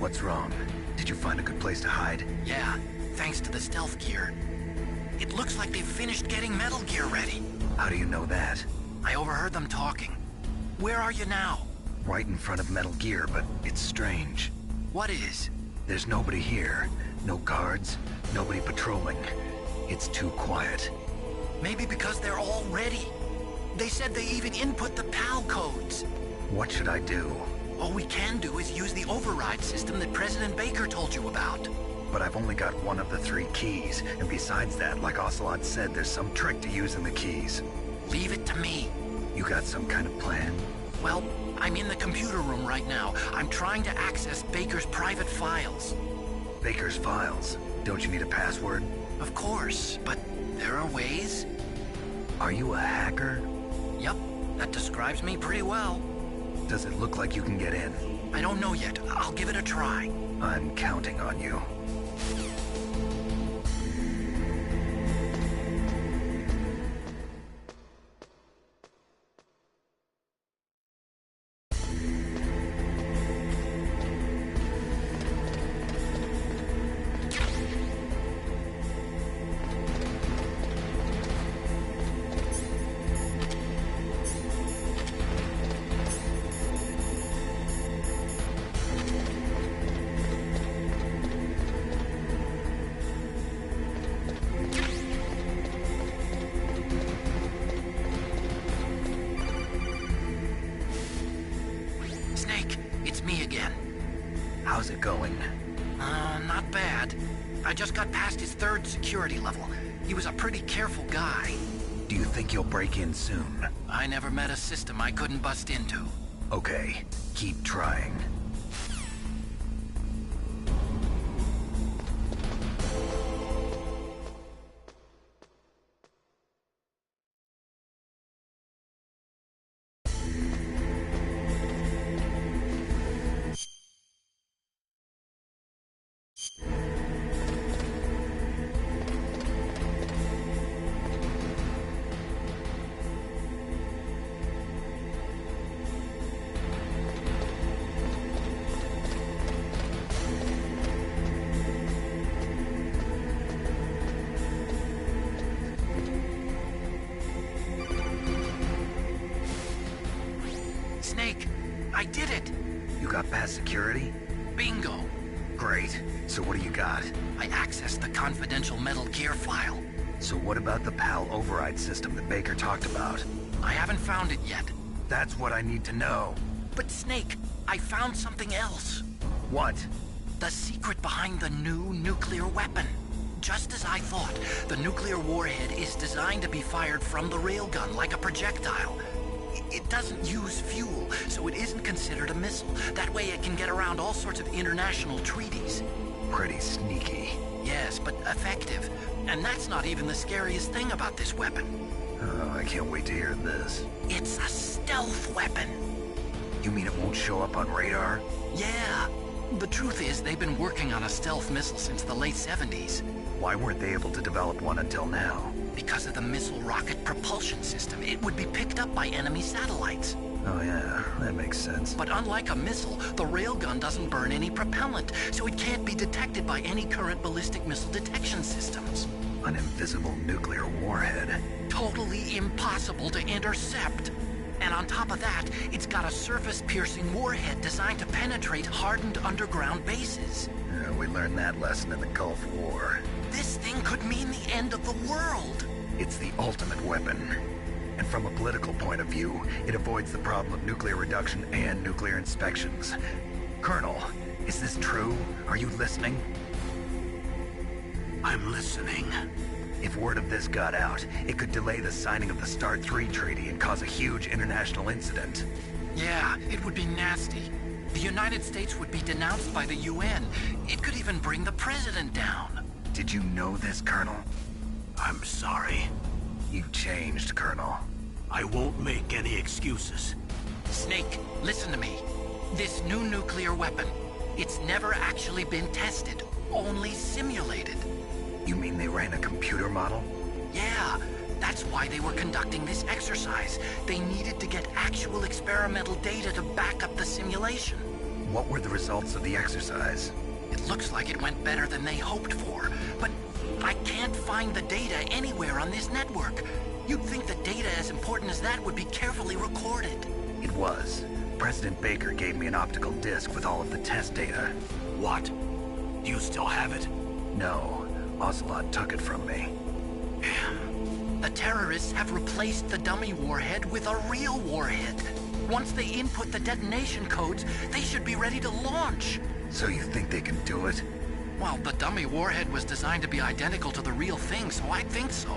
S7: What's wrong? Did you find a good place to hide?
S5: Yeah, thanks to the stealth gear. It looks like they've finished getting Metal Gear ready.
S7: How do you know that?
S5: I overheard them talking. Where are you now?
S7: Right in front of Metal Gear, but it's strange.
S5: What is?
S7: There's nobody here. No guards, nobody patrolling. It's too quiet.
S5: Maybe because they're all ready. They said they even input the PAL codes.
S7: What should I do?
S5: All we can do is use the override system that President Baker told you about.
S7: But I've only got one of the 3 keys, and besides that, like Ocelot said, there's some trick to using the keys.
S5: Leave it to me.
S7: You got some kind of plan?
S5: Well, I'm in the computer room right now. I'm trying to access Baker's private files.
S7: Baker's files? Don't you need a password?
S5: Of course, but there are ways.
S7: Are you a hacker?
S5: Yep, that describes me pretty well.
S7: Does it look like you can get in?
S5: I don't know yet. I'll give it a try.
S7: I'm counting on you. How's it going?
S5: Not bad. I just got past his 3rd security level. He was a pretty careful guy.
S7: Do you think you'll break in soon?
S5: I never met a system I couldn't bust into.
S7: Okay, keep trying.
S5: Snake, I did it!
S7: You got past security?
S5: Bingo!
S7: Great. So what do you got?
S5: I accessed the confidential Metal Gear file.
S7: So what about the PAL override system that Baker talked about?
S5: I haven't found it yet.
S7: That's what I need to know.
S5: But Snake, I found something else.
S7: What?
S5: The secret behind the new nuclear weapon. Just as I thought, the nuclear warhead is designed to be fired from the railgun like a projectile. It doesn't use fuel, so it isn't considered a missile. That way it can get around all sorts of international treaties.
S7: Pretty sneaky.
S5: Yes, but effective. And that's not even the scariest thing about this weapon.
S7: Oh, I can't wait to hear this.
S5: It's a stealth weapon.
S7: You mean it won't show up on radar?
S5: Yeah. The truth is, they've been working on a stealth missile since the late 70s.
S7: Why weren't they able to develop one until now?
S5: Because of the missile rocket propulsion system. It would be picked up by enemy satellites.
S7: Oh yeah, that makes sense.
S5: But unlike a missile, the railgun doesn't burn any propellant, so it can't be detected by any current ballistic missile detection systems.
S7: An invisible nuclear warhead.
S5: Totally impossible to intercept. And on top of that, it's got a surface-piercing warhead designed to penetrate hardened underground bases.
S7: Yeah, we learned that lesson in the Gulf War.
S5: This thing could mean the end of the world.
S7: It's the ultimate weapon. And from a political point of view, it avoids the problem of nuclear reduction and nuclear inspections. Colonel, is this true? Are you listening?
S2: I'm listening.
S7: If word of this got out, it could delay the signing of the START III treaty and cause a huge international incident.
S5: Yeah, it would be nasty. The United States would be denounced by the UN. It could even bring the president down.
S7: Did you know this, Colonel?
S2: I'm sorry.
S7: You changed, Colonel.
S2: I won't make any excuses.
S5: Snake, listen to me. This new nuclear weapon, it's never actually been tested, only simulated.
S7: You mean they ran a computer model?
S5: Yeah, that's why they were conducting this exercise. They needed to get actual experimental data to back up the simulation.
S7: What were the results of the exercise?
S5: It looks like it went better than they hoped for, but I can't find the data anywhere on this network. You'd think the data as important as that would be carefully recorded.
S7: It was. President Baker gave me an optical disc with all of the test data.
S2: What? Do you still have it?
S7: No. Ocelot took it from me.
S5: The terrorists have replaced the dummy warhead with a real warhead. Once they input the detonation codes, they should be ready to launch.
S7: So you think they can do it?
S5: Well, the dummy warhead was designed to be identical to the real thing, so I think so.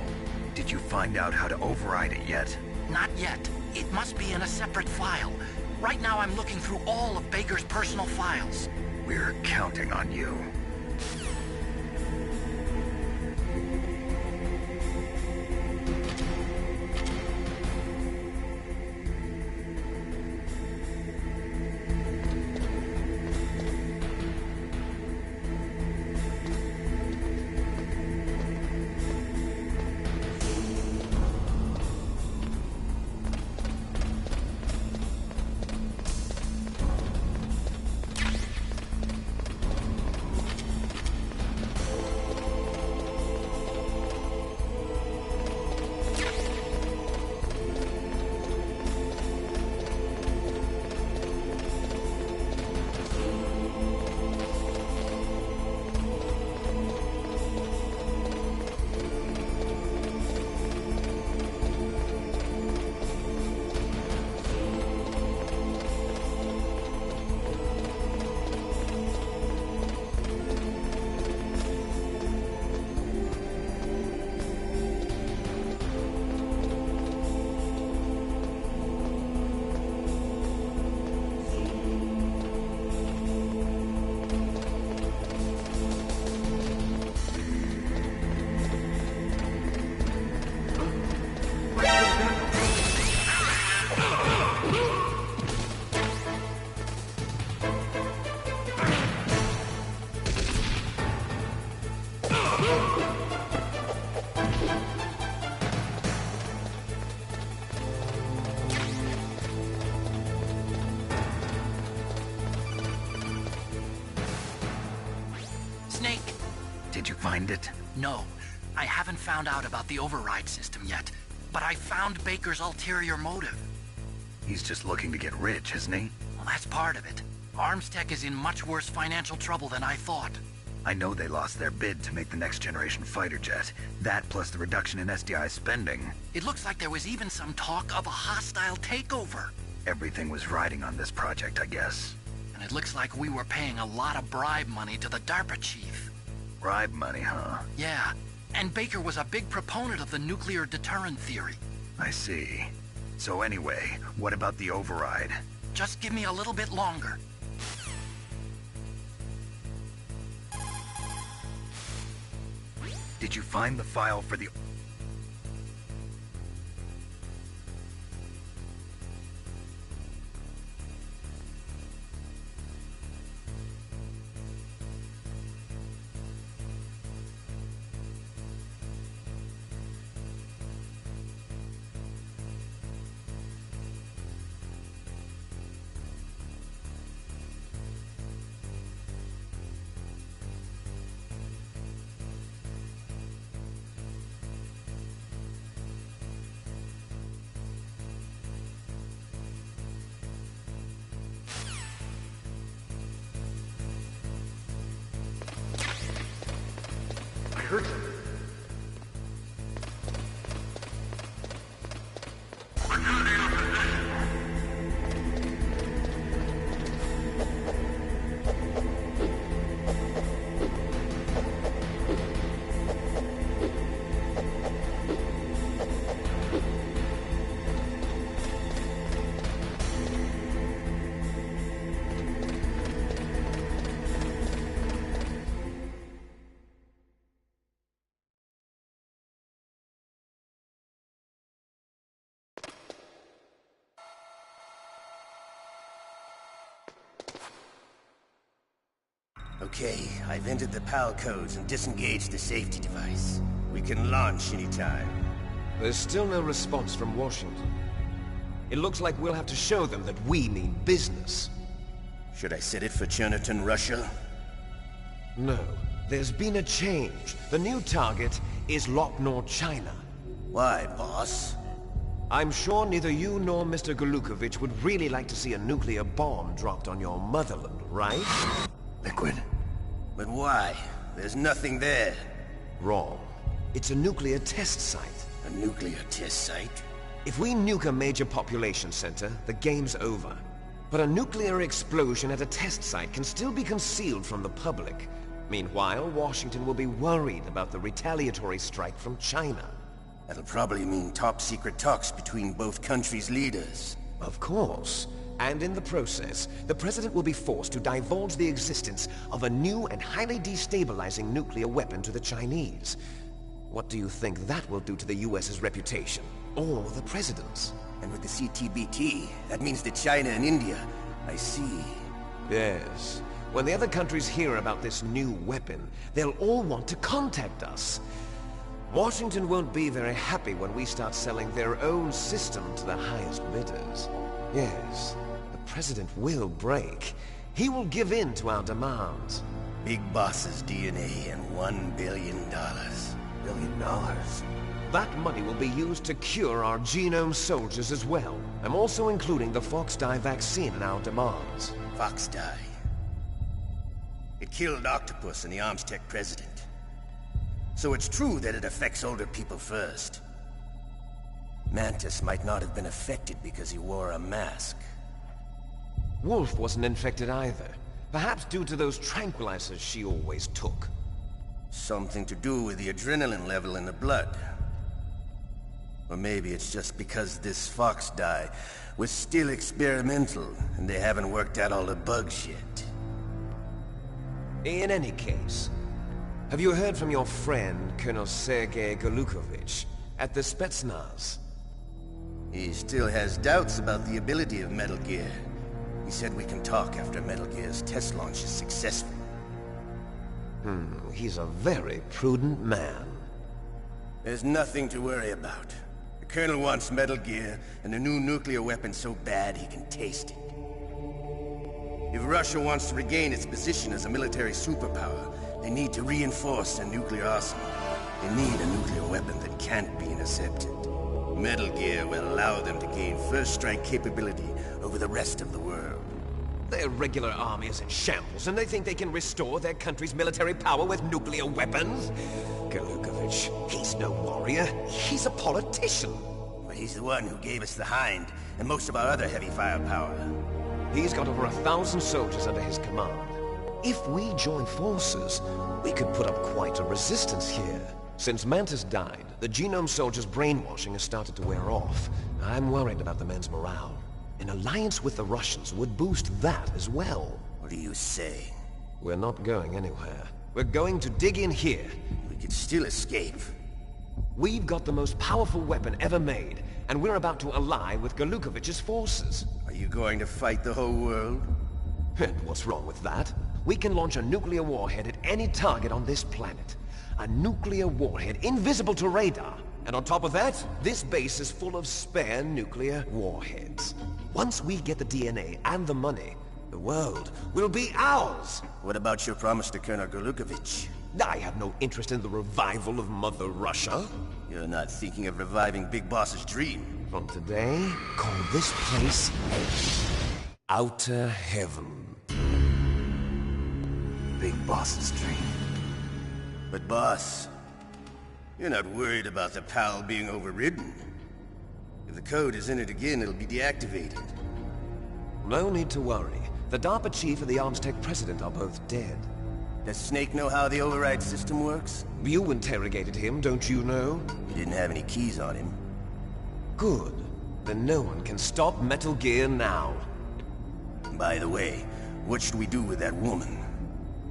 S7: Did you find out how to override it yet?
S5: Not yet. It must be in a separate file. Right now I'm looking through all of Baker's personal files.
S7: We're counting on you. Did you find it?
S5: No, I haven't found out about the override system yet, but I found Baker's ulterior motive.
S7: He's just looking to get rich, isn't he?
S5: Well, that's part of it. Armstech is in much worse financial trouble than I thought.
S7: I know they lost their bid to make the next generation fighter jet. That plus the reduction in SDI spending.
S5: It looks like there was even some talk of a hostile takeover.
S7: Everything was riding on this project, I guess.
S5: And it looks like we were paying a lot of bribe money to the DARPA chief.
S7: Bribe money, huh?
S5: Yeah, and Baker was a big proponent of the nuclear deterrent theory.
S7: I see. So anyway, what about the override?
S5: Just give me a little bit longer.
S7: Did you find the file for the...
S16: I heard something.
S11: Okay, I've entered the PAL codes and disengaged the safety device. We can launch anytime.
S10: There's still no response from Washington. It looks like we'll have to show them that we mean business.
S11: Should I set it for Cherniton, Russia?
S10: No. There's been a change. The new target is Locknor, China.
S11: Why, boss?
S10: I'm sure neither you nor Mr. Golukovich would really like to see a nuclear bomb dropped on your motherland, right?
S17: Liquid.
S11: But why? There's nothing there.
S10: Wrong. It's a nuclear test site.
S11: A nuclear test site?
S10: If we nuke a major population center, the game's over. But a nuclear explosion at a test site can still be concealed from the public. Meanwhile, Washington will be worried about the retaliatory strike from China.
S11: That'll probably mean top-secret talks between both countries' leaders.
S10: Of course. And in the process, the President will be forced to divulge the existence of a new and highly destabilizing nuclear weapon to the Chinese. What do you think that will do to the US's reputation? Or the President's?
S11: And with the CTBT, that means that China and India... I see.
S10: Yes. When the other countries hear about this new weapon, they'll all want to contact us. Washington won't be very happy when we start selling their own system to the highest bidders. Yes, the President will break. He will give in to our demands.
S11: Big Boss's DNA and $1 billion. $1
S10: billion? That money will be used to cure our genome soldiers as well. I'm also including the Foxdie vaccine in our demands.
S11: Foxdie? It killed Octopus and the Armstech president. So it's true that it affects older people first. Mantis might not have been affected because he wore a mask.
S10: Wolf wasn't infected either. Perhaps due to those tranquilizers she always took.
S11: Something to do with the adrenaline level in the blood. Or maybe it's just because this Foxdie was still experimental and they haven't worked out all the bugs yet.
S10: In any case, have you heard from your friend, Colonel Sergei Golukovich, at the Spetsnaz?
S11: He still has doubts about the ability of Metal Gear. He said we can talk after Metal Gear's test launch is successful.
S10: He's a very prudent man.
S11: There's nothing to worry about. The Colonel wants Metal Gear and a new nuclear weapon so bad he can taste it. If Russia wants to regain its position as a military superpower, they need to reinforce their nuclear arsenal. They need a nuclear weapon that can't be intercepted. Metal Gear will allow them to gain first strike capability over the rest of the world.
S10: Their regular army is in shambles, and they think they can restore their country's military power with nuclear weapons? Golukovich, he's no warrior. He's a politician.
S11: But he's the one who gave us the Hind and most of our other heavy firepower.
S10: He's got over 1,000 soldiers under his command. If we join forces, we could put up quite a resistance here. Since Mantis died, the genome soldiers' brainwashing has started to wear off. I'm worried about the men's morale. An alliance with the Russians would boost that as well.
S11: What are you saying?
S10: We're not going anywhere. We're going to dig in here.
S11: We could still escape.
S10: We've got the most powerful weapon ever made, and we're about to ally with Golukovich's forces.
S11: Are you going to fight the whole world?
S10: And what's wrong with that? We can launch a nuclear warhead at any target on this planet. A nuclear warhead invisible to radar. And on top of that, this base is full of spare nuclear warheads. Once we get the DNA and the money, the world will be ours!
S11: What about your promise to Colonel Golukovich?
S10: I have no interest in the revival of Mother Russia.
S11: You're not thinking of reviving Big Boss's dream.
S10: From today, call this place Outer Heaven.
S17: Big Boss's dream.
S11: But boss, you're not worried about the PAL being overridden. If the code is in it again, it'll be deactivated.
S10: No need to worry. The DARPA chief and the Armstech president are both dead.
S11: Does Snake know how the override system works?
S10: You interrogated him, don't you know?
S11: He didn't have any keys on him.
S10: Good. Then no one can stop Metal Gear now.
S11: By the way, what should we do with that woman?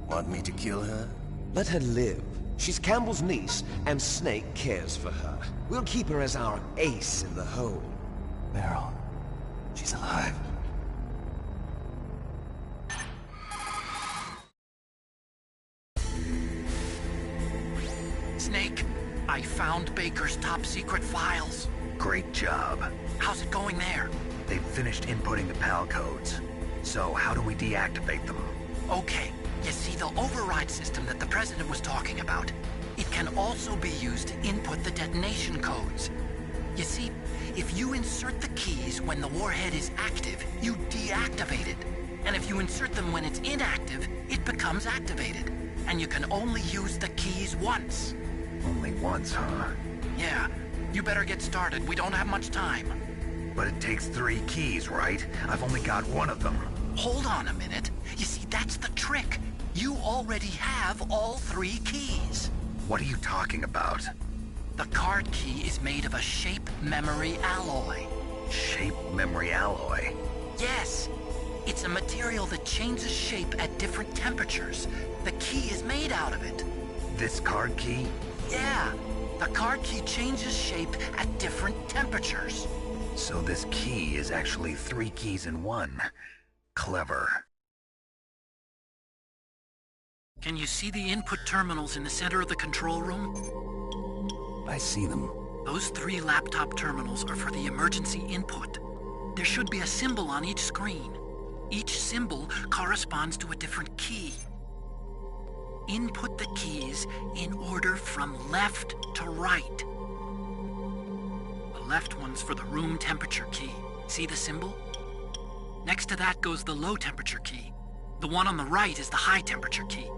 S11: Want me to kill her?
S10: Let her live. She's Campbell's niece, and Snake cares for her. We'll keep her as our ace in the hole.
S17: Meryl, she's alive.
S5: Snake, I found Baker's top-secret files.
S7: Great job.
S5: How's it going there?
S7: They've finished inputting the PAL codes. So, how do we deactivate them?
S5: Okay, you see the override system that the President was talking about? It can also be used to input the detonation codes. You see, if you insert the keys when the warhead is active, you deactivate it. And if you insert them when it's inactive, it becomes activated. And you can only use the keys once.
S7: Only once, huh?
S5: Yeah, you better get started. We don't have much time.
S7: But it takes 3 keys, right? I've only got 1 of them.
S5: Hold on a minute. You see, that's the trick. You already have all 3 keys.
S7: What are you talking about?
S5: The card key is made of a shape memory alloy.
S7: Shape memory alloy?
S5: Yes. It's a material that changes shape at different temperatures. The key is made out of it.
S7: This card key?
S5: Yeah. The card key changes shape at different temperatures.
S7: So this key is actually 3 keys in 1. Clever.
S12: Can you see the input terminals in the center of the control room?
S8: I see them.
S12: Those 3 laptop terminals are for the emergency input. There should be a symbol on each screen. Each symbol corresponds to a different key. Input the keys in order from left to right. The left one's for the room temperature key. See the symbol? Next to that goes the low temperature key. The one on the right is the high temperature key.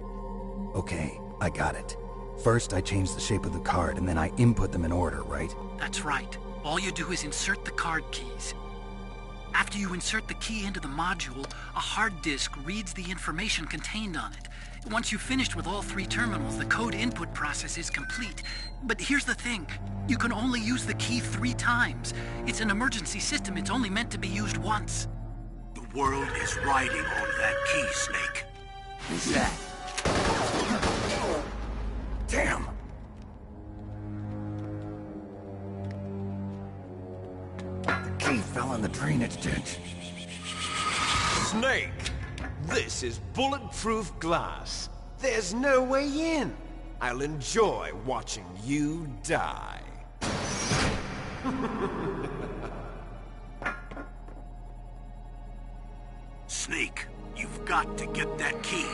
S8: Okay, I got it. First, I change the shape of the card, and then I input them in order, right?
S12: That's right. All you do is insert the card keys. After you insert the key into the module, a hard disk reads the information contained on it. Once you've finished with all 3 terminals, the code input process is complete. But here's the thing. You can only use the key 3 times. It's an emergency system. It's only meant to be used once.
S2: The world is riding on that key, Snake.
S8: Who's that? Damn! The key fell in the drainage ditch.
S10: Snake! This is bulletproof glass. There's no way in. I'll enjoy watching you die.
S2: Snake, you've got to get that key.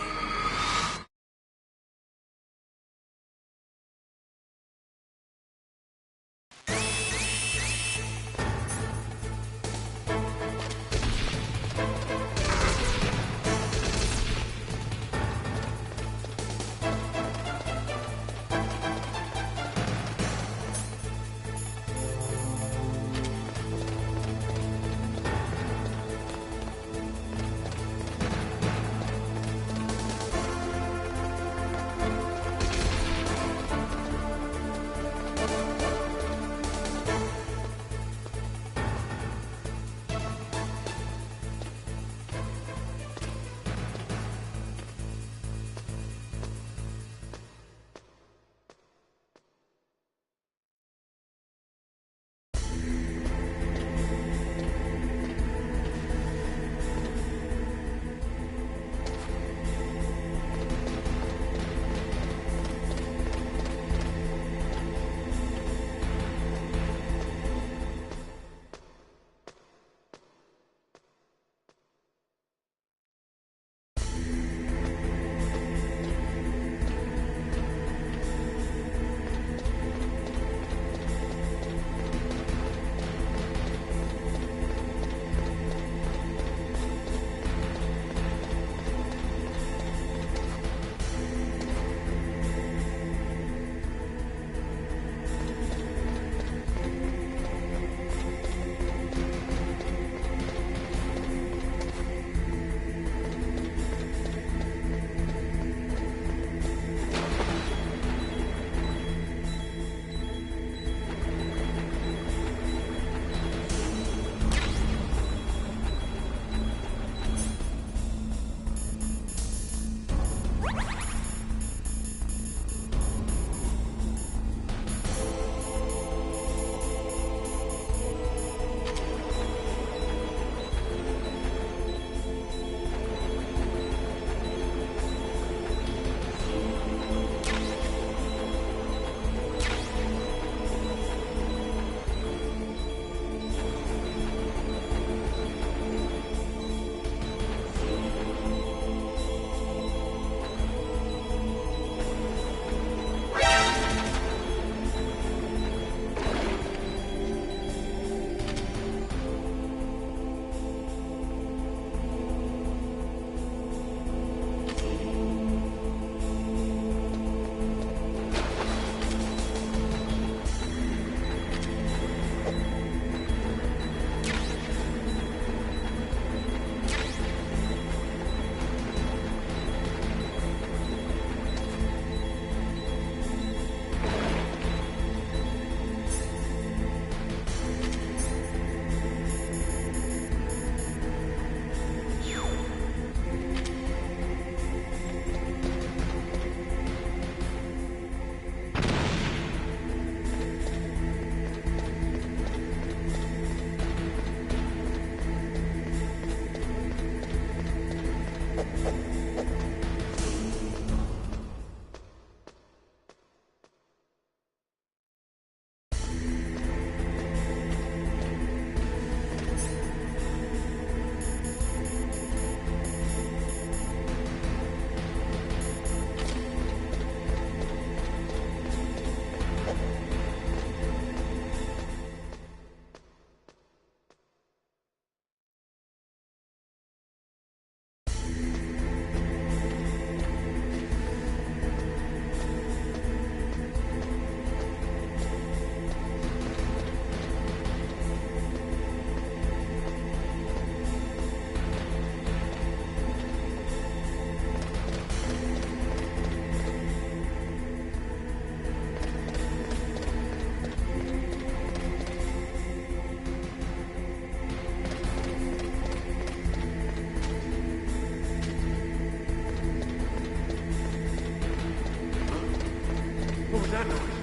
S14: that noise?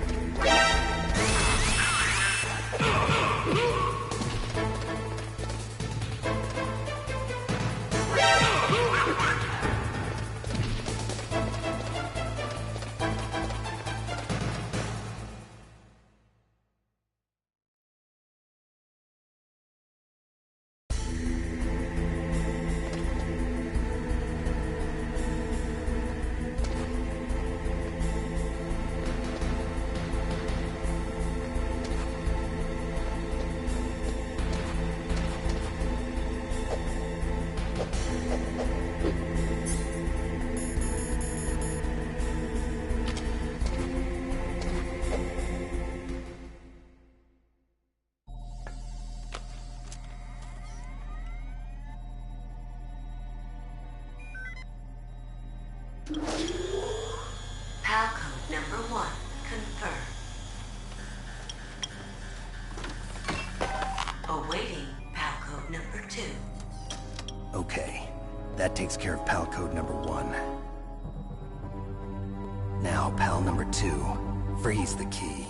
S9: PAL code number 1, confirmed. Awaiting PAL code number 2.
S8: Okay, that takes care of PAL code number 1. Now, PAL number 2, freeze the key.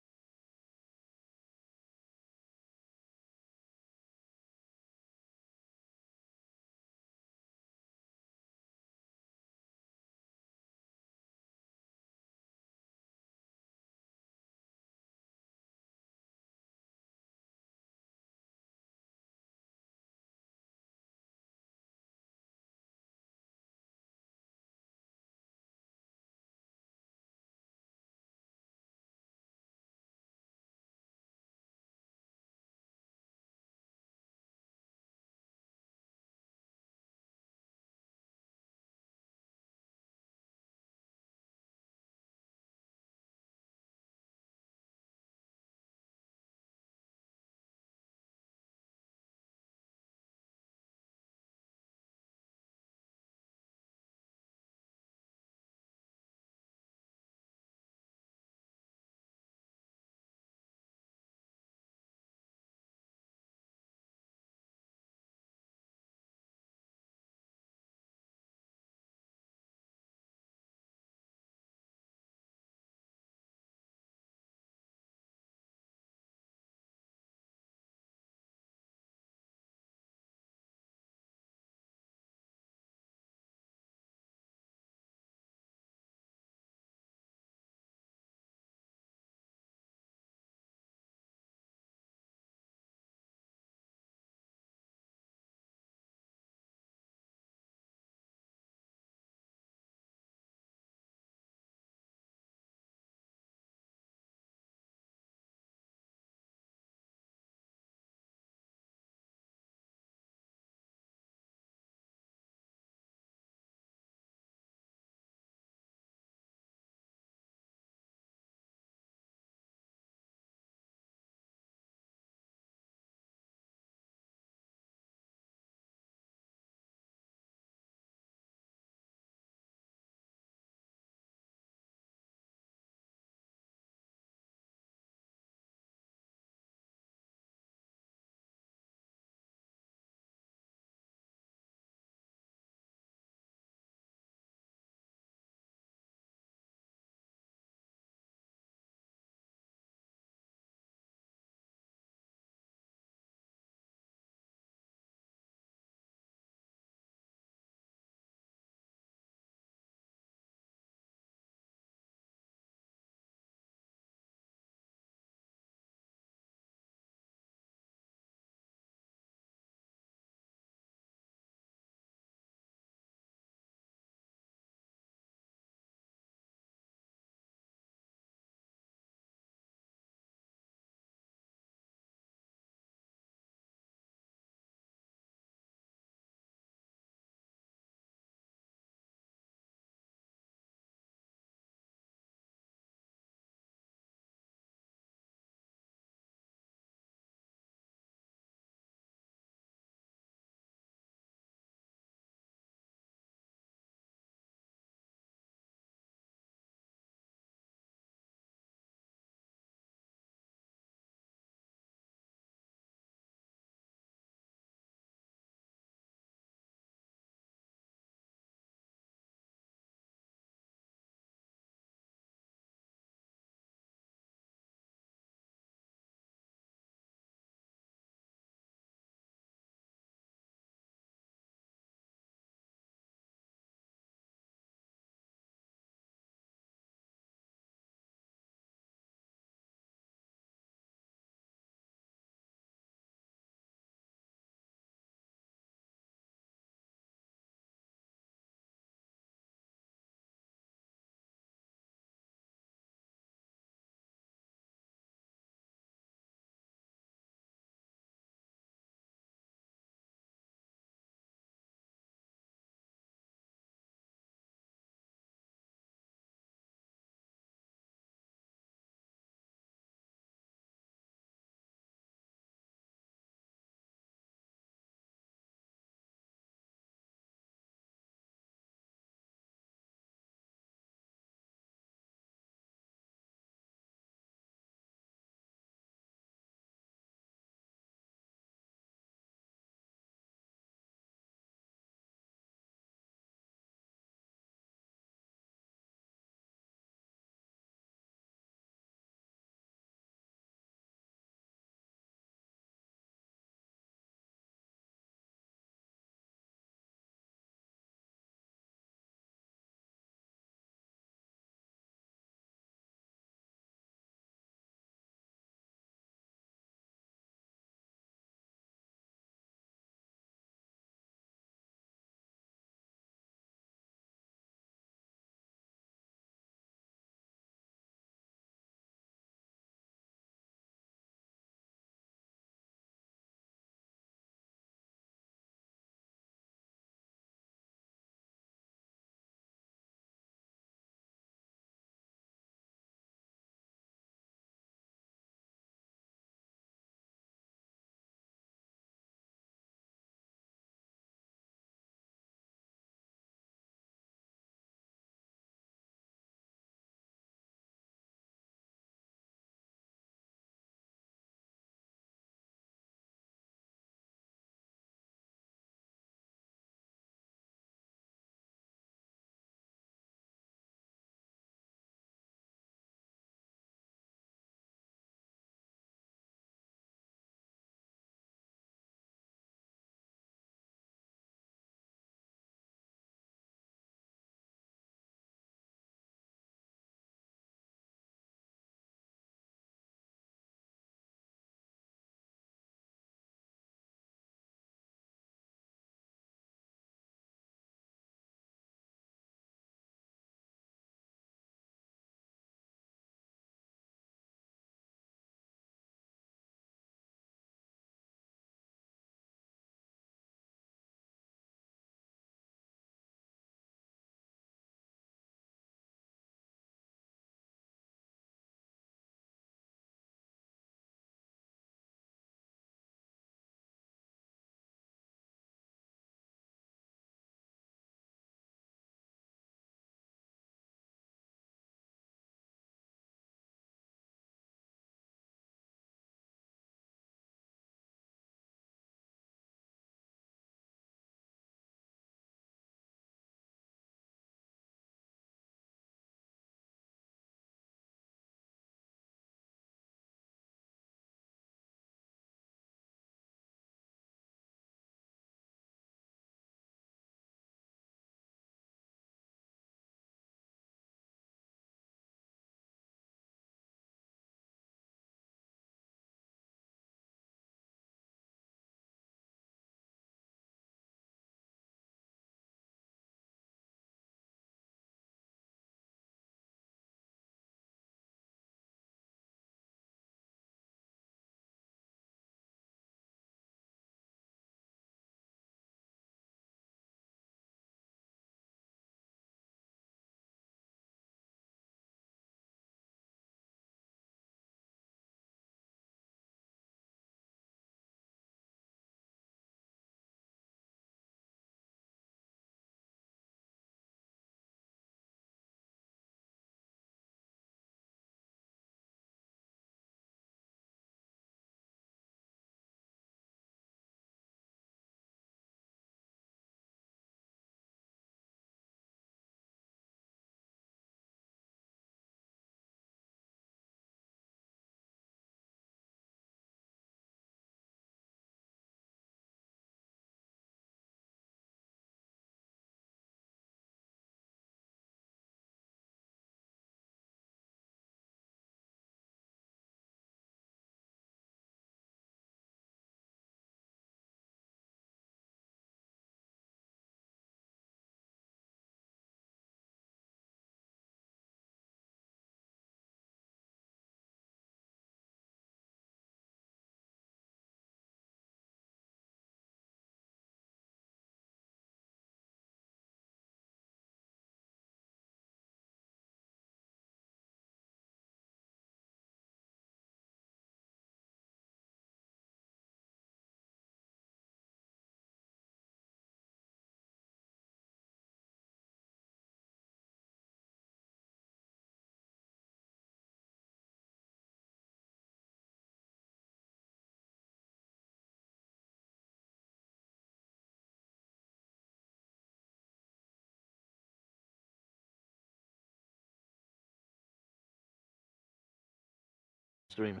S18: stream.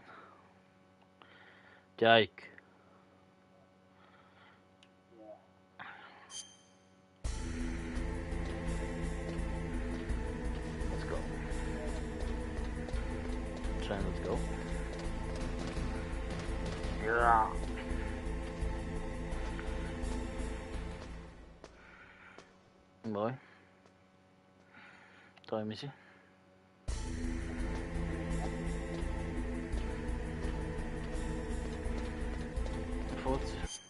S18: Jake. Let's go. Let's go. Yeah. Boy. Toimisi. Fortsätt.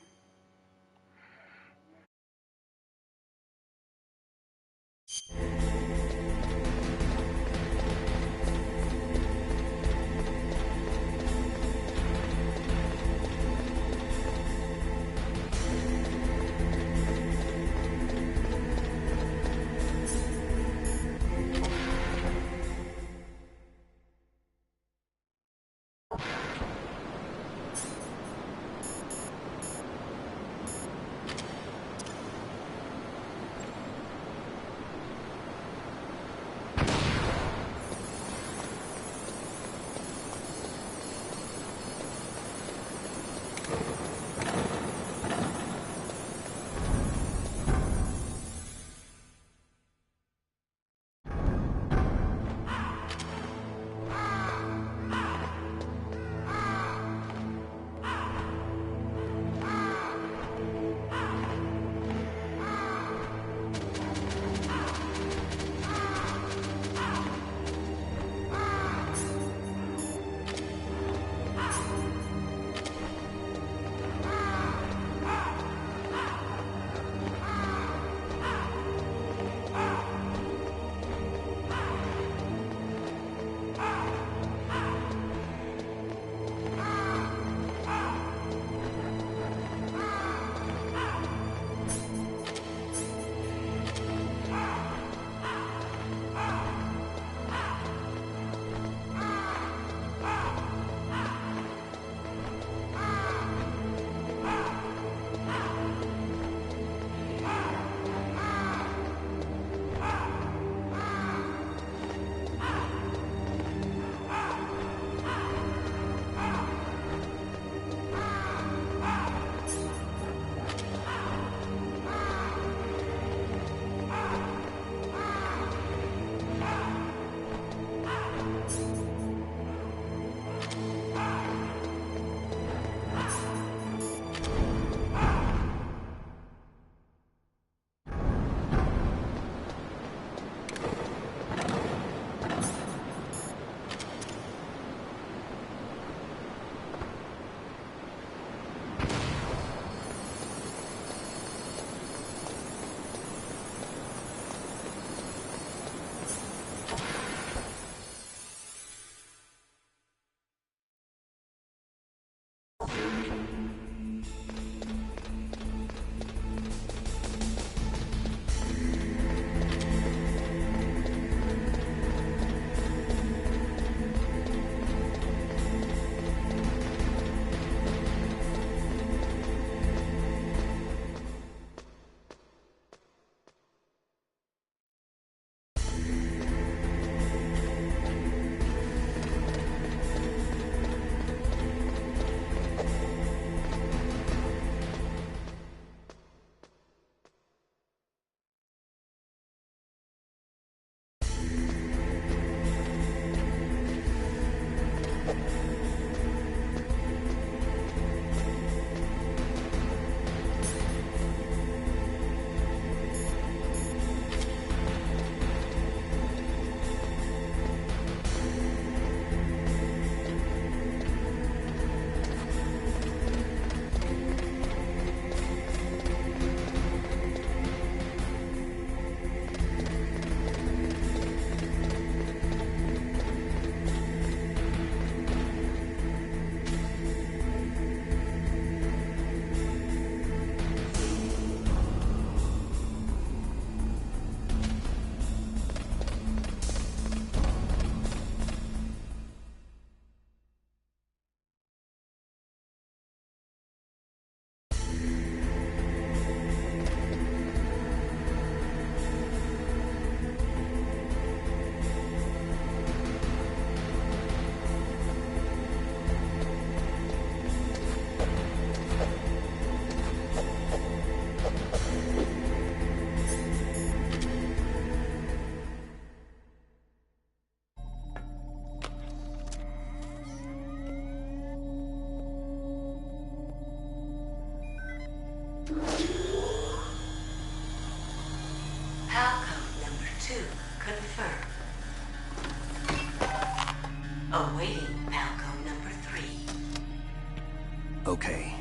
S8: Okay,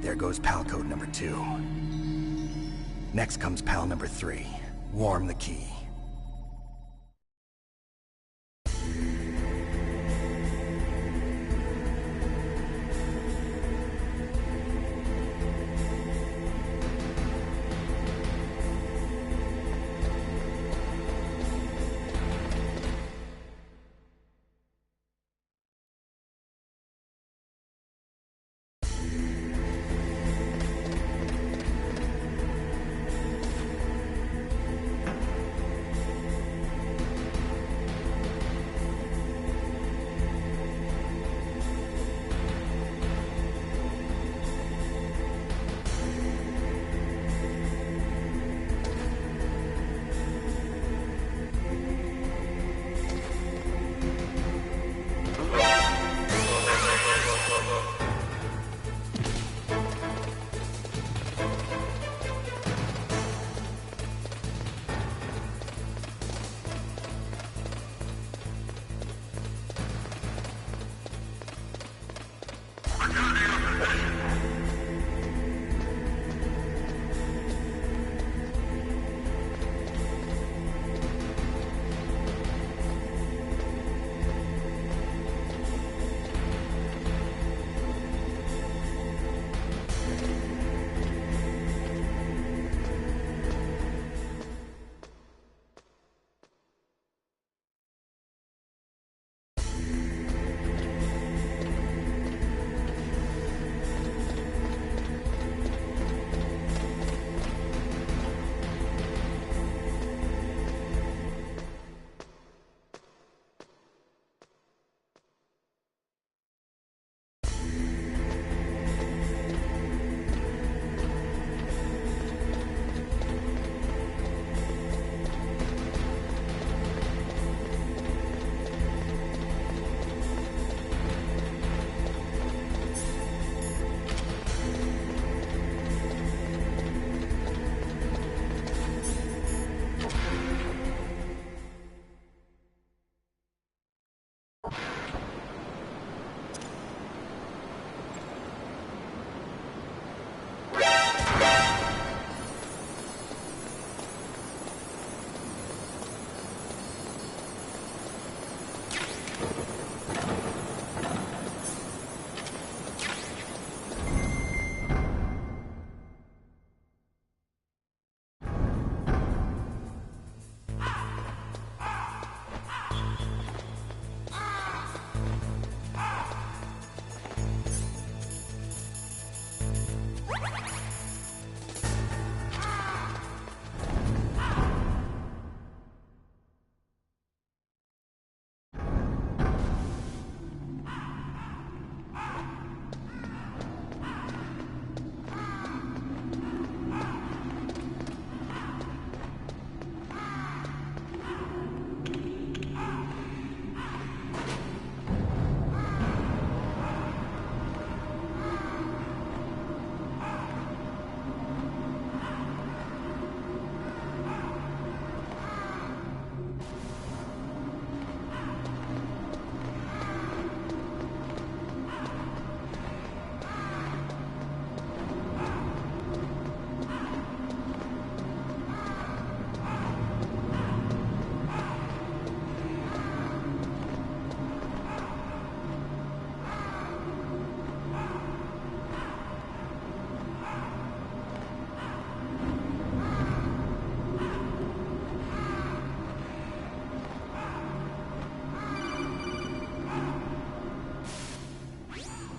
S8: there goes PAL code number 2. Next comes PAL number 3. Warm the key.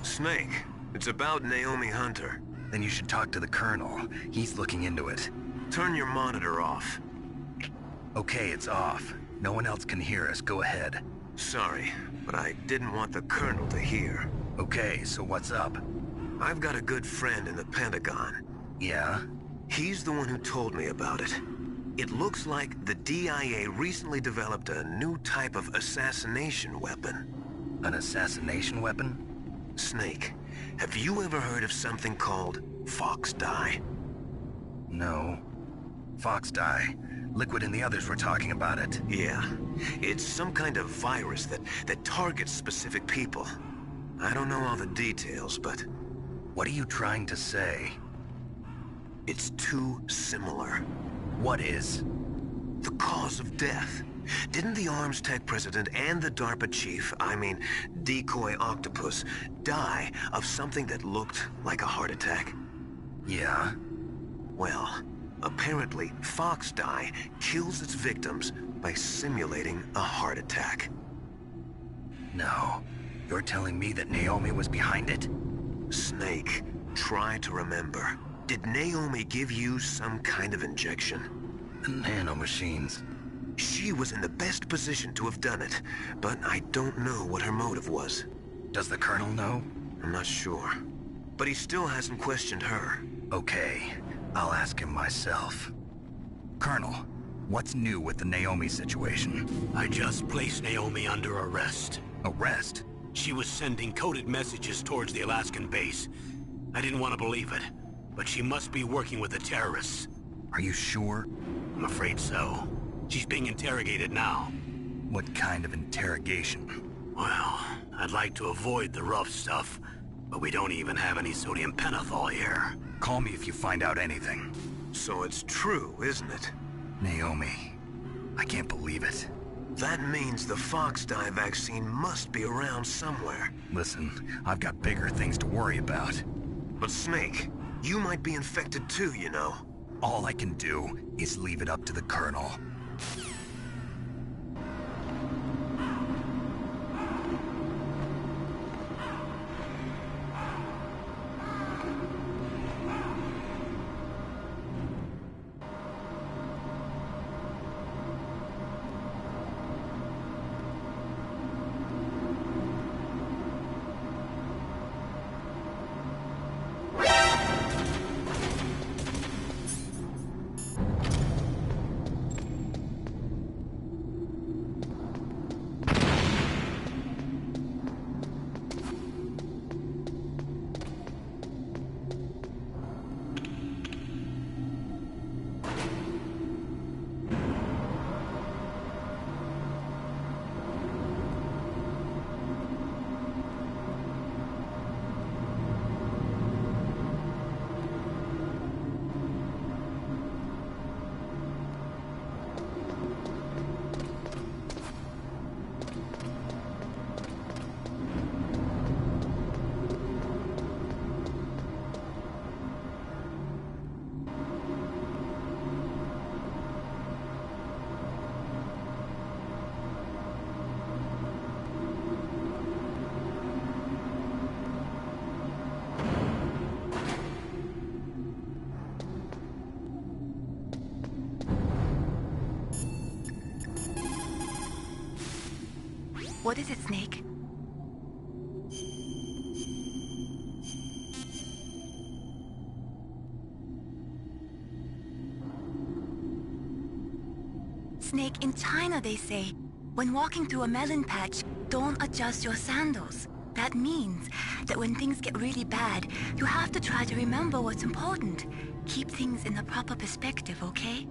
S15: Snake, it's about Naomi Hunter.
S7: Then you should talk to the Colonel. He's looking into it.
S15: Turn your monitor off.
S7: Okay, it's off. No one else can hear us. Go ahead.
S15: Sorry, but I didn't want the Colonel to hear.
S7: Okay, so what's up?
S15: I've got a good friend in the Pentagon.
S7: Yeah?
S15: He's the one who told me about it. It looks like the DIA recently developed a new type of assassination weapon.
S7: An assassination weapon?
S15: Snake, have you ever heard of something called Fox Dye?
S7: No. Fox Dye. Liquid and the others were talking about it.
S15: Yeah. It's some kind of virus that targets specific people. I don't know all the details, but
S7: What are you trying to say?
S15: It's too similar.
S7: What is?
S15: The cause of death. Didn't the Arms Tech president and the DARPA chief, Decoy Octopus, die of something that looked like a heart attack?
S7: Yeah.
S15: Well, apparently Foxdie kills its victims by simulating a heart attack.
S7: No. You're telling me that Naomi was behind it?
S15: Snake, try to remember. Did Naomi give you some kind of injection?
S7: The nanomachines.
S15: She was in the best position to have done it, but I don't know what her motive was.
S7: Does the Colonel know?
S15: I'm not sure. But he still hasn't questioned her.
S7: Okay, I'll ask him myself. Colonel, what's new with the Naomi situation?
S2: I just placed Naomi under arrest.
S7: Arrest?
S2: She was sending coded messages towards the Alaskan base. I didn't want to believe it, but she must be working with the terrorists.
S7: Are you sure?
S2: I'm afraid so. She's being interrogated now.
S7: What kind of interrogation?
S2: Well, I'd like to avoid the rough stuff, but we don't even have any sodium pentothal here.
S7: Call me if you find out anything.
S15: So it's true, isn't it?
S7: Naomi, I can't believe it.
S15: That means the Foxdie vaccine must be around somewhere.
S7: Listen, I've got bigger things to worry about.
S15: But Snake, you might be infected too, you know.
S7: All I can do is leave it up to the Colonel.
S1: What is it, Snake? Snake, in China they say, when walking through a melon patch, don't adjust your sandals. That means that when things get really bad, you have to try to remember what's important. Keep things in the proper perspective, okay?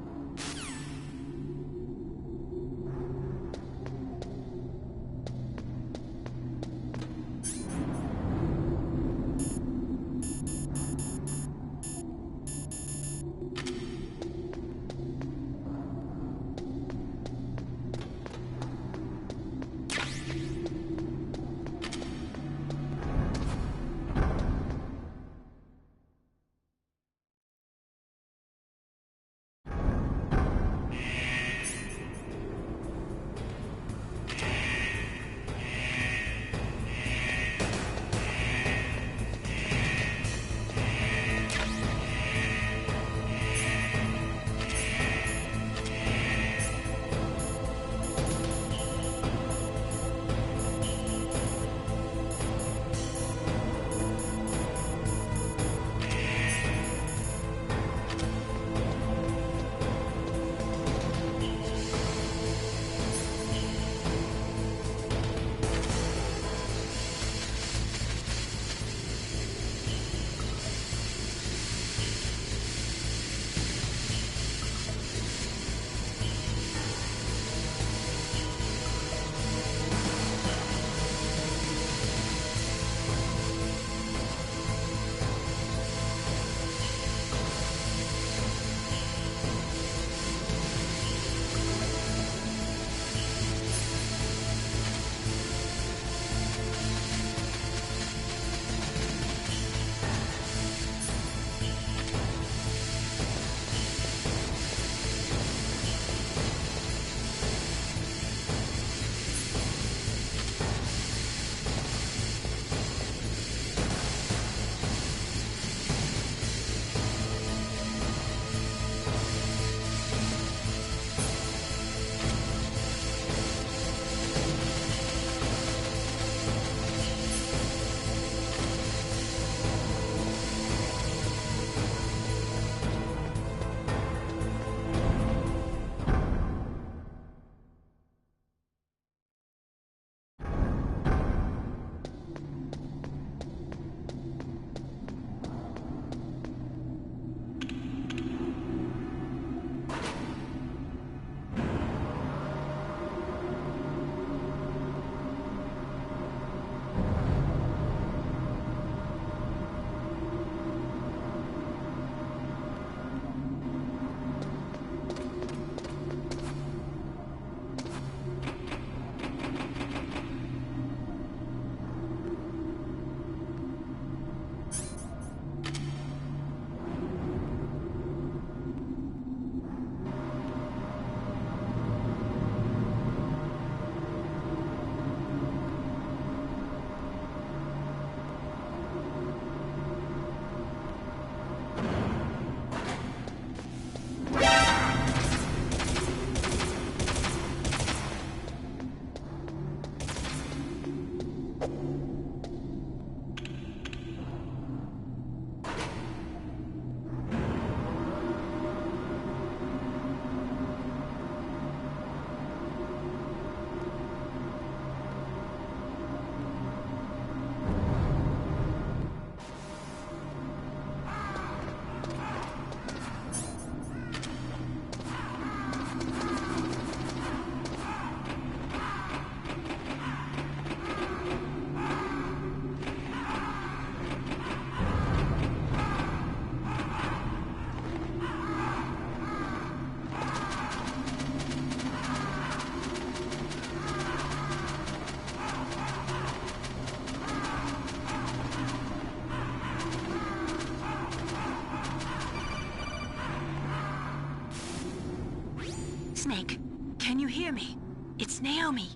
S4: Snake, can you hear me? It's Naomi.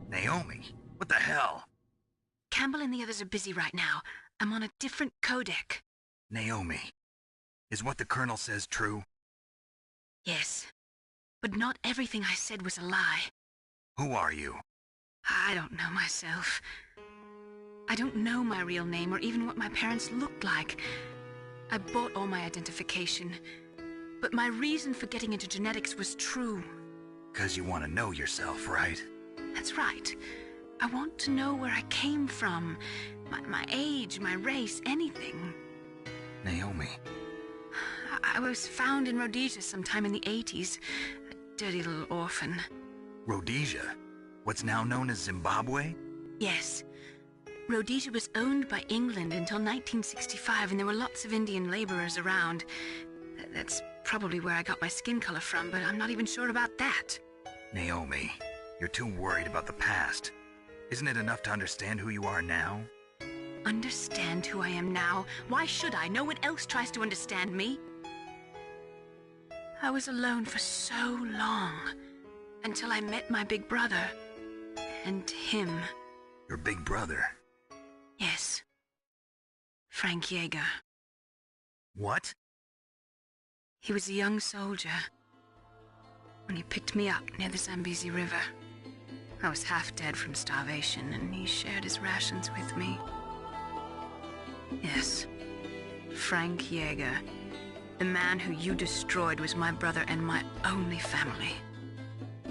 S7: Naomi? What the hell?
S4: Campbell and the others are busy right now. I'm on a different codec.
S7: Naomi, is what the Colonel says true?
S4: Yes, but not everything I said was a lie.
S7: Who are you?
S4: I don't know myself. I don't know my real name or even what my parents looked like. I bought all my identification, but my reason for getting into genetics was true.
S7: 'Cause you want to know yourself, right?
S4: That's right. I want to know where I came from, my age, my race, anything.
S7: Naomi.
S4: I was found in Rhodesia sometime in the 80s. A dirty little orphan.
S7: Rhodesia? What's now known as Zimbabwe?
S4: Yes. Rhodesia was owned by England until 1965, and there were lots of Indian laborers around. That's probably where I got my skin color from, but I'm not even sure about that.
S7: Naomi, you're too worried about the past. Isn't it enough to understand who you are now?
S4: Understand who I am now? Why should I? No one else tries to understand me. I was alone for so long, until I met my big brother. And him.
S7: Your big brother?
S4: Yes. Frank Yeager.
S7: What?
S4: He was a young soldier when he picked me up near the Zambezi River. I was half dead from starvation, and he shared his rations with me. Yes, Frank Yeager. The man who you destroyed was my brother and my only family.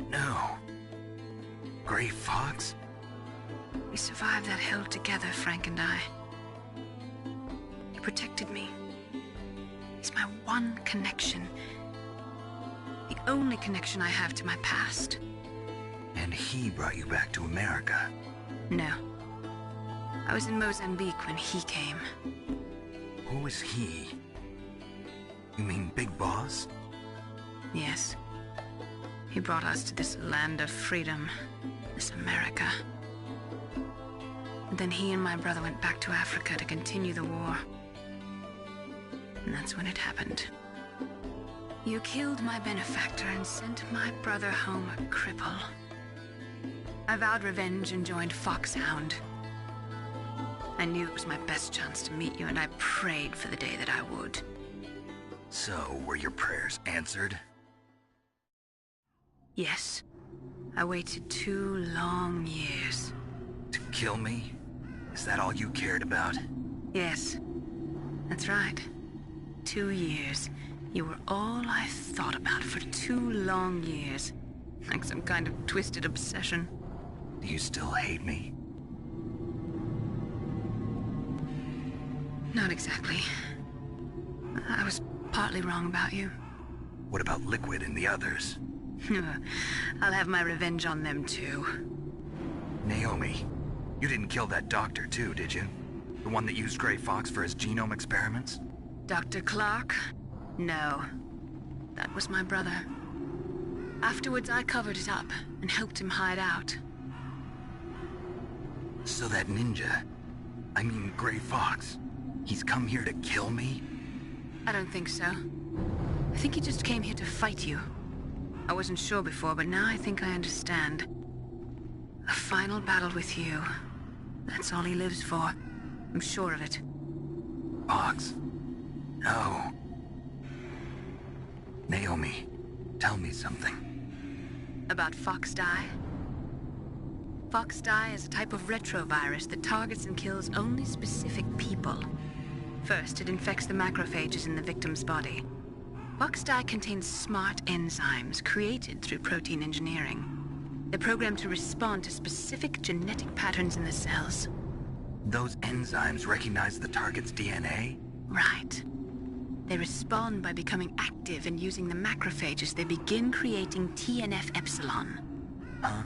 S7: No. Gray Fox?
S4: We survived that hell together, Frank and I. He protected me. He's my one connection. The only connection I have to my past.
S7: And he brought you back to America?
S4: No. I was in Mozambique when he came.
S7: Who is he? You mean Big Boss?
S4: Yes. He brought us to this land of freedom, this America. And then he and my brother went back to Africa to continue the war. And that's when it happened. You killed my benefactor and sent my brother home a cripple. I vowed revenge and joined Foxhound. I knew it was my best chance to meet you, and I prayed for the day that I would.
S7: So, were your prayers answered?
S4: Yes. I waited 2 long years.
S7: To kill me? Is that all you cared about?
S4: Yes. That's right. 2 years. You were all I thought about for 2 long years. Like some kind of twisted obsession.
S7: Do you still hate me?
S4: Not exactly. I was partly wrong about you.
S7: What about Liquid and the others?
S4: I'll have my revenge on them too.
S7: Naomi, you didn't kill that doctor too, did you? The one that used Gray Fox for his genome experiments?
S4: Dr. Clark? No. That was my brother. Afterwards, I covered it up and helped him hide out.
S7: So that ninja, I mean Gray Fox, he's come here to kill me?
S4: I don't think so. I think he just came here to fight you. I wasn't sure before, but now I think I understand. A final battle with you. That's all he lives for. I'm sure of it.
S7: Fox? No. Naomi, tell me something.
S4: About Fox Die? Fox Die is a type of retrovirus that targets and kills only specific people. First, it infects the macrophages in the victim's body. Fox Die contains smart enzymes created through protein engineering. They're programmed to respond to specific genetic patterns in the cells.
S7: Those enzymes recognize the target's DNA?
S4: Right. They respond by becoming active and using the macrophages. They begin creating TNF-epsilon.
S7: Huh?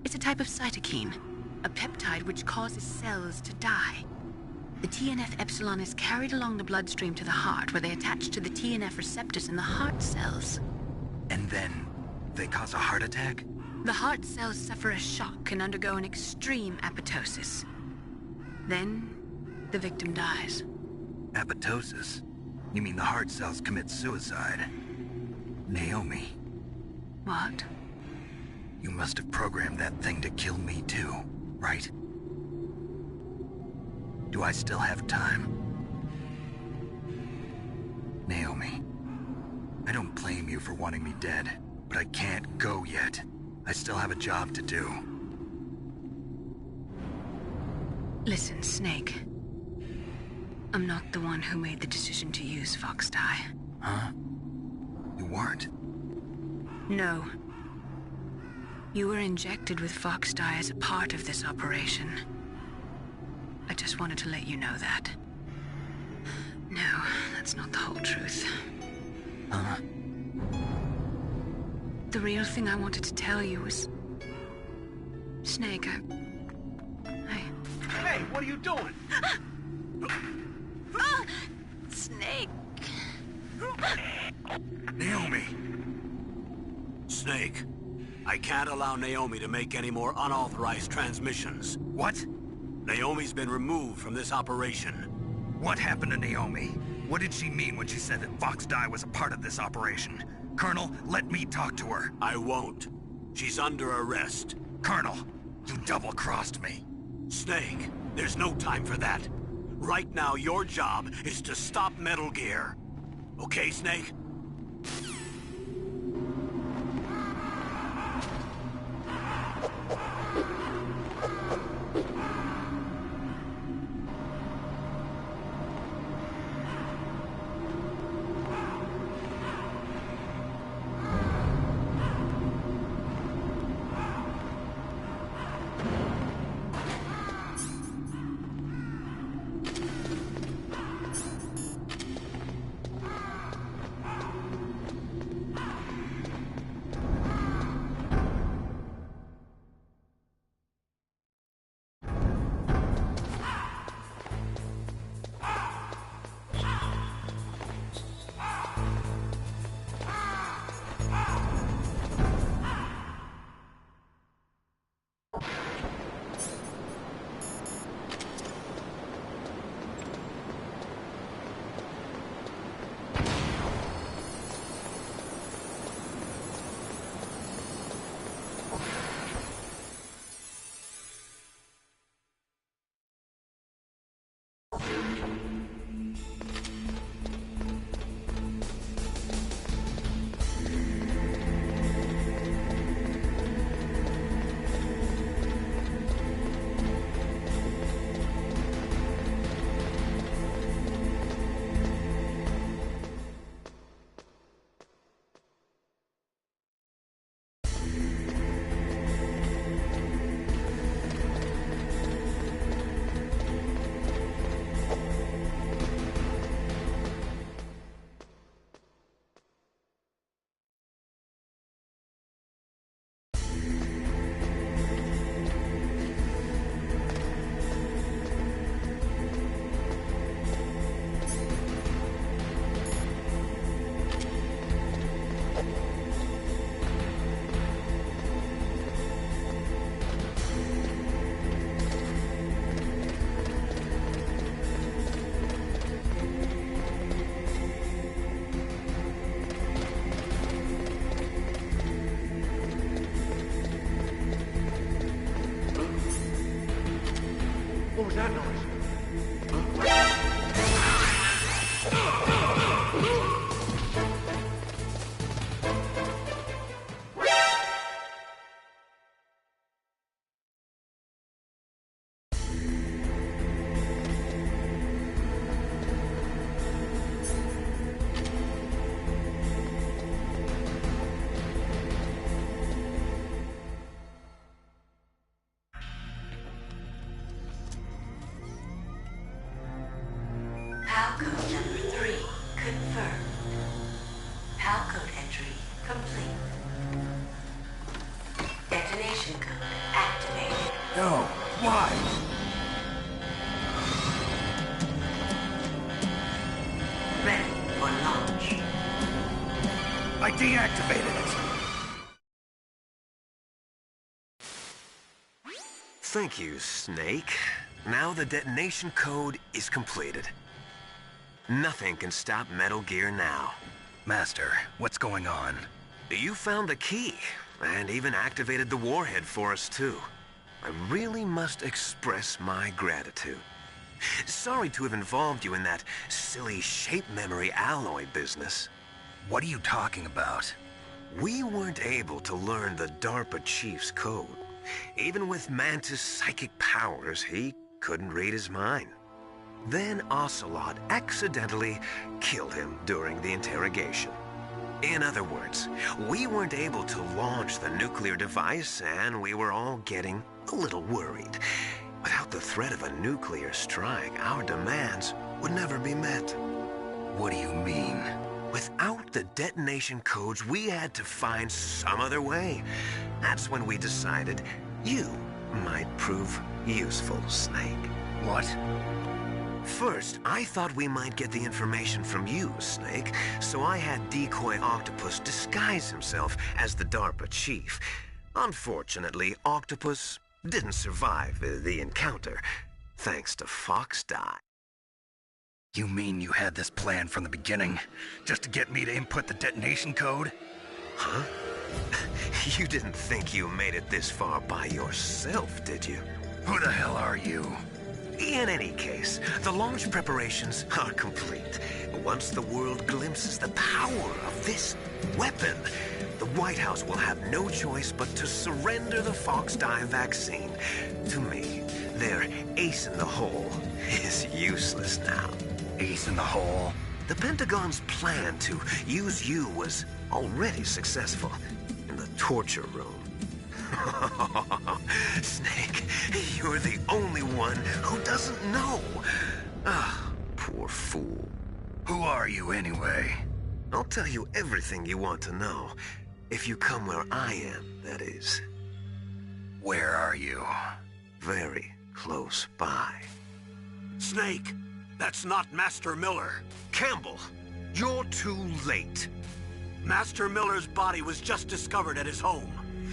S4: It's a type of cytokine, a peptide which causes cells to die. The TNF-epsilon is carried along the bloodstream to the heart, where they attach to the TNF receptors in the heart cells.
S7: And then they cause a heart attack?
S4: The heart cells suffer a shock and undergo an extreme apoptosis. Then, the victim dies.
S7: Apoptosis? You mean the heart cells commit suicide? Naomi,
S4: What?
S7: You must have programmed that thing to kill me too, right? Do I still have time? Naomi, I don't blame you for wanting me dead, but I can't go yet. I still have a job to do.
S4: Listen, Snake. I'm not the one who made the decision to use Fox Dye.
S7: Huh? You weren't?
S4: No. You were injected with Fox Dye as a part of this operation. I just wanted to let you know that. No, that's not the whole truth.
S7: Huh?
S4: The real thing I wanted to tell you was... Snake,
S2: Hey, what are you doing?
S4: Snake!
S7: Naomi!
S2: Snake, I can't allow Naomi to make any more unauthorized transmissions.
S7: What?
S2: Naomi's been removed from this operation.
S7: What happened to Naomi? What did she mean when she said that Fox Dye was a part of this operation? Colonel, let me talk to her.
S2: I won't. She's under arrest.
S7: Colonel, you double-crossed me.
S2: Snake, there's no time for that. Right now, your job is to stop Metal Gear. Okay, Snake?
S14: What was that noise?
S19: Palcode number 3 confirmed. Palcode entry complete. Detonation code activated.
S7: No, why?
S19: Ready for launch.
S7: I deactivated it.
S15: Thank you, Snake. Now the detonation code is completed. Nothing can stop Metal Gear now.
S7: Master, what's going on?
S15: You found the key, and even activated the warhead for us, too. I really must express my gratitude. Sorry to have involved you in that silly shape memory alloy business.
S7: What are you talking about?
S15: We weren't able to learn the DARPA chief's code. Even with Mantis' psychic powers, he couldn't read his mind. Then Ocelot accidentally killed him during the interrogation. In other words, we weren't able to launch the nuclear device, and we were all getting a little worried. Without the threat of a nuclear strike, our demands would never be met.
S7: What do you mean?
S15: Without the detonation codes, we had to find some other way. That's when we decided you might prove useful, Snake.
S7: What?
S15: First, I thought we might get the information from you, Snake, so I had Decoy Octopus disguise himself as the DARPA chief. Unfortunately, Octopus didn't survive the encounter, thanks to Foxdie.
S7: You mean you had this plan from the beginning, just to get me to input the detonation code?
S15: Huh? You didn't think you made it this far by yourself, did you?
S7: Who the hell are you?
S15: In any case, the launch preparations are complete. Once the world glimpses the power of this weapon, the White House will have no choice but to surrender the Foxdie vaccine to me. Their ace in the hole is useless now.
S7: Ace in the hole?
S15: The Pentagon's plan to use you was already successful in the torture room. Snake, you're the only one who doesn't know. Ah, poor fool.
S7: Who are you anyway?
S15: I'll tell you everything you want to know. If you come where I am, that is.
S7: Where are you?
S15: Very close by.
S2: Snake, that's not Master Miller.
S15: Campbell, you're too late.
S2: Master Miller's body was just discovered at his home.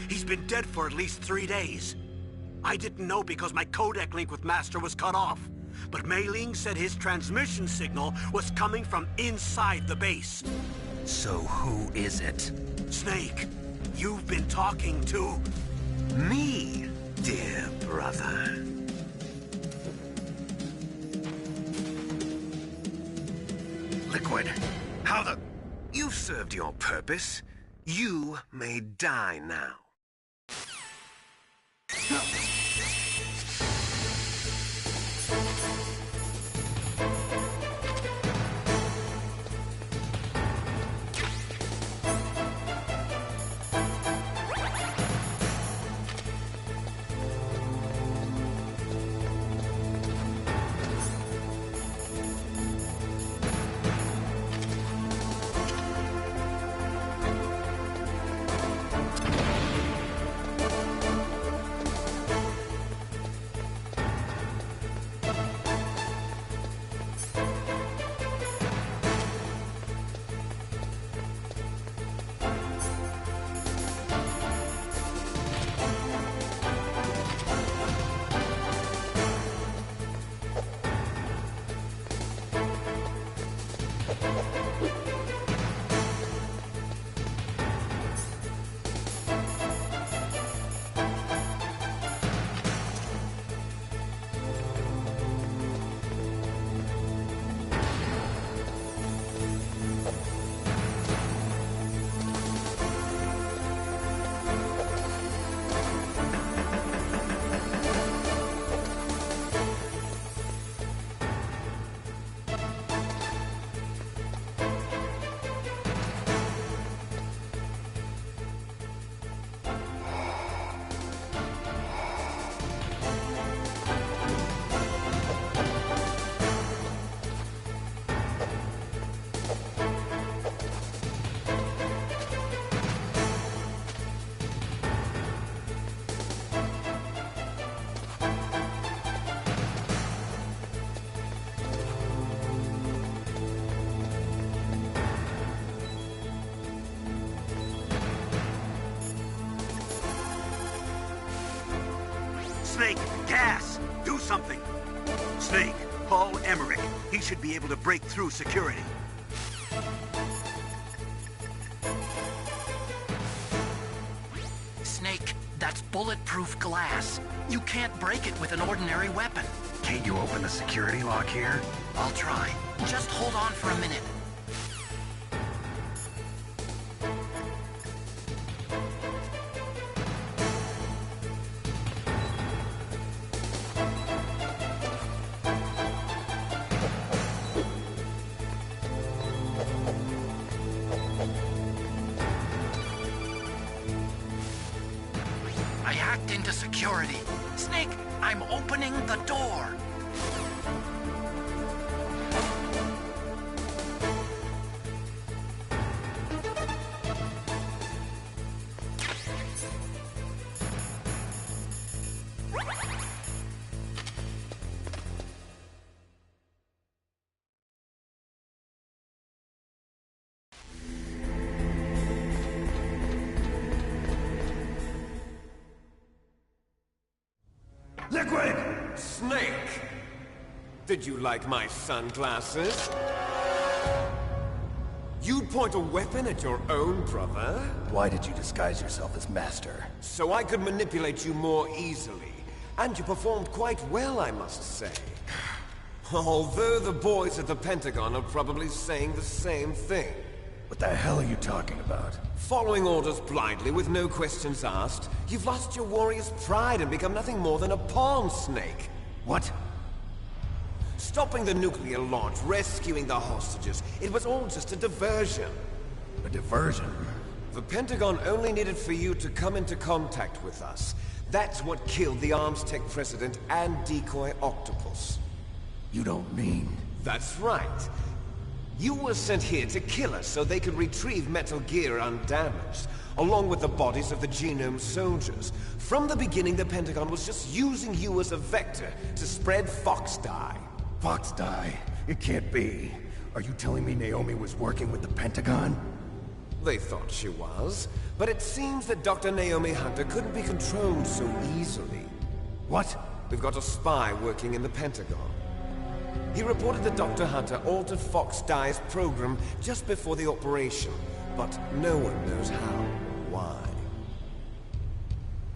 S2: He's been dead for at least 3 days. I didn't know because my codec link with Master was cut off. But Mei Ling said his transmission signal was coming from inside the base.
S7: So who is it?
S2: Snake, you've been talking to...
S15: me, dear brother.
S7: Liquid, how the...
S15: You've served your purpose. You may die now.
S2: Snake, gas! Do something! Snake, call Emmerich. He should be able to break through security.
S5: That's bulletproof glass. You can't break it with an ordinary weapon.
S3: Can't you open the security lock here?
S5: I'll try. Just hold on for a minute. I hacked into security. Snake, I'm opening the door.
S10: Liquid! Snake! Did you like my sunglasses? You'd point a weapon at your own brother?
S8: Why did you disguise yourself as Master?
S10: So I could manipulate you more easily. And you performed quite well, I must say. Although the boys at the Pentagon are probably saying the same thing.
S8: What the hell are you talking about?
S10: Following orders blindly with no questions asked, you've lost your warrior's pride and become nothing more than a pawn, Snake.
S8: What?
S10: Stopping the nuclear launch, rescuing the hostages, it was all just a diversion.
S8: A diversion?
S10: The Pentagon only needed for you to come into contact with us. That's what killed the ArmsTech president and decoy Octopus.
S8: You don't mean...
S10: That's right. You were sent here to kill us so they could retrieve Metal Gear undamaged, along with the bodies of the Genome soldiers. From the beginning, the Pentagon was just using you as a vector to spread Fox Dye.
S8: Fox Dye? It can't be. Are you telling me Naomi was working with the Pentagon?
S10: They thought she was, but it seems that Dr. Naomi Hunter couldn't be controlled so easily.
S8: What?
S10: We've got a spy working in the Pentagon. He reported that Dr. Hunter altered Fox Dye's program just before the operation, but no one knows how or why.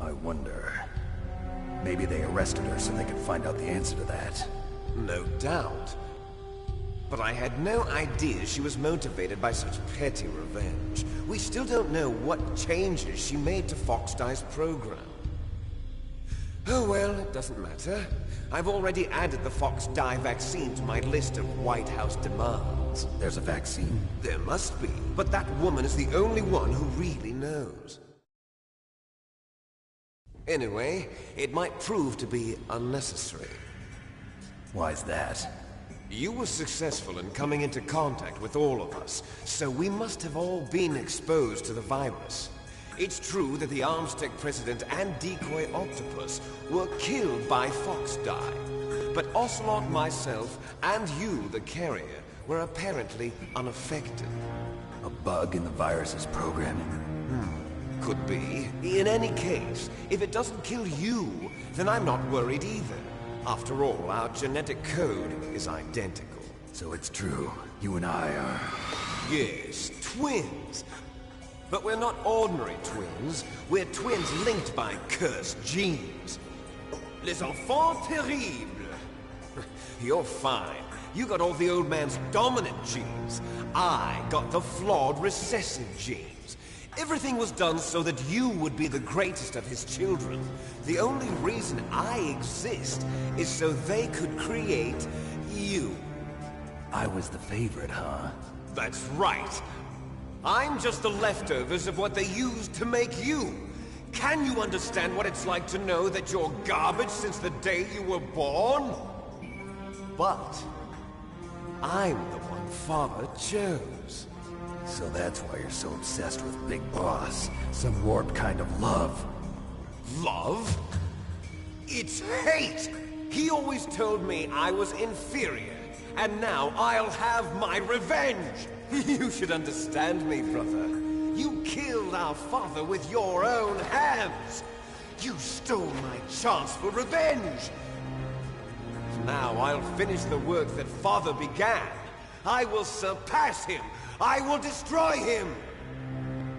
S8: I wonder... Maybe they arrested her so they could find out the answer to that.
S10: No doubt. But I had no idea she was motivated by such petty revenge. We still don't know what changes she made to Fox Dye's program. Oh well, it doesn't matter. I've already added the Fox Dye vaccine to my list of White House demands.
S8: There's a vaccine?
S10: There must be, but that woman is the only one who really knows. Anyway, it might prove to be unnecessary.
S8: Why's that?
S10: You were successful in coming into contact with all of us, so we must have all been exposed to the virus. It's true that the ArmsTech president and decoy Octopus were killed by Fox Dye, but Ocelot, myself, and you, the carrier, were apparently unaffected.
S8: A bug in the virus's programming?
S10: Could be. In any case, if it doesn't kill you, then I'm not worried either. After all, our genetic code is identical.
S8: So it's true. You and I are...
S10: Yes, twins. But we're not ordinary twins. We're twins linked by cursed genes. Les enfants terribles. You're fine. You got all the old man's dominant genes. I got the flawed recessive genes. Everything was done so that you would be the greatest of his children. The only reason I exist is so they could create you.
S8: I was the favorite, huh?
S10: That's right. I'm just the leftovers of what they used to make you. Can you understand what it's like to know that you're garbage since the day you were born? But I'm the one Father chose.
S8: So that's why you're so obsessed with Big Boss. Some warped kind of love.
S10: Love? It's hate! He always told me I was inferior, and now I'll have my revenge! You should understand me, brother. You killed our father with your own hands! You stole my chance for revenge! Now I'll finish the work that Father began. I will surpass him! I will destroy him!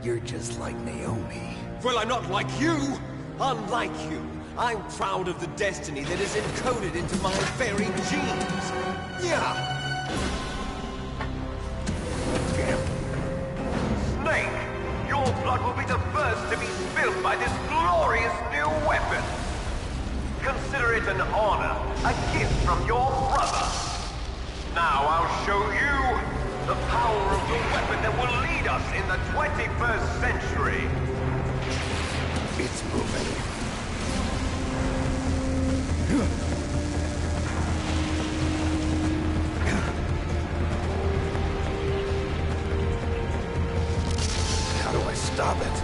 S8: You're just like Naomi.
S10: Well, I'm not like you! Unlike you, I'm proud of the destiny that is encoded into my very genes. Yeah!
S15: Snake, your blood will be the first to be spilled by this glorious new weapon. Consider it an honor, a gift from your brother. Now I'll show you the power of the weapon that will lead us in the 21st century.
S17: It's moving. How do I stop it?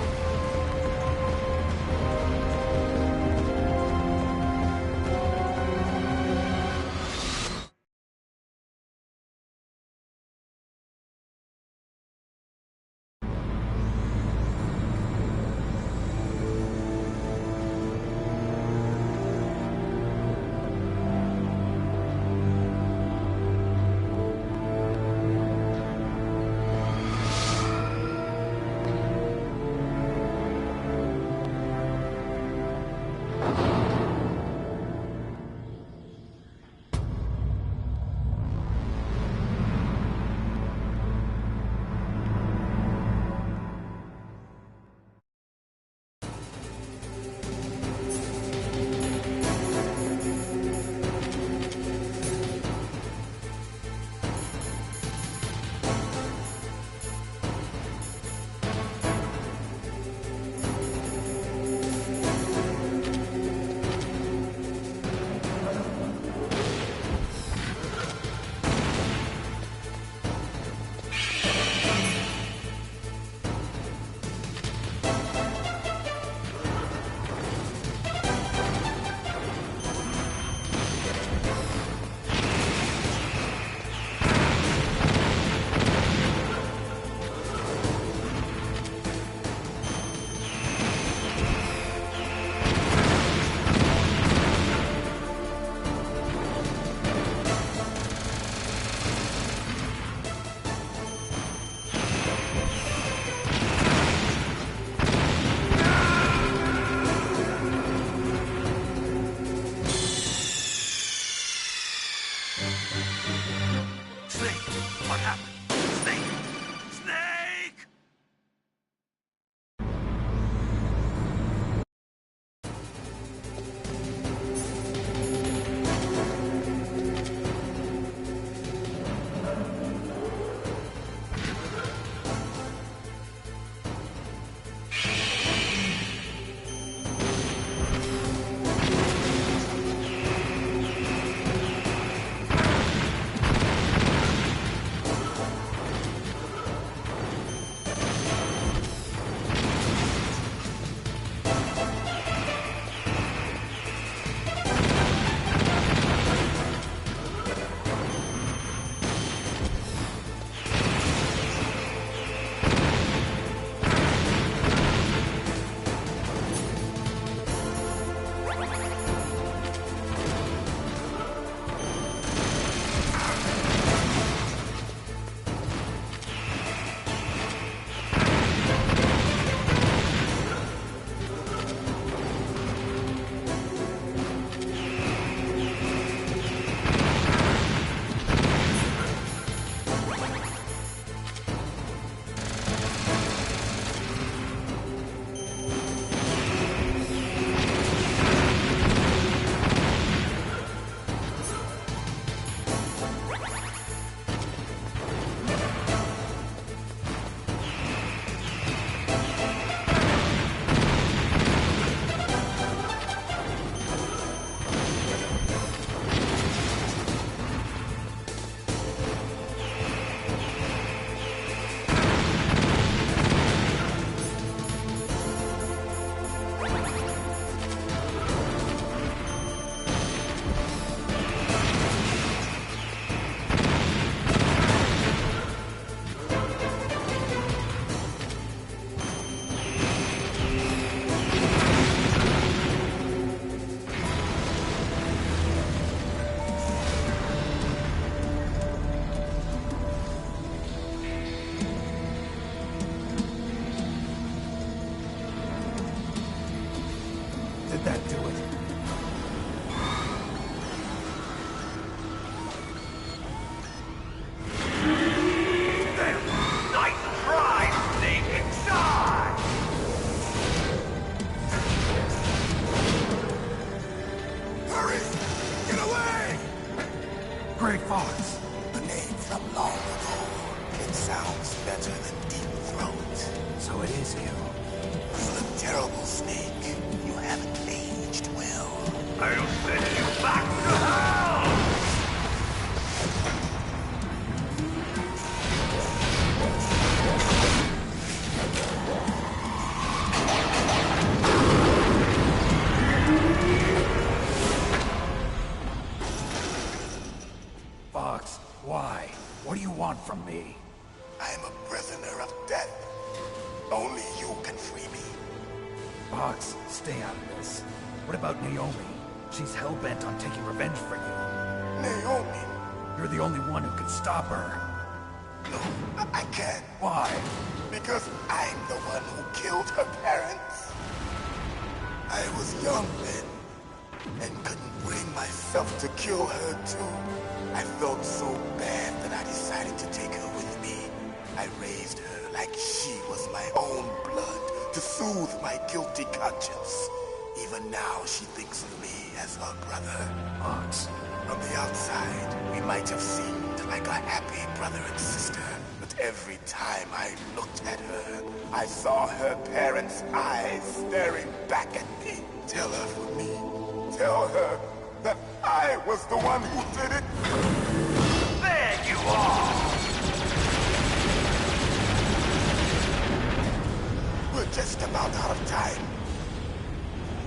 S17: miss you. You're a terrible snake. You haven't aged well.
S15: I'll send you back to hell!
S17: Fox, why? What do you want from me? I am a prisoner of death. Only you can free me.
S7: Fox, stay out of this. What about Naomi? She's hell-bent on taking revenge for you.
S17: Naomi?
S7: You're the only one who can stop her.
S17: No, I can't.
S7: Why?
S17: Because I'm the one who killed her parents. I was young then, and couldn't bring myself to kill her too. I felt so bad that I decided to take her with me. I raised her like she was my own blood to soothe my guilty conscience. Even now, she thinks of me as her brother.
S7: Fox.
S17: From the outside, we might have seemed like a happy brother and sister. But every time I looked at her, I saw her parents' eyes staring back at me. Tell her for me. Tell her that I was the one who did it.
S15: There you are!
S17: We're just about out of time.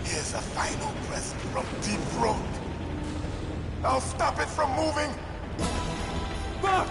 S17: Here's a final present from Deep Throat. I'll stop it from moving. Fox!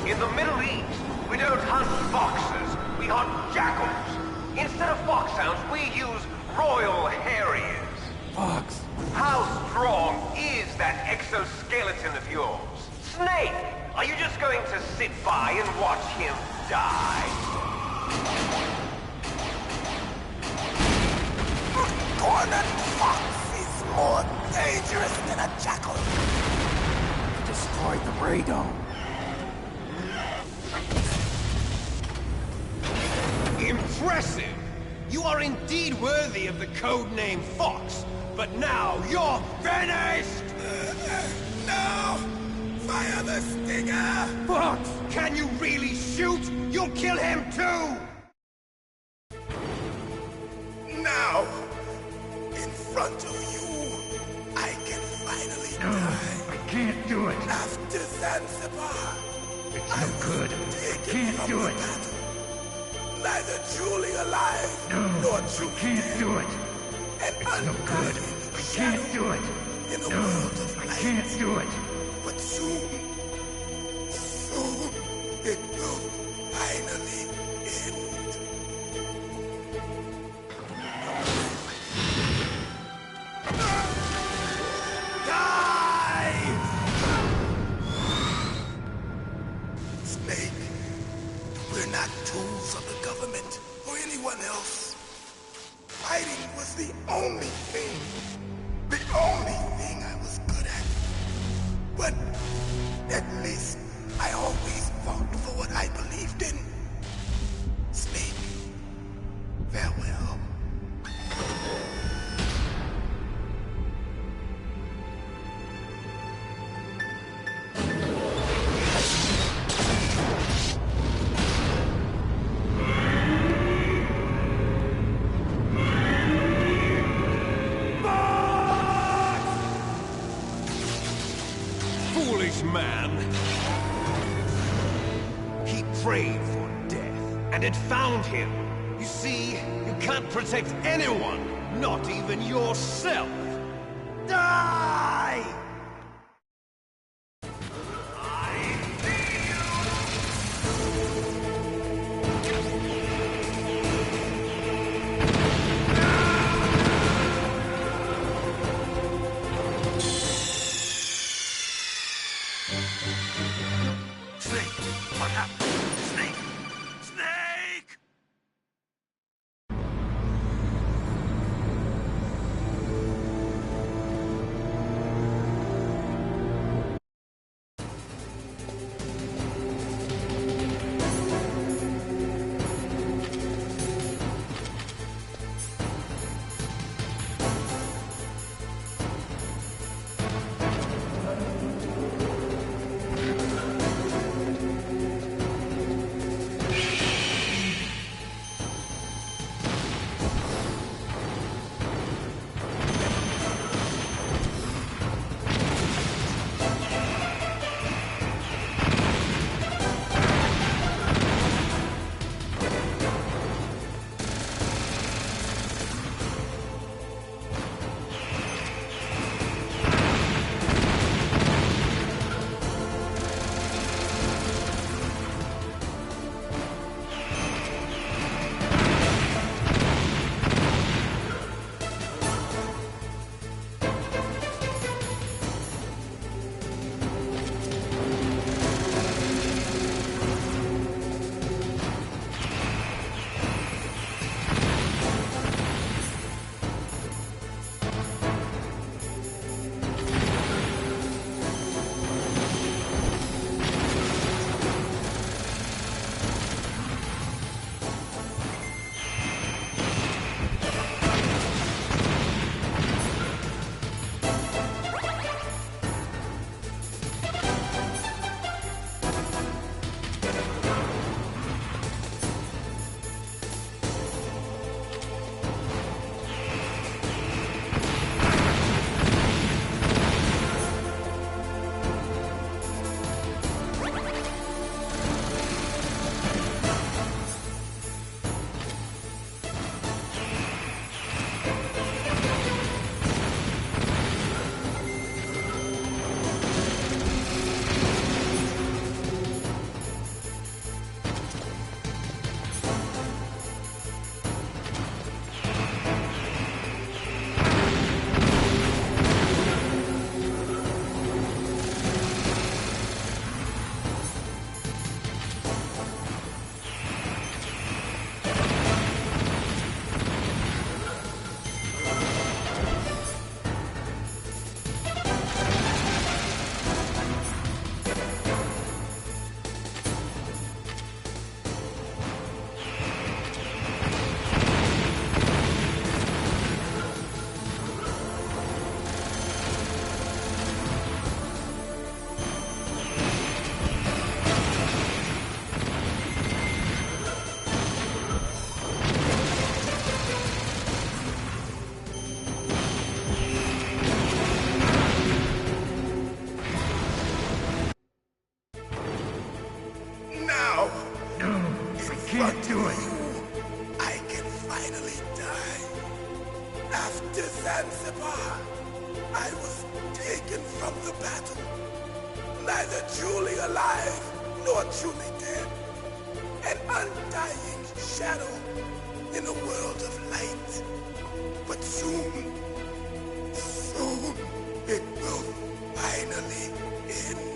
S15: In the Middle East, we don't hunt foxes, we hunt jackals. Instead of foxhounds, we use Royal Harriers.
S7: Fox!
S15: How strong is that exoskeleton of yours? Snake, are you just going to sit by and watch him die?
S17: Cornered fox is more dangerous than a jackal.
S7: Destroyed the Radome.
S20: Impressive! You are indeed worthy of the codename Fox, but now you're finished!
S17: No! Fire the stinger!
S20: Fox! Can you really shoot? You'll kill him too!
S17: Now, in front of you, I can finally die.
S7: I can't do it.
S17: After Zanzibar,
S7: It's no good. I can't do it.
S17: Neither truly alive nor truly
S7: Can't do it.
S17: And
S7: It's no good. I can't do it.
S17: In a
S7: No,
S17: world of
S7: I
S17: light.
S7: can't do it.
S17: But soon, it will finally end. Die! Snake, we're not tools of the government or anyone else. Fighting was the only thing I was good at. But at least I always fought for what I believed in. Snake, farewell.
S20: Foolish man! He prayed for death, and it found him. You see, you can't protect anyone, not even yourself. Die!
S17: Snake, what happened? Snake! Snake! Zanzibar. I was taken from the battle, neither truly alive nor truly dead. An undying shadow in a world of light. But soon, it will finally end.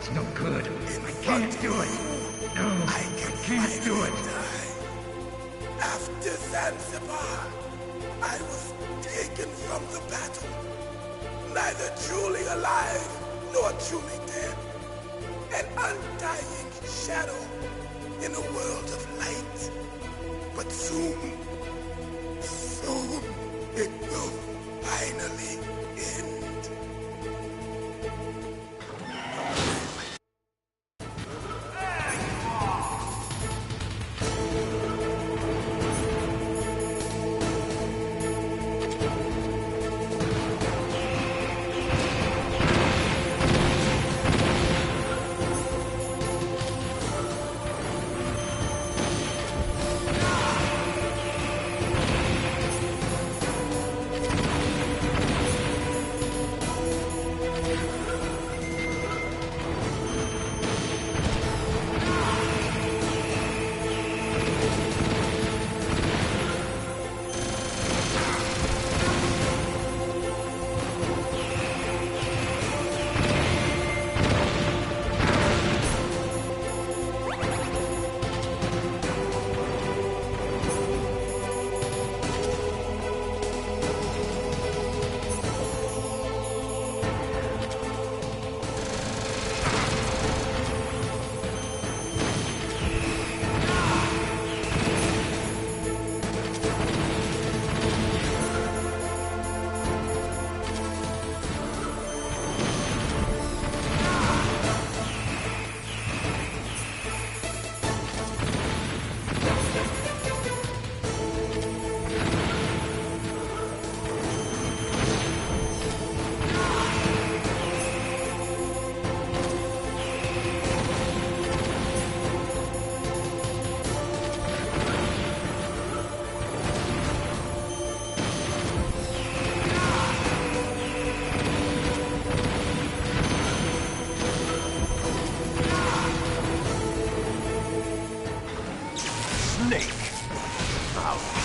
S3: It's no good. I can't do it. No, I can't do it.
S17: After Zanzibar, I was taken from the battle. Neither truly alive nor truly dead. An undying shadow in a world of light. But soon it will finally end.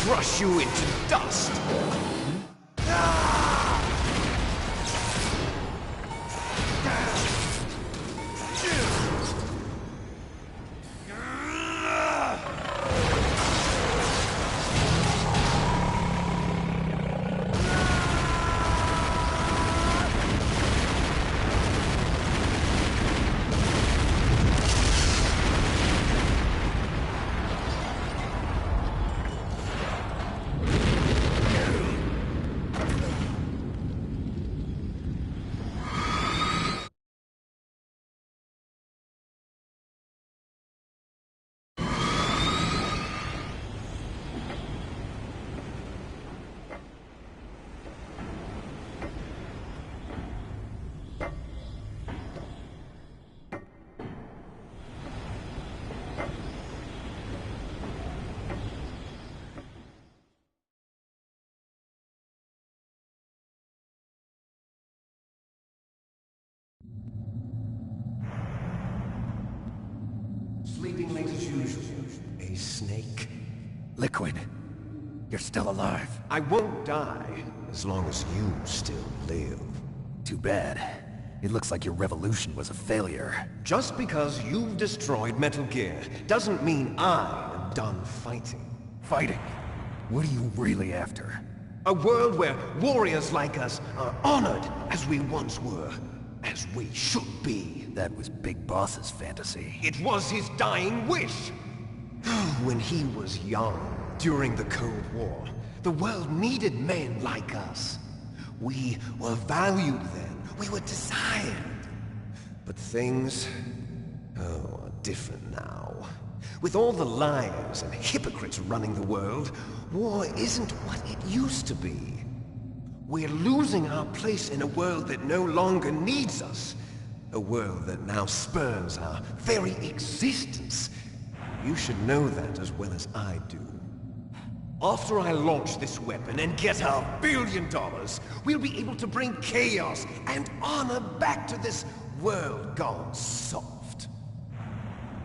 S20: Crush you into dust!
S10: Sleeping late as usual. A snake.
S8: Liquid, you're still alive.
S10: I won't die as long as you still live.
S8: Too bad. It looks like your revolution was a failure.
S10: Just because you've destroyed Metal Gear doesn't mean I am done fighting.
S8: Fighting? What are you really after?
S10: A world where warriors like us are honored as we once were. As we should be.
S8: That was Big Boss's fantasy.
S10: It was his dying wish. When he was young, during the Cold War, the world needed men like us. We were valued then. We were desired. But things, are different now. With all the liars and hypocrites running the world, war isn't what it used to be. We're losing our place in a world that no longer needs us. A world that now spurns our very existence. You should know that as well as I do. After I launch this weapon and get our $1 billion, we'll be able to bring chaos and honor back to this world gone soft.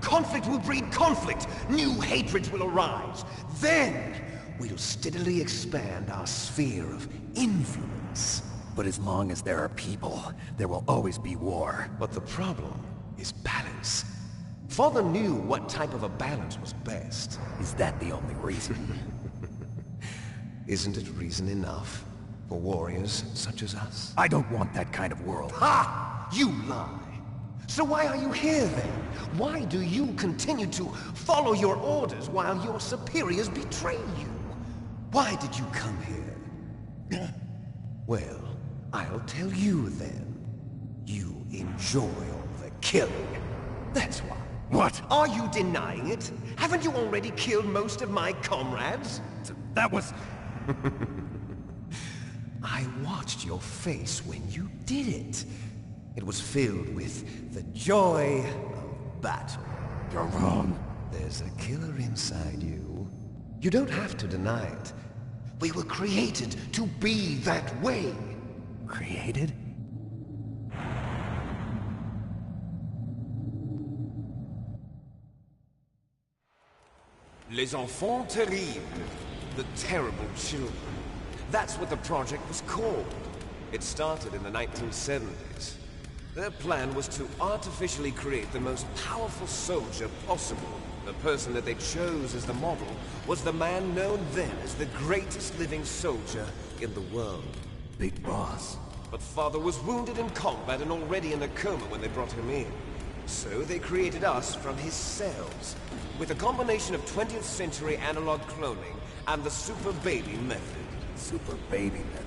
S10: Conflict will breed conflict. New hatreds will arise. Then, we'll steadily expand our sphere of influence.
S8: But as long as there are people, there will always be war.
S10: But the problem is balance. Father knew what type of a balance was best.
S8: Is that the only reason?
S10: Isn't it reason enough for warriors such as us?
S8: I don't want that kind of world.
S10: Ha! You lie! So why are you here then? Why do you continue to follow your orders while your superiors betray you? Why did you come here? Well, I'll tell you then. You enjoy all the killing. That's why.
S8: What?
S10: Are you denying it? Haven't you already killed most of my comrades?
S8: That was...
S10: I watched your face when you did it. It was filled with the joy of battle.
S8: You're wrong.
S10: There's a killer inside you. You don't have to deny it. We were created to be that way.
S8: Created?
S20: Les enfants terribles. The terrible children. That's what the project was called. It started in the 1970s. Their plan was to artificially create the most powerful soldier possible. The person that they chose as the model was the man known then as the greatest living soldier in the world.
S8: Big Boss.
S20: But Father was wounded in combat and already in a coma when they brought him in. So they created us from his cells, with a combination of 20th century analog cloning and the super baby method.
S8: Super baby method.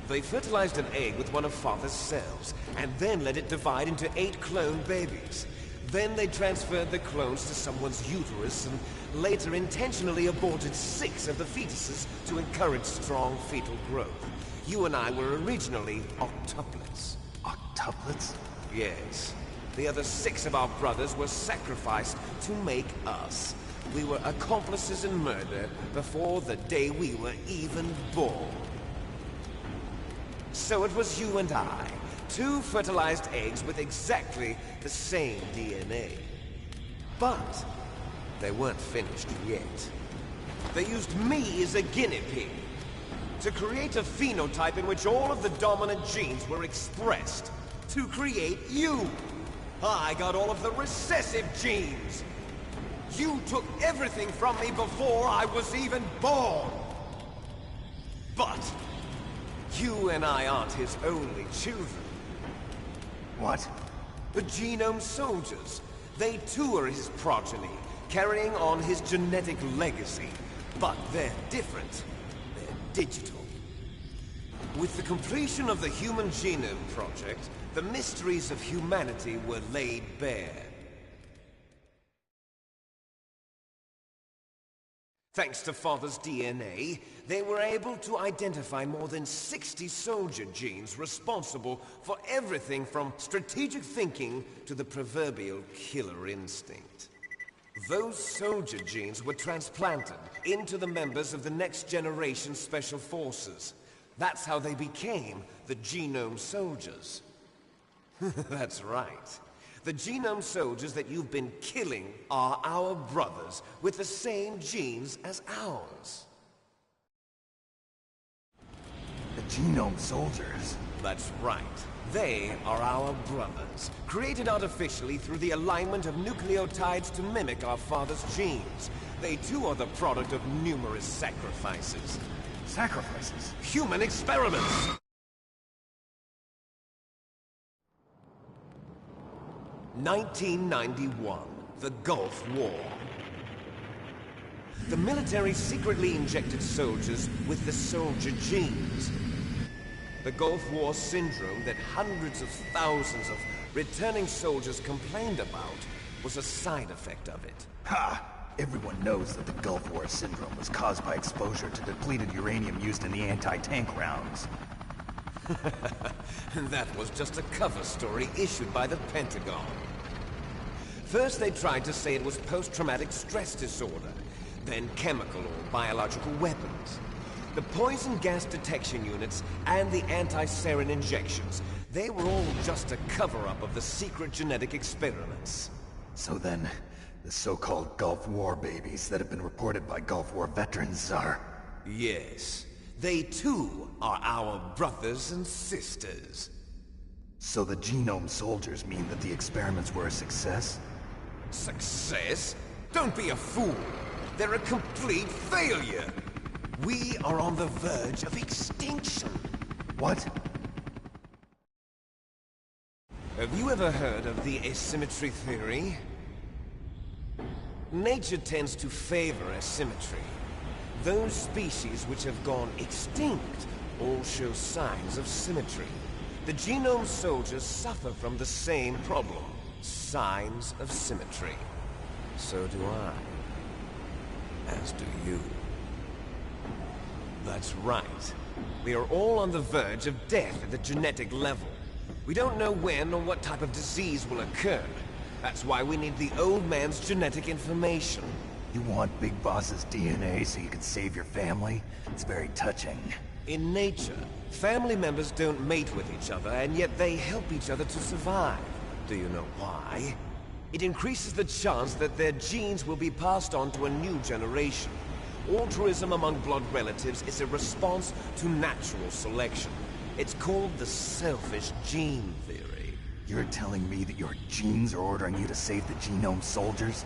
S20: They fertilized an egg with one of Father's cells, and then let it divide into 8 clone babies. Then they transferred the clones to someone's uterus, and later intentionally aborted 6 of the fetuses to encourage strong fetal growth. You and I were originally octuplets.
S8: Octuplets?
S20: Yes. The other 6 of our brothers were sacrificed to make us. We were accomplices in murder before the day we were even born. So it was you and I, 2 fertilized eggs with exactly the same DNA. But they weren't finished yet. They used me as a guinea pig to create a phenotype in which all of the dominant genes were expressed to create you. I got all of the recessive genes. You took everything from me before I was even born. But you and I aren't his only children.
S8: What?
S20: The Genome Soldiers. They too are his progeny, carrying on his genetic legacy. But they're different. They're digital. With the completion of the Human Genome Project, the mysteries of humanity were laid bare. Thanks to Father's DNA, they were able to identify more than 60 soldier genes responsible for everything from strategic thinking to the proverbial killer instinct. Those soldier genes were transplanted into the members of the next generation Special Forces. That's how they became the Genome Soldiers. That's right. The Genome Soldiers that you've been killing are our brothers with the same genes as ours.
S8: The Genome Soldiers?
S20: That's right. They are our brothers, created artificially through the alignment of nucleotides to mimic our father's genes. They too are the product of numerous sacrifices.
S8: Sacrifices?
S20: Human experiments! (1991), the Gulf War. The military secretly injected soldiers with the soldier genes. The Gulf War syndrome that hundreds of thousands of returning soldiers complained about was a side effect of it.
S8: Ha! Everyone knows that the Gulf War syndrome was caused by exposure to depleted uranium used in the anti-tank rounds.
S20: That was just a cover story issued by the Pentagon. First they tried to say it was post-traumatic stress disorder, then chemical or biological weapons. The poison gas detection units and the anti-sarin injections, they were all just a cover-up of the secret genetic experiments.
S8: So then, the so-called Gulf War babies that have been reported by Gulf War veterans are...
S20: Yes. They too are our brothers and sisters.
S8: So the genome soldiers mean that the experiments were a success?
S20: Success? Don't be a fool. They're a complete failure. We are on the verge of extinction.
S8: What?
S20: Have you ever heard of the asymmetry theory? Nature tends to favor asymmetry. Those species which have gone extinct all show signs of symmetry. The genome soldiers suffer from the same problem. Signs of symmetry. So do I. As do you. That's right. We are all on the verge of death at the genetic level. We don't know when or what type of disease will occur. That's why we need the old man's genetic information.
S8: You want Big Boss's DNA so you can save your family? It's very touching.
S20: In nature, family members don't mate with each other, and yet they help each other to survive. Do you know why? It increases the chance that their genes will be passed on to a new generation. Altruism among blood relatives is a response to natural selection. It's called the selfish gene theory.
S8: You're telling me that your genes are ordering you to save the genome soldiers?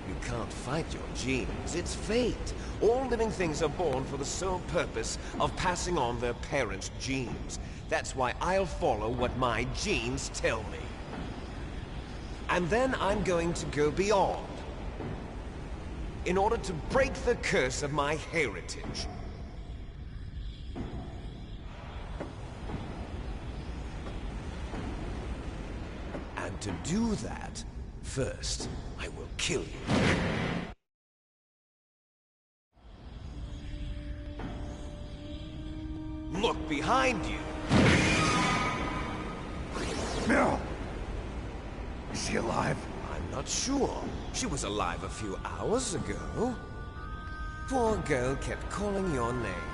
S20: You can't fight your genes. It's fate. All living things are born for the sole purpose of passing on their parents' genes. That's why I'll follow what my genes tell me. And then I'm going to go beyond. In order to break the curse of my heritage. And to do that, first, I will kill you. Look behind you!
S8: Meryl! Is she alive?
S20: I'm not sure. She was alive a few hours ago. Poor girl kept calling your name.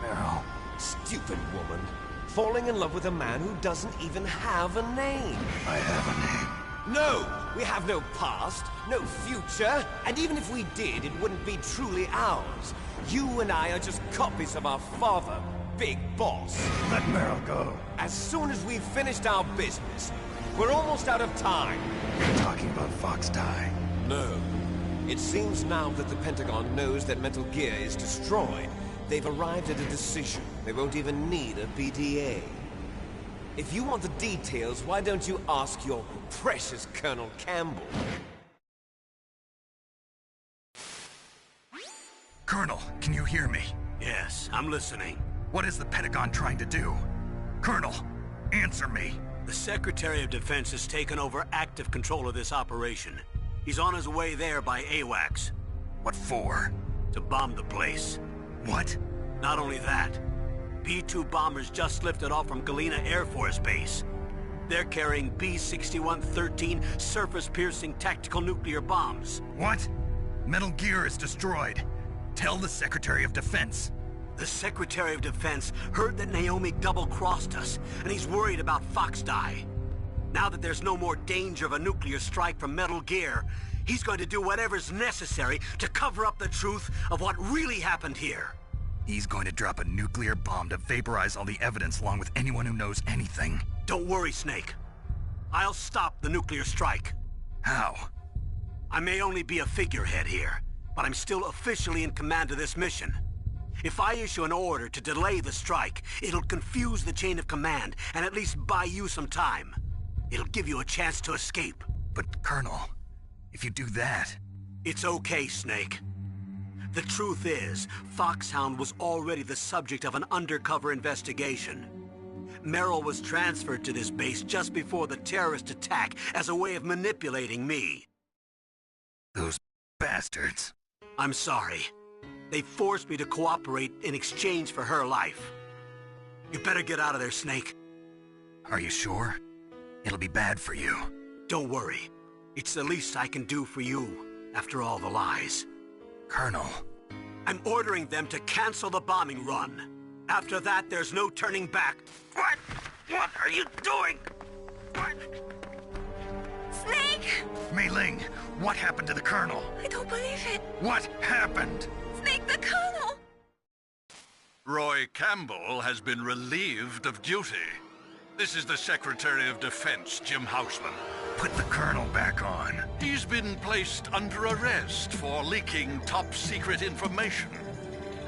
S8: Meryl.
S20: Stupid woman. Falling in love with a man who doesn't even have a name.
S8: I have a name.
S20: No! We have no past, no future, and even if we did, it wouldn't be truly ours. You and I are just copies of our father, Big Boss.
S8: Let Meryl go.
S20: As soon as we've finished our business, we're almost out of time.
S8: You're talking about Fox Die.
S20: No. It seems now that the Pentagon knows that Metal Gear is destroyed. They've arrived at a decision. They won't even need a BDA. If you want the details, why don't you ask your precious Colonel Campbell?
S7: Colonel, can you hear me?
S2: Yes, I'm listening.
S7: What is the Pentagon trying to do? Colonel, answer me.
S2: The Secretary of Defense has taken over active control of this operation. He's on his way there by AWACS.
S7: What for?
S2: To bomb the place.
S7: What?
S2: Not only that, B-2 bombers just lifted off from Galena Air Force Base. They're carrying B-6113 surface-piercing tactical nuclear bombs.
S7: What? Metal Gear is destroyed. Tell the Secretary of Defense.
S2: The Secretary of Defense heard that Naomi double-crossed us, and he's worried about Fox Die. Now that there's no more danger of a nuclear strike from Metal Gear, he's going to do whatever's necessary to cover up the truth of what really happened here.
S7: He's going to drop a nuclear bomb to vaporize all the evidence along with anyone who knows anything.
S2: Don't worry, Snake. I'll stop the nuclear strike.
S7: How?
S2: I may only be a figurehead here, but I'm still officially in command of this mission. If I issue an order to delay the strike, it'll confuse the chain of command and at least buy you some time. It'll give you a chance to escape.
S7: But, Colonel, if you do that...
S2: It's okay, Snake. The truth is, Foxhound was already the subject of an undercover investigation. Meryl was transferred to this base just before the terrorist attack as a way of manipulating me.
S7: Those bastards.
S2: I'm sorry. They forced me to cooperate in exchange for her life. You better get out of there, Snake.
S7: Are you sure? It'll be bad for you.
S2: Don't worry. It's the least I can do for you, after all the lies.
S7: Colonel.
S2: I'm ordering them to cancel the bombing run. After that, there's no turning back. What? What are you doing? What?
S1: Snake!
S7: Mei Ling, what happened to the Colonel?
S1: I don't believe it.
S7: What happened?
S1: Snake, the Colonel!
S17: Roy Campbell has been relieved of duty.
S19: This is the Secretary of Defense, Jim Houseman.
S7: Put the Colonel back on.
S19: He's been placed under arrest for leaking top-secret information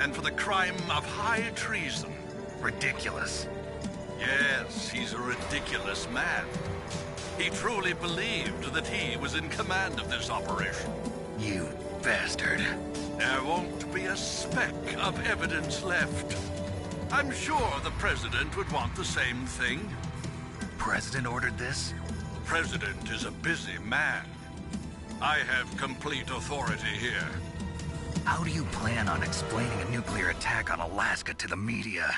S19: and for the crime of high treason.
S7: Ridiculous.
S19: Yes, he's a ridiculous man. He truly believed that he was in command of this operation.
S7: You bastard.
S19: There won't be a speck of evidence left. I'm sure the President would want the same thing.
S7: President ordered this?
S19: President is a busy man. I have complete authority here.
S7: How do you plan on explaining a nuclear attack on Alaska to the media?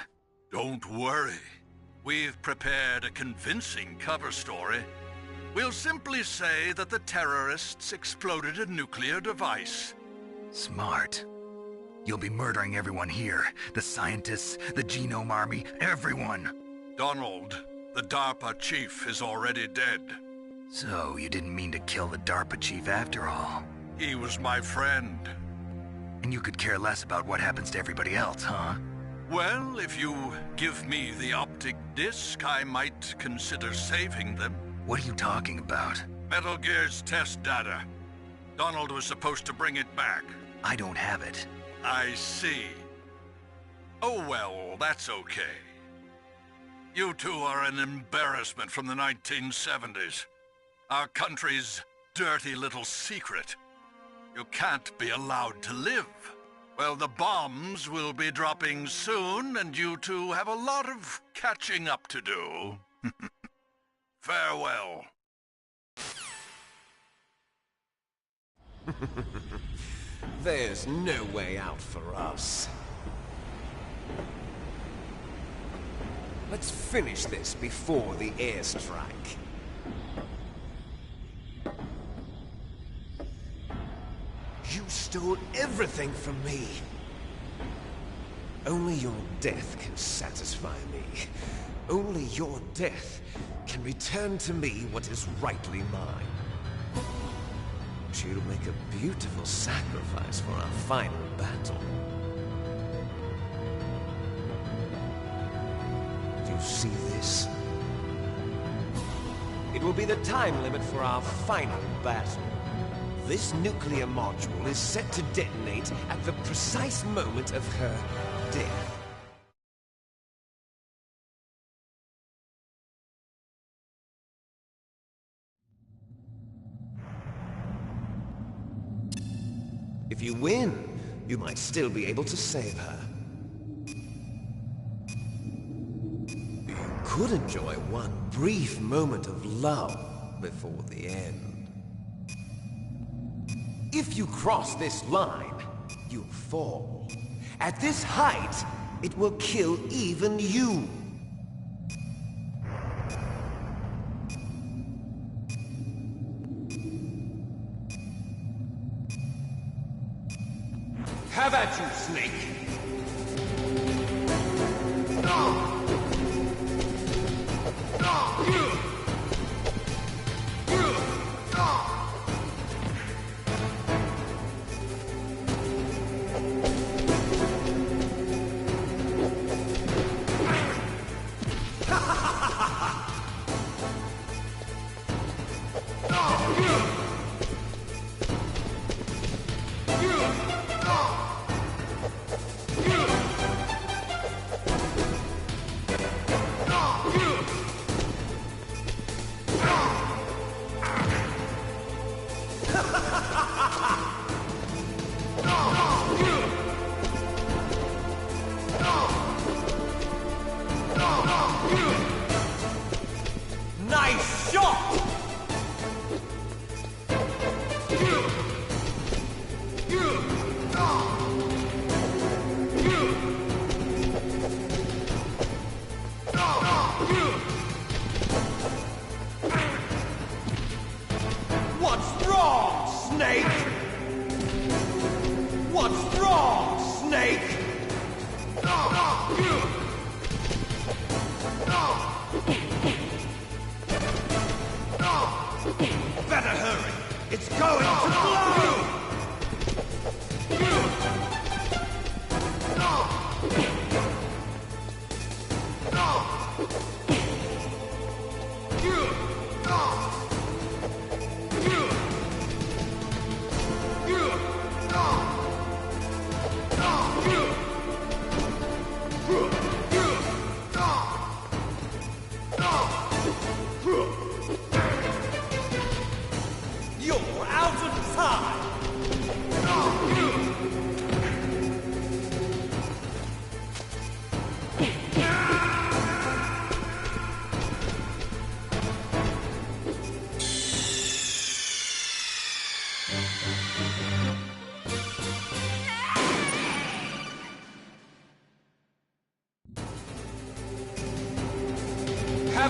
S19: Don't worry. We've prepared a convincing cover story. We'll simply say that the terrorists exploded a nuclear device.
S7: Smart. You'll be murdering everyone here. The scientists, the Genome Army, everyone.
S19: Donald, the DARPA chief, is already dead.
S7: So, you didn't mean to kill the DARPA chief after all?
S19: He was my friend.
S7: And you could care less about what happens to everybody else, huh?
S19: Well, if you give me the optic disc, I might consider saving them.
S7: What are you talking about?
S19: Metal Gear's test data. Donald was supposed to bring it back.
S7: I don't have it.
S19: I see. Oh well, that's okay. You two are an embarrassment from the 1970s. Our country's dirty little secret. You can't be allowed to live. Well, the bombs will be dropping soon, and you two have a lot of catching up to do. Farewell.
S10: There's no way out for us. Let's finish this before the airstrike. You stole everything from me. Only your death can satisfy me. Only your death can return to me what is rightly mine. She'll make a beautiful sacrifice for our final battle. Do you see this? It will be the time limit for our final battle. This nuclear module is set to detonate at the precise moment of her death. If you win, you might still be able to save her. You could enjoy one brief moment of love before the end. If you cross this line, you'll fall. At this height, it will kill even you. Have at you, Snake! Nice shot! What's wrong, Snake? What's wrong, Snake? Better hurry! It's going to blow!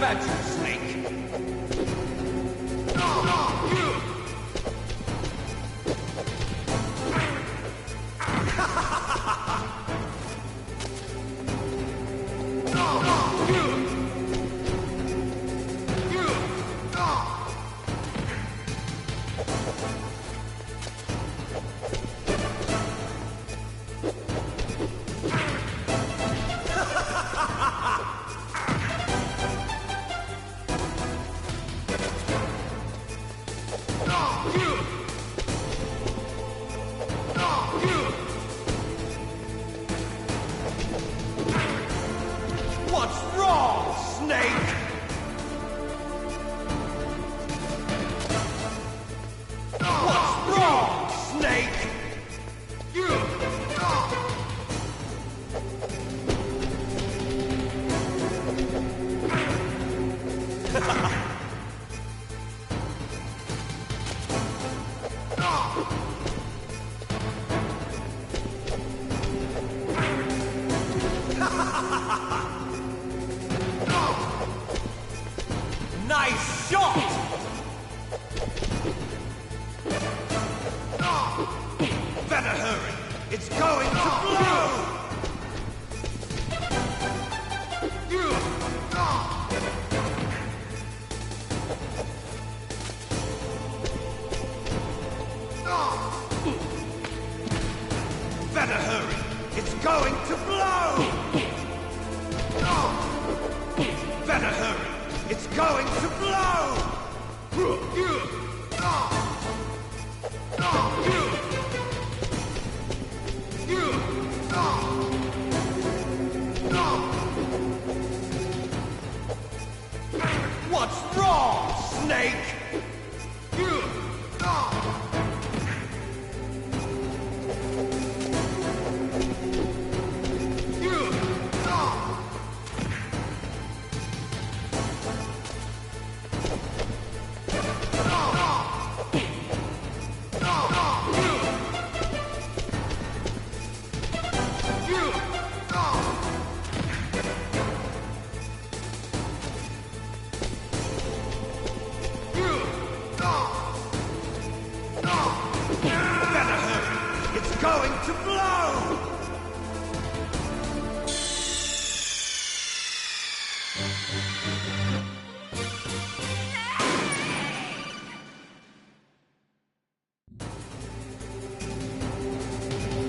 S20: Have at you, Snake! What's wrong, Snake? What's wrong, Snake? Nice shot! Better hurry! It's going to blow! Better hurry! It's going to blow! Better hurry! It's going to blow! What's wrong, Snake? Better hurry! It's going to blow!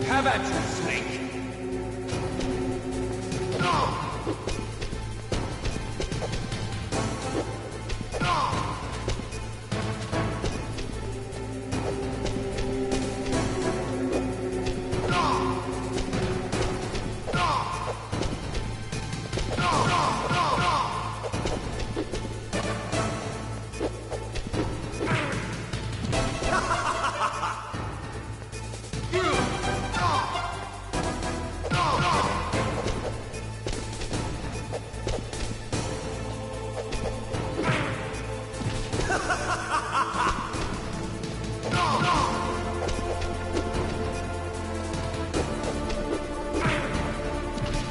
S20: Have at you, Snake!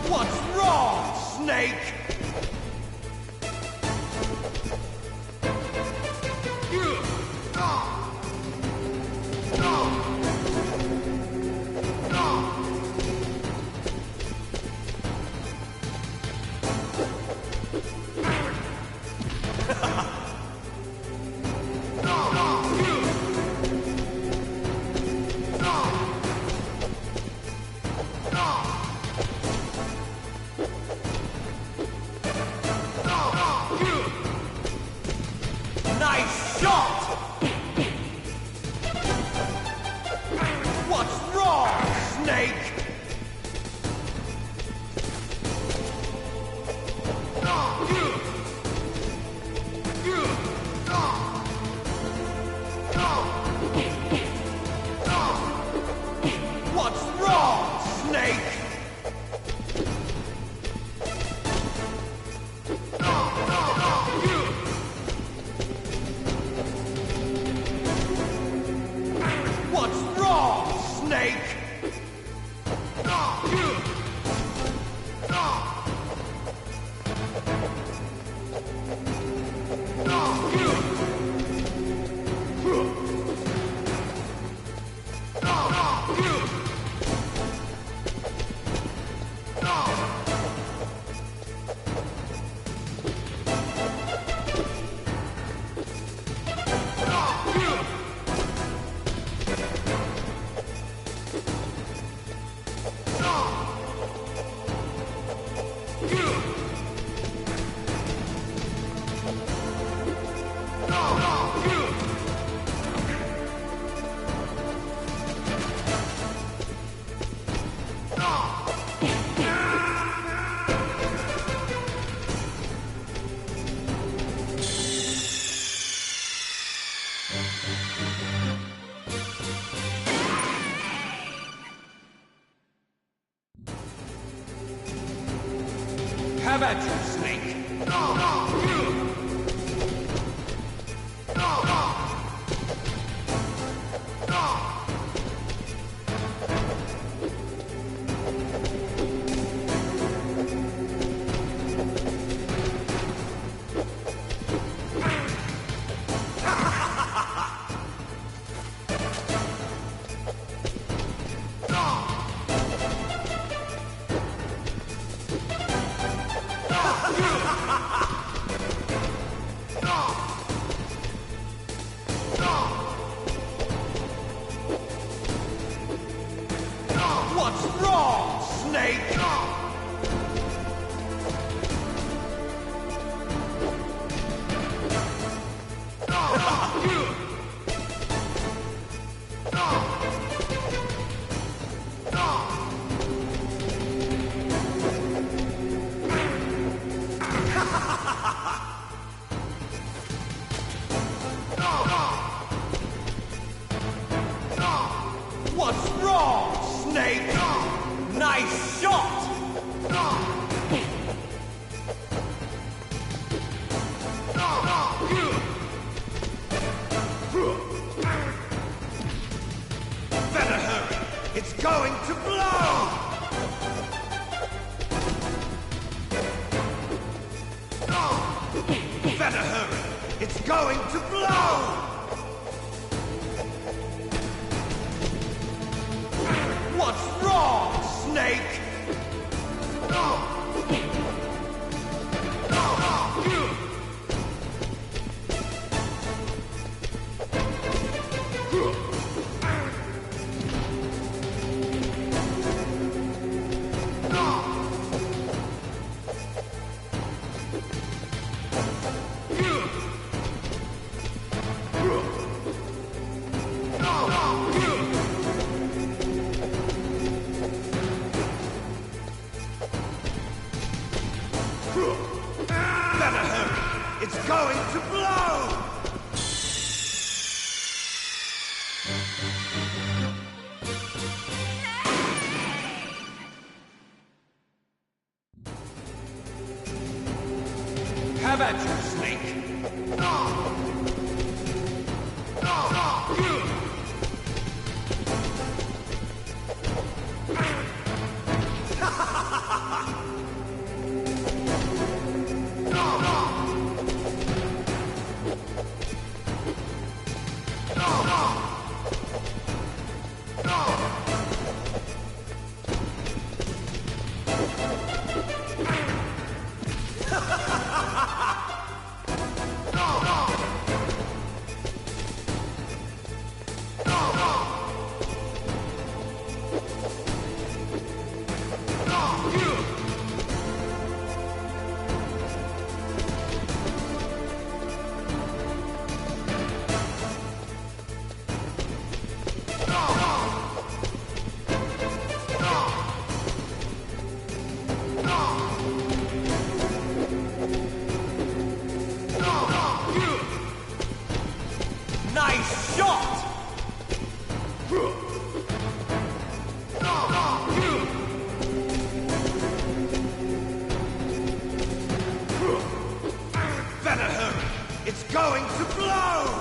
S20: What's wrong, Snake? Nice shot! What's wrong, Snake? What's wrong, Snake? at you, Snake! What's wrong, Snake? What's wrong, Snake? Nice shot! Better hurry! It's going to blow! Better hurry! It's going to blow! What's wrong, Snake? Better hurry! It's going to blow! Have at you, Snake! Nice shot! Better hurry! It's going to blow!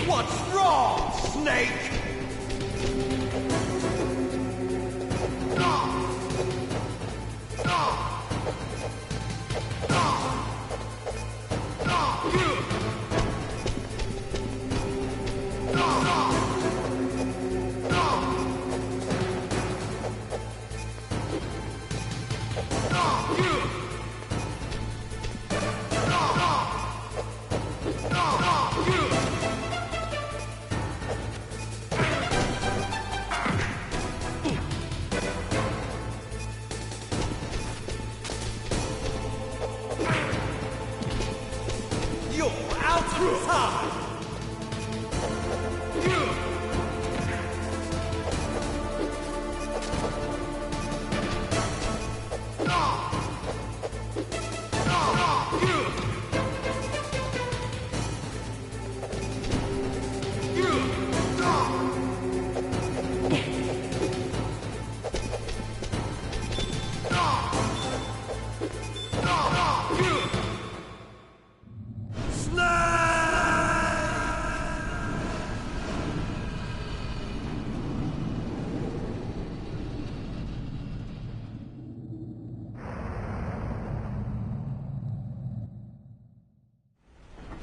S20: What's wrong, Snake?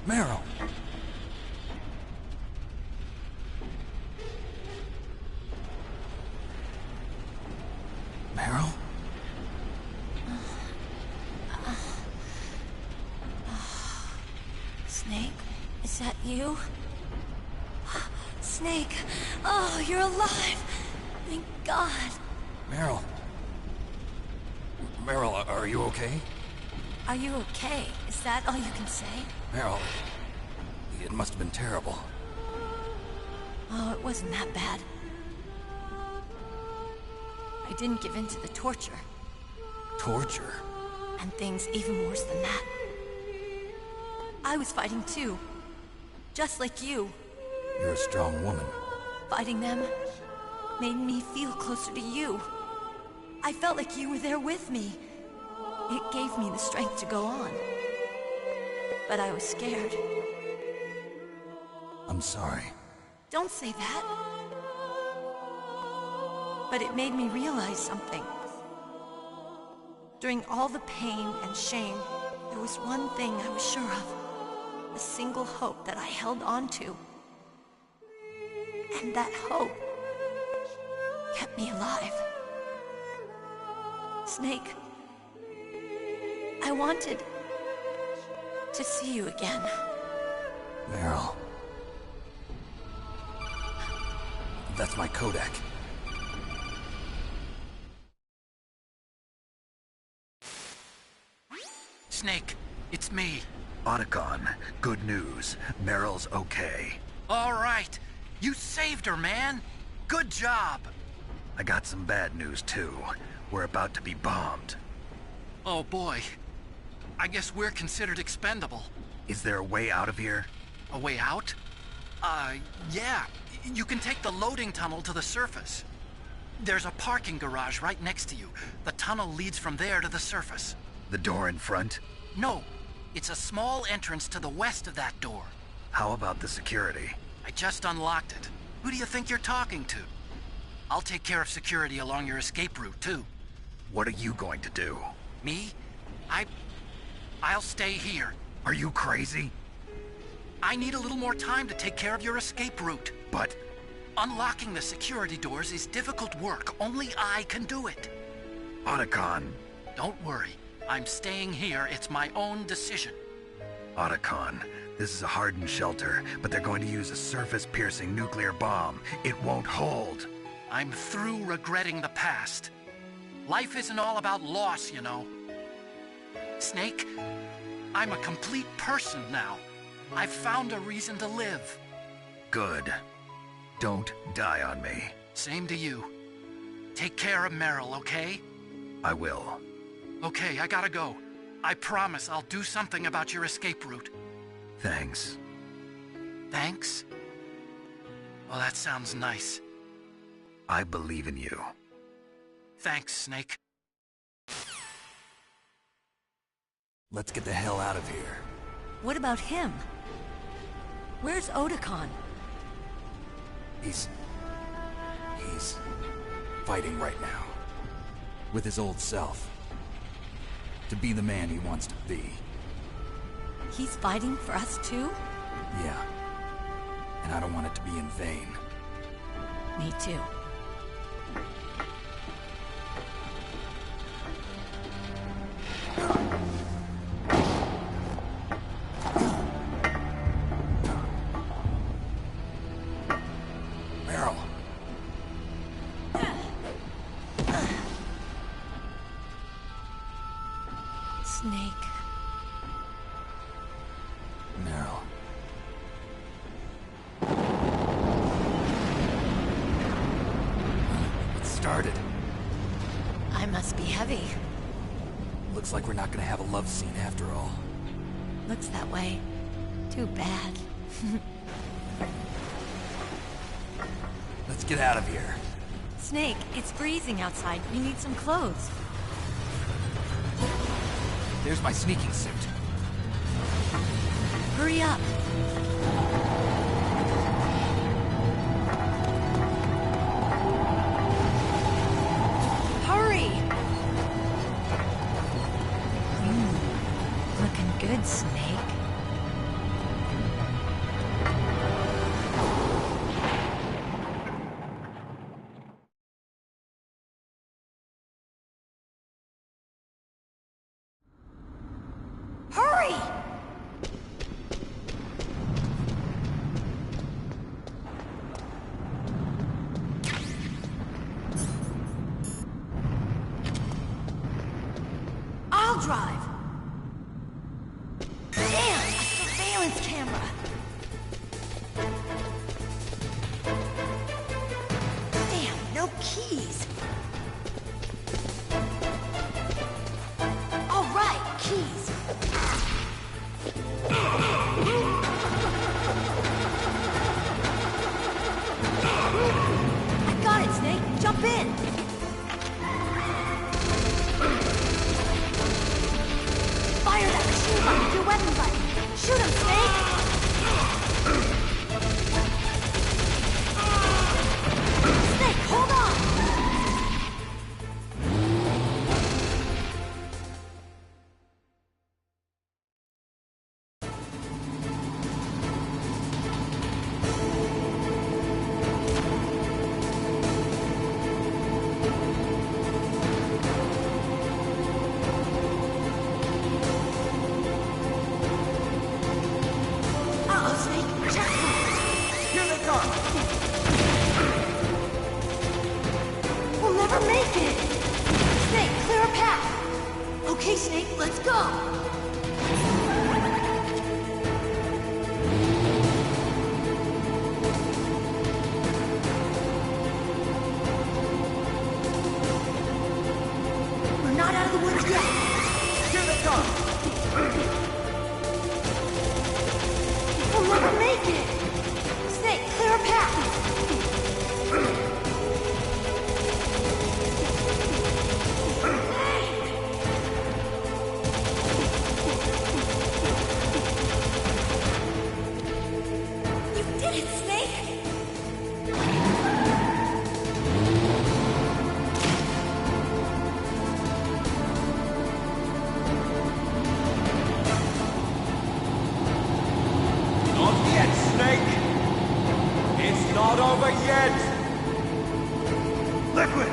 S7: Meryl! Meryl?
S1: Snake, is that you? Snake, oh, you're alive! Thank God.
S7: Meryl? Meryl, are you okay?
S1: Are you okay? Is that all you can say?
S7: Meryl, it must have been terrible.
S1: Oh, it wasn't that bad. I didn't give in to the torture.
S7: Torture?
S1: And things even worse than that. I was fighting too. Just like you.
S7: You're a strong woman.
S1: Fighting them made me feel closer to you. I felt like you were there with me. It gave me the strength to go on. But I was scared.
S7: I'm sorry.
S1: Don't say that. But it made me realize something. During all the pain and shame, there was one thing I was sure of. A single hope that I held on to. And that hope kept me alive. Snake, I wanted to see you again.
S7: Meryl. That's my Kodak.
S5: Snake, it's me.
S3: Otacon, good news. Meryl's okay.
S5: All right. You saved her, man. Good job.
S3: I got some bad news, too. We're about to be bombed.
S5: Oh, boy. I guess we're considered expendable.
S3: Is there a way out of here?
S5: A way out? Yeah. You can take the loading tunnel to the surface. There's a parking garage right next to you. The tunnel leads from there to the surface.
S3: The door in front?
S5: No. It's a small entrance to the west of that door.
S3: How about the security?
S5: I just unlocked it. Who do you think you're talking to? I'll take care of security along your escape route, too.
S3: What are you going to do?
S5: Me? I'll stay here.
S3: Are you crazy?
S5: I need a little more time to take care of your escape route.
S3: But...
S5: unlocking the security doors is difficult work. Only I can do it.
S3: Otacon.
S5: Don't worry. I'm staying here. It's my own decision.
S3: Otacon, this is a hardened shelter, but they're going to use a surface-piercing nuclear bomb. It won't hold.
S5: I'm through regretting the past. Life isn't all about loss, you know. Snake, I'm a complete person now. I've found a reason to live.
S3: Good. Don't die on me.
S5: Same to you. Take care of Meryl, okay?
S3: I will.
S5: Okay, I gotta go. I promise I'll do something about your escape route.
S3: Thanks.
S5: Thanks? Well, that sounds nice.
S3: I believe in you.
S5: Thanks, Snake.
S7: Let's get the hell out of here.
S1: What about him? Where's Otacon?
S7: He's fighting right now. With his old self. To be the man he wants to be.
S1: He's fighting for us too?
S7: Yeah. And I don't want it to be in vain.
S1: Me too.
S7: Meryl.
S1: Snake.
S7: Meryl.
S1: heavy.
S7: Looks like we're not gonna have a love scene after all.
S1: Looks that way. Too bad.
S7: Let's get out of here.
S1: Snake, it's freezing outside. You need some clothes.
S7: There's my sneaking suit.
S1: Hurry up. Hurry! Looking good, Snake. Hurry! I'll drive. Damn, a surveillance camera. Damn, no keys. All right, keys. I got it, Snake. Jump in. Fire that machine gun with your weapon button. Shoot him, Snake. Snake, hold on. We'll never make it! Snake, clear a path! Okay, Snake, let's go! We're not out of the woods yet! Here they come! We'll never make it! Snake, clear a path! You did it, Snake!
S19: Not yet, Snake! It's not over yet! Liquid!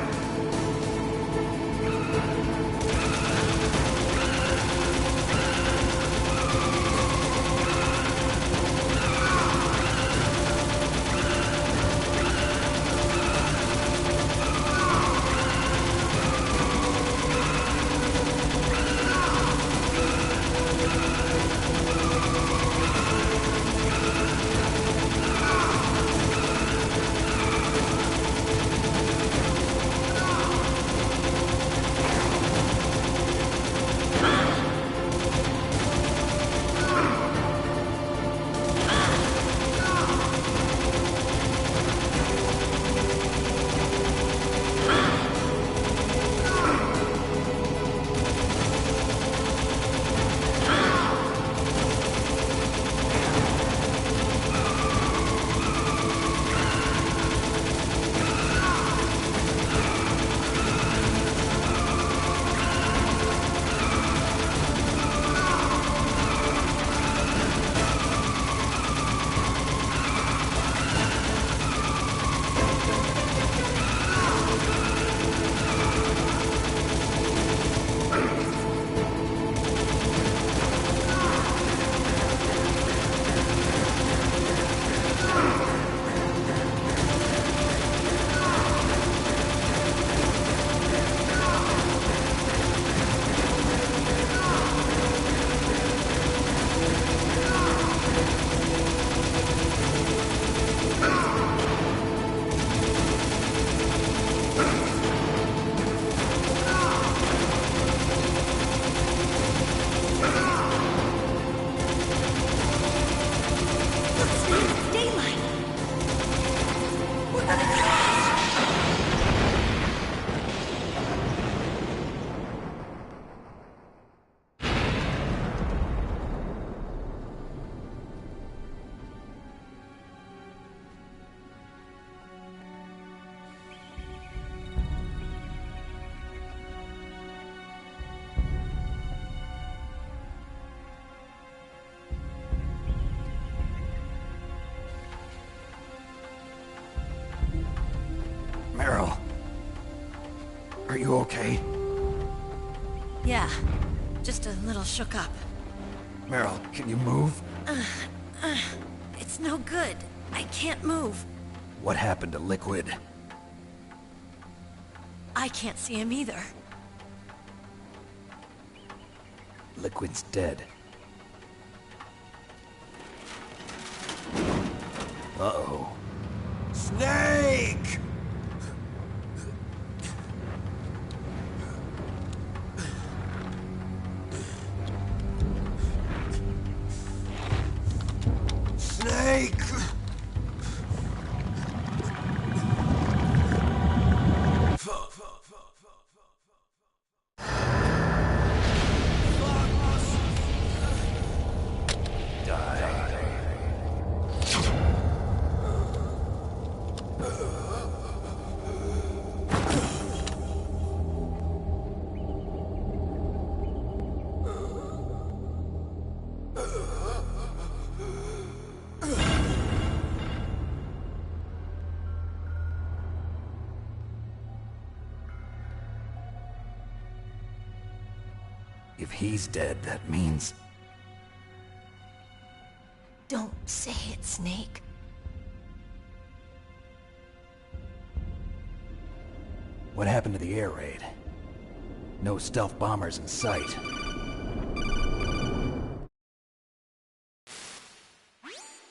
S3: you okay?
S19: Yeah, just a little shook up.
S3: Meryl, can you move?
S19: It's no good. I can't move.
S3: What happened to Liquid?
S19: I can't see him either.
S3: Liquid's dead. Uh-oh.
S20: Snake! Snake!
S3: If he's dead, that means...
S19: Don't say it, Snake.
S3: What happened to the air raid? No stealth bombers in sight.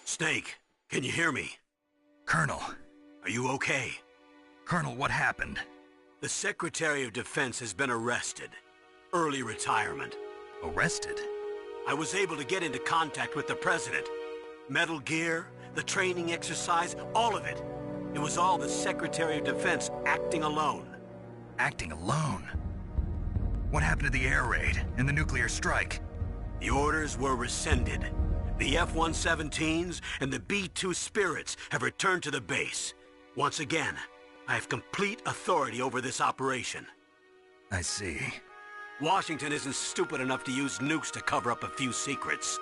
S2: Snake, can you hear me?
S7: Colonel.
S2: Are you okay?
S7: Colonel, what happened?
S2: The Secretary of Defense has been arrested. Early retirement.
S7: Arrested?
S2: I was able to get into contact with the President. Metal Gear, the training exercise, all of it. It was all the Secretary of Defense acting alone.
S7: Acting alone? What happened to the air raid and the nuclear strike?
S2: The orders were rescinded. The F-117s and the B-2 Spirits have returned to the base. Once again, I have complete authority over this operation.
S7: I see.
S2: Washington isn't stupid enough to use nukes to cover up a few secrets.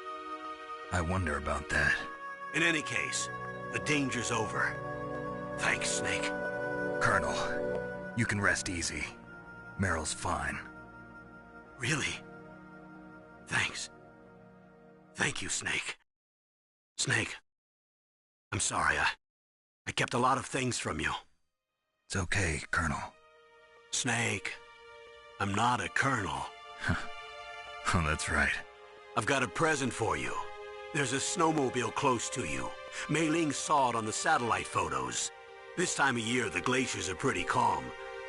S7: I wonder about that.
S2: In any case, the danger's over. Thanks, Snake.
S7: Colonel, you can rest easy. Meryl's fine.
S2: Really? Thanks. Thank you, Snake. Snake, I'm sorry. I kept a lot of things from you.
S7: It's okay, Colonel.
S2: Snake, I'm not a colonel.
S7: Oh, that's right.
S2: I've got a present for you. There's a snowmobile close to you. Mei Ling saw it on the satellite photos. This time of year, the glaciers are pretty calm.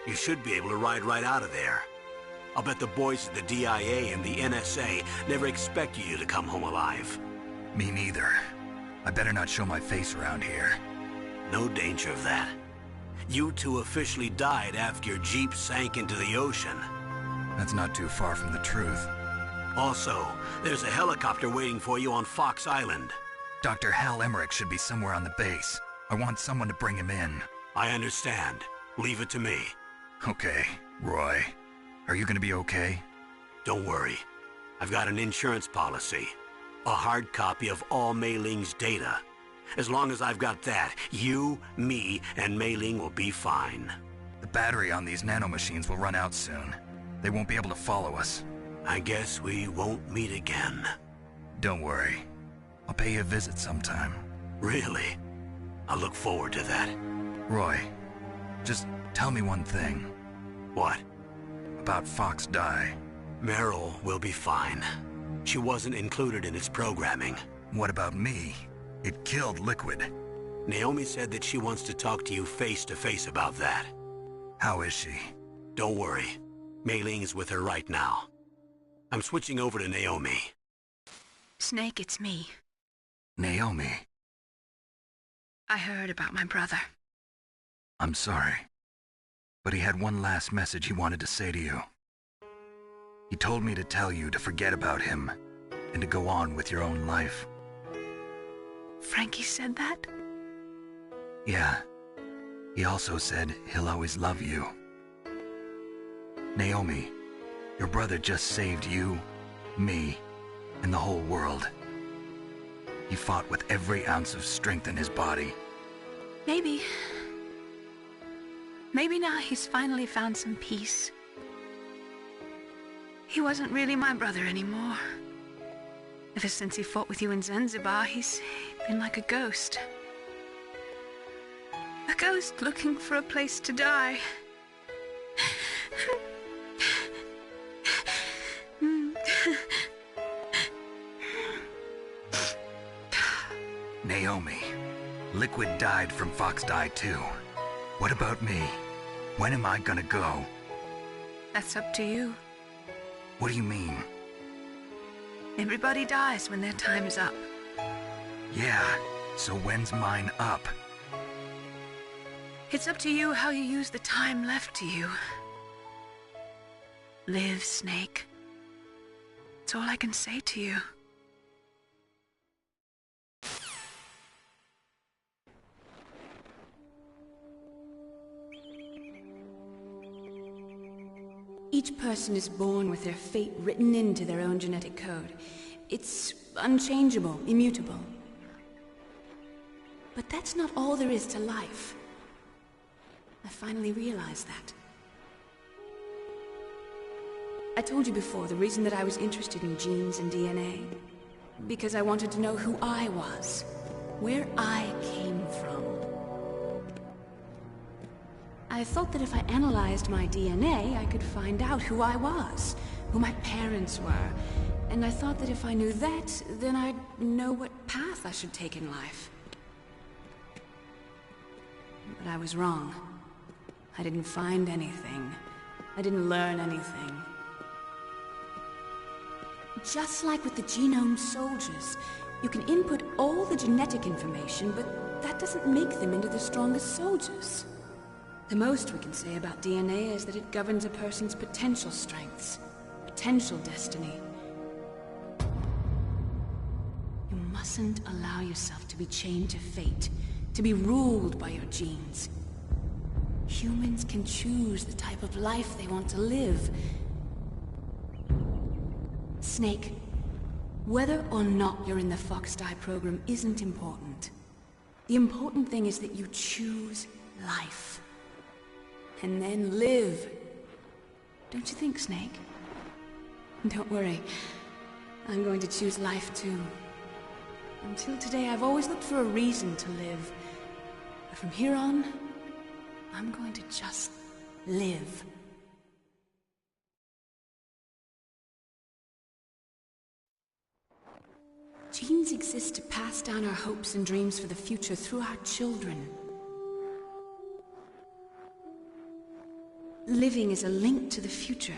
S2: You should be able to ride right out of there. I'll bet the boys at the DIA and the NSA never expected you to come home alive.
S7: Me neither. I better not show my face around here.
S2: No danger of that. You two officially died after your Jeep sank into the ocean.
S7: That's not too far from the truth.
S2: Also, there's a helicopter waiting for you on Fox Island.
S7: Dr. Hal Emmerich should be somewhere on the base. I want someone to bring him in.
S2: I understand. Leave it to me.
S7: Okay, Roy. Are you gonna be okay?
S2: Don't worry. I've got an insurance policy. A hard copy of all Mei Ling's data. As long as I've got that, you, me, and Mei Ling will be fine.
S7: The battery on these nanomachines will run out soon. They won't be able to follow us.
S2: I guess we won't meet again.
S7: Don't worry. I'll pay you a visit sometime.
S2: Really? I look forward to that.
S7: Roy, just tell me one thing.
S2: What?
S7: About Fox Die.
S2: Meryl will be fine. She wasn't included in its programming.
S7: What about me? It killed Liquid.
S2: Naomi said that she wants to talk to you face-to-face about that.
S7: How is she?
S2: Don't worry. Mei Ling is with her right now. I'm switching over to Naomi.
S4: Snake, it's me.
S7: Naomi.
S4: I heard about my brother.
S7: I'm sorry. But he had one last message he wanted to say to you. He told me to tell you to forget about him and to go on with your own life.
S4: Frankie said that?
S7: Yeah. He also said he'll always love you. Naomi, your brother just saved you, me, and the whole world. He fought with every ounce of strength in his body.
S4: Maybe now he's finally found some peace. He wasn't really my brother anymore. Ever since he fought with you in Zanzibar, he's been like a ghost. A ghost looking for a place to die.
S7: Naomi, Liquid died from Fox Die too. What about me? When am I gonna go?
S4: That's up to you.
S7: What do you mean?
S4: Everybody dies when their time is up.
S7: Yeah, so when's mine up?
S4: It's up to you how you use the time left to you. Live, Snake. That's all I can say to you. Each person is born with their fate written into their own genetic code. It's unchangeable, immutable. But that's not all there is to life. I finally realized that. I told you before the reason that I was interested in genes and DNA. Because I wanted to know who I was, where I came from. I thought that if I analyzed my DNA, I could find out who I was, who my parents were. And I thought that if I knew that, then I'd know what path I should take in life. But I was wrong. I didn't find anything. I didn't learn anything. Just like with the genome soldiers, you can input all the genetic information, but that doesn't make them into the strongest soldiers. The most we can say about DNA is that it governs a person's potential strengths, potential destiny. You mustn't allow yourself to be chained to fate, to be ruled by your genes. Humans can choose the type of life they want to live. Snake, whether or not you're in the Fox Die program isn't important. The important thing is that you choose life. And then live. Don't you think, Snake? Don't worry. I'm going to choose life too. Until today, I've always looked for a reason to live. But from here on, I'm going to just live. Genes exist to pass down our hopes and dreams for the future through our children. Living is a link to the future.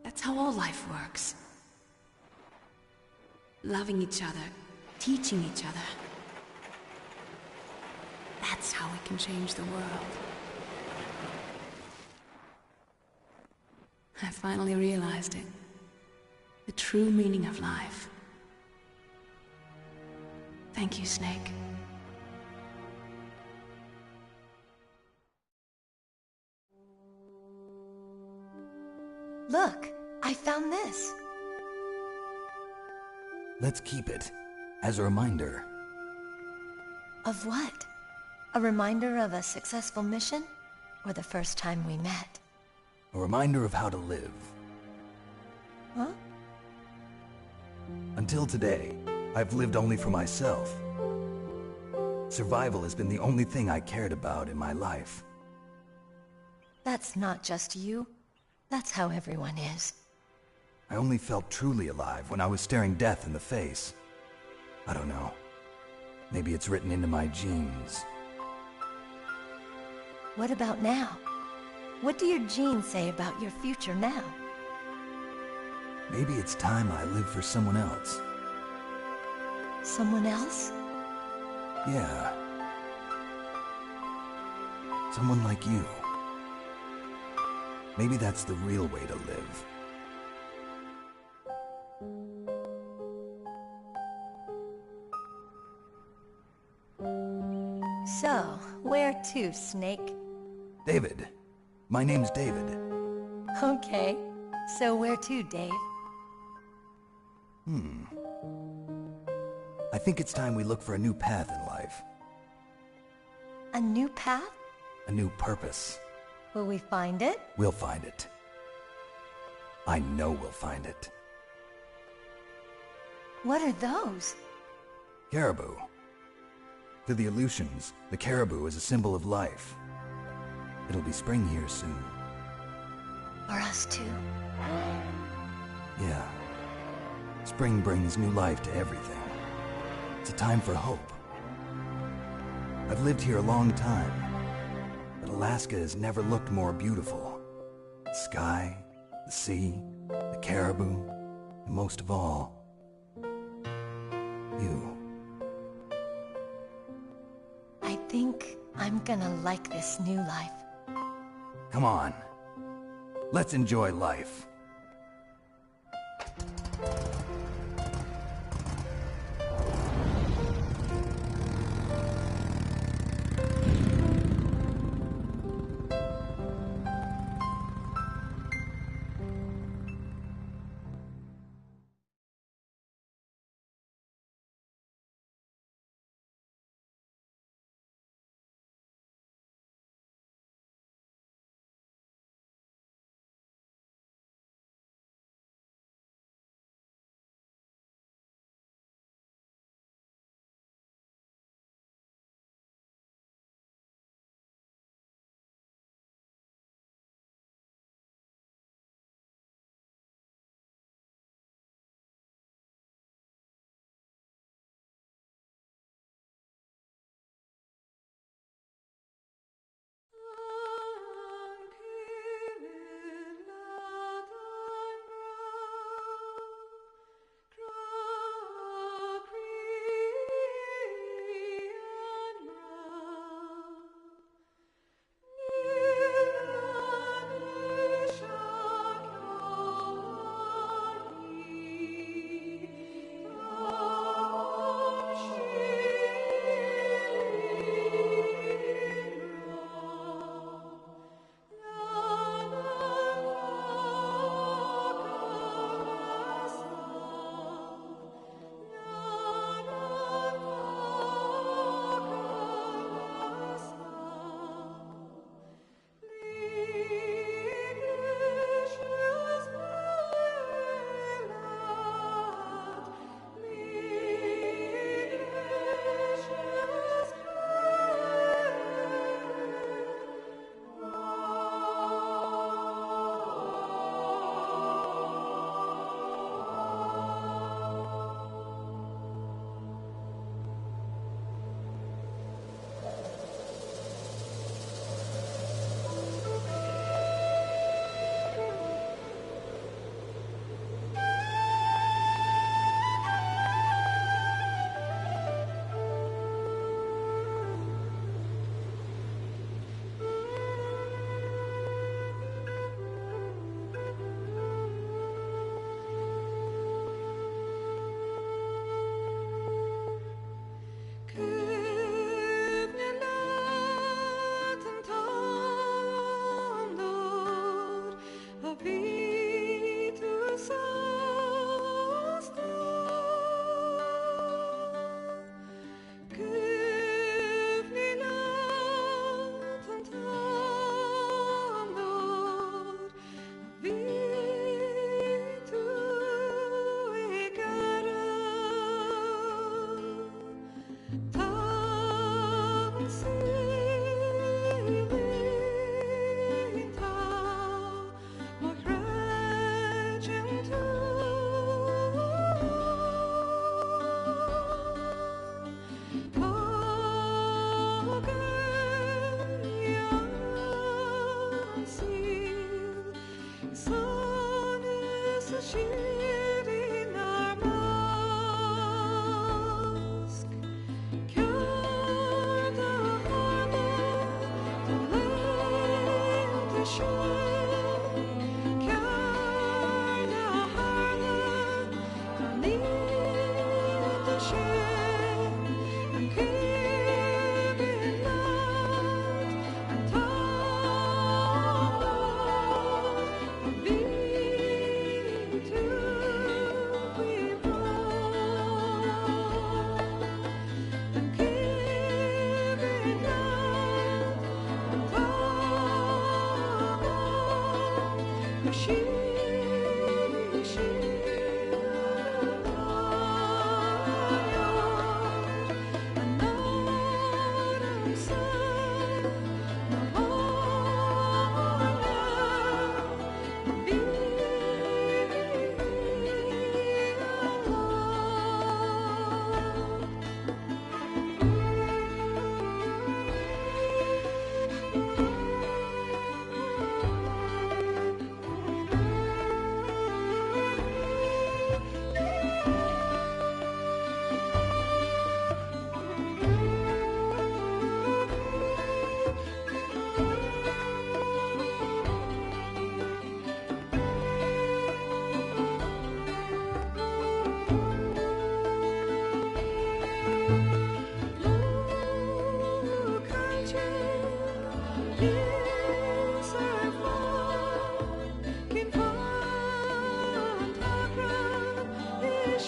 S4: That's how all life works. Loving each other, teaching each other. That's how we can change the world. I finally realized it. The true meaning of life. Thank you, Snake.
S19: Look, I found this.
S8: Let's keep it, as a reminder.
S19: Of what? A reminder of a successful mission? Or the first time we met?
S8: A reminder of how to live.
S19: Huh?
S8: Until today, I've lived only for myself. Survival has been the only thing I cared about in my life.
S19: That's not just you. That's how everyone is.
S8: I only felt truly alive when I was staring death in the face. I don't know. Maybe it's written into my genes.
S19: What about now? What do your genes say about your future now?
S8: Maybe it's time I live for someone else.
S19: Someone else?
S8: Yeah. Someone like you. Maybe that's the real way to live.
S19: So, where to, Snake?
S8: David. My name's David.
S19: Okay. So where to, Dave?
S8: I think it's time we look for a new path in life.
S19: A new path?
S8: A new purpose.
S19: Will we find it?
S8: We'll find it. I know we'll find it.
S1: What are those?
S8: Caribou. To the Aleutians, the caribou is a symbol of life. It'll be spring here soon.
S1: For us too.
S8: Yeah. Spring brings new life to everything. It's a time for hope. I've lived here a long time, but Alaska has never looked more beautiful. The sky, the sea, the caribou, and most of all, you.
S1: I think I'm gonna like this new life.
S8: Come on. Let's enjoy life.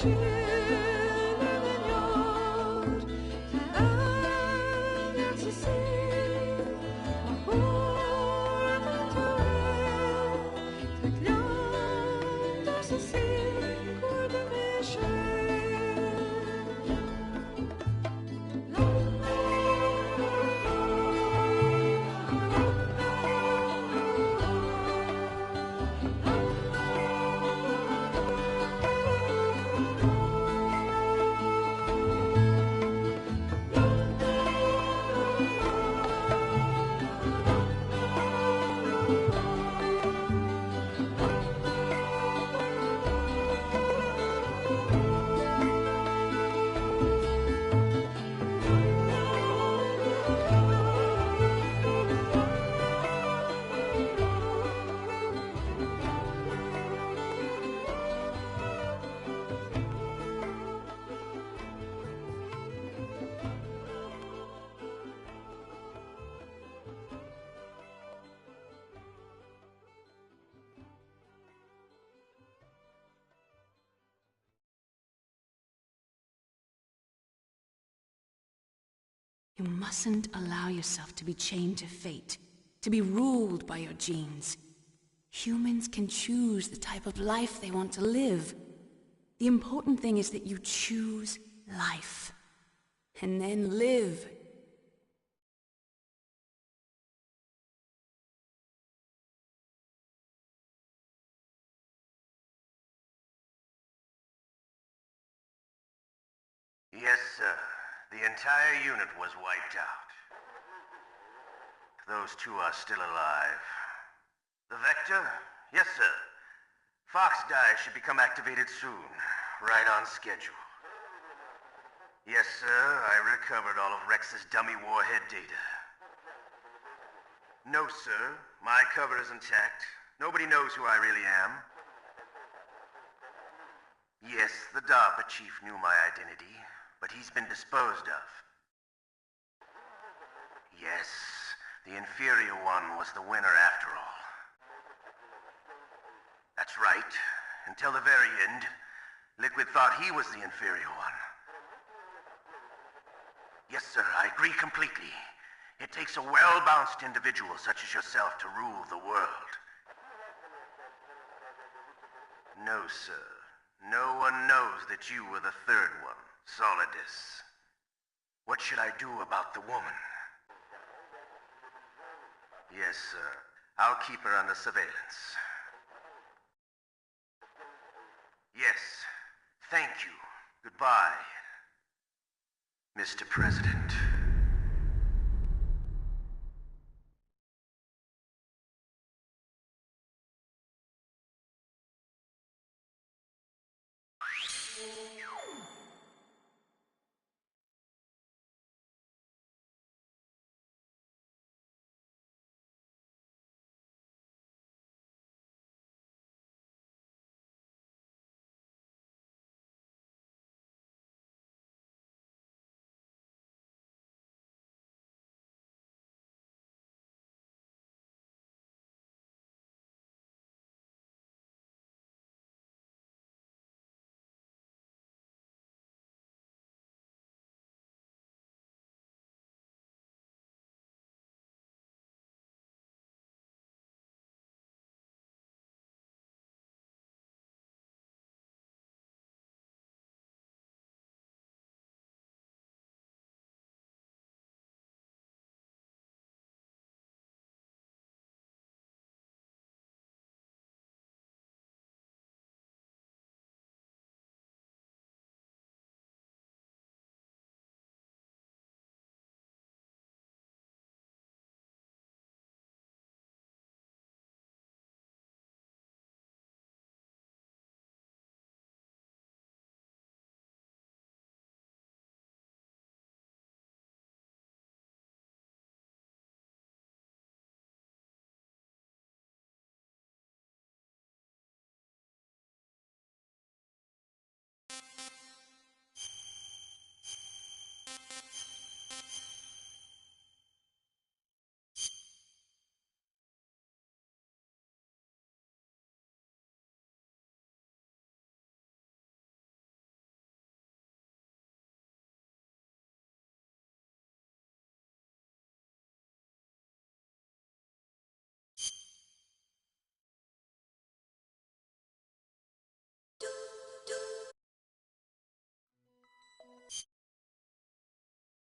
S4: You mustn't allow yourself to be chained to fate, to be ruled by your genes. Humans can choose the type of life they want to live. The important thing is that you choose life, and then live.
S11: Yes, sir. The entire unit was wiped out. Those two are still alive. The Vector? Yes, sir. Fox Die should become activated soon. Right on schedule. Yes, sir. I recovered all of Rex's dummy warhead data. No, sir. My cover is intact. Nobody knows who I really am. Yes, the DARPA chief knew my identity, but he's been disposed of. Yes, the inferior one was the winner after all. That's right. Until the very end, Liquid thought he was the inferior one. Yes, sir, I agree completely. It takes a well-balanced individual such as yourself to rule the world. No, sir. No one knows that you were the third one, Solidus. What should I do about the woman? Yes, sir. I'll keep her under surveillance. Yes. Thank you. Goodbye, Mr. President.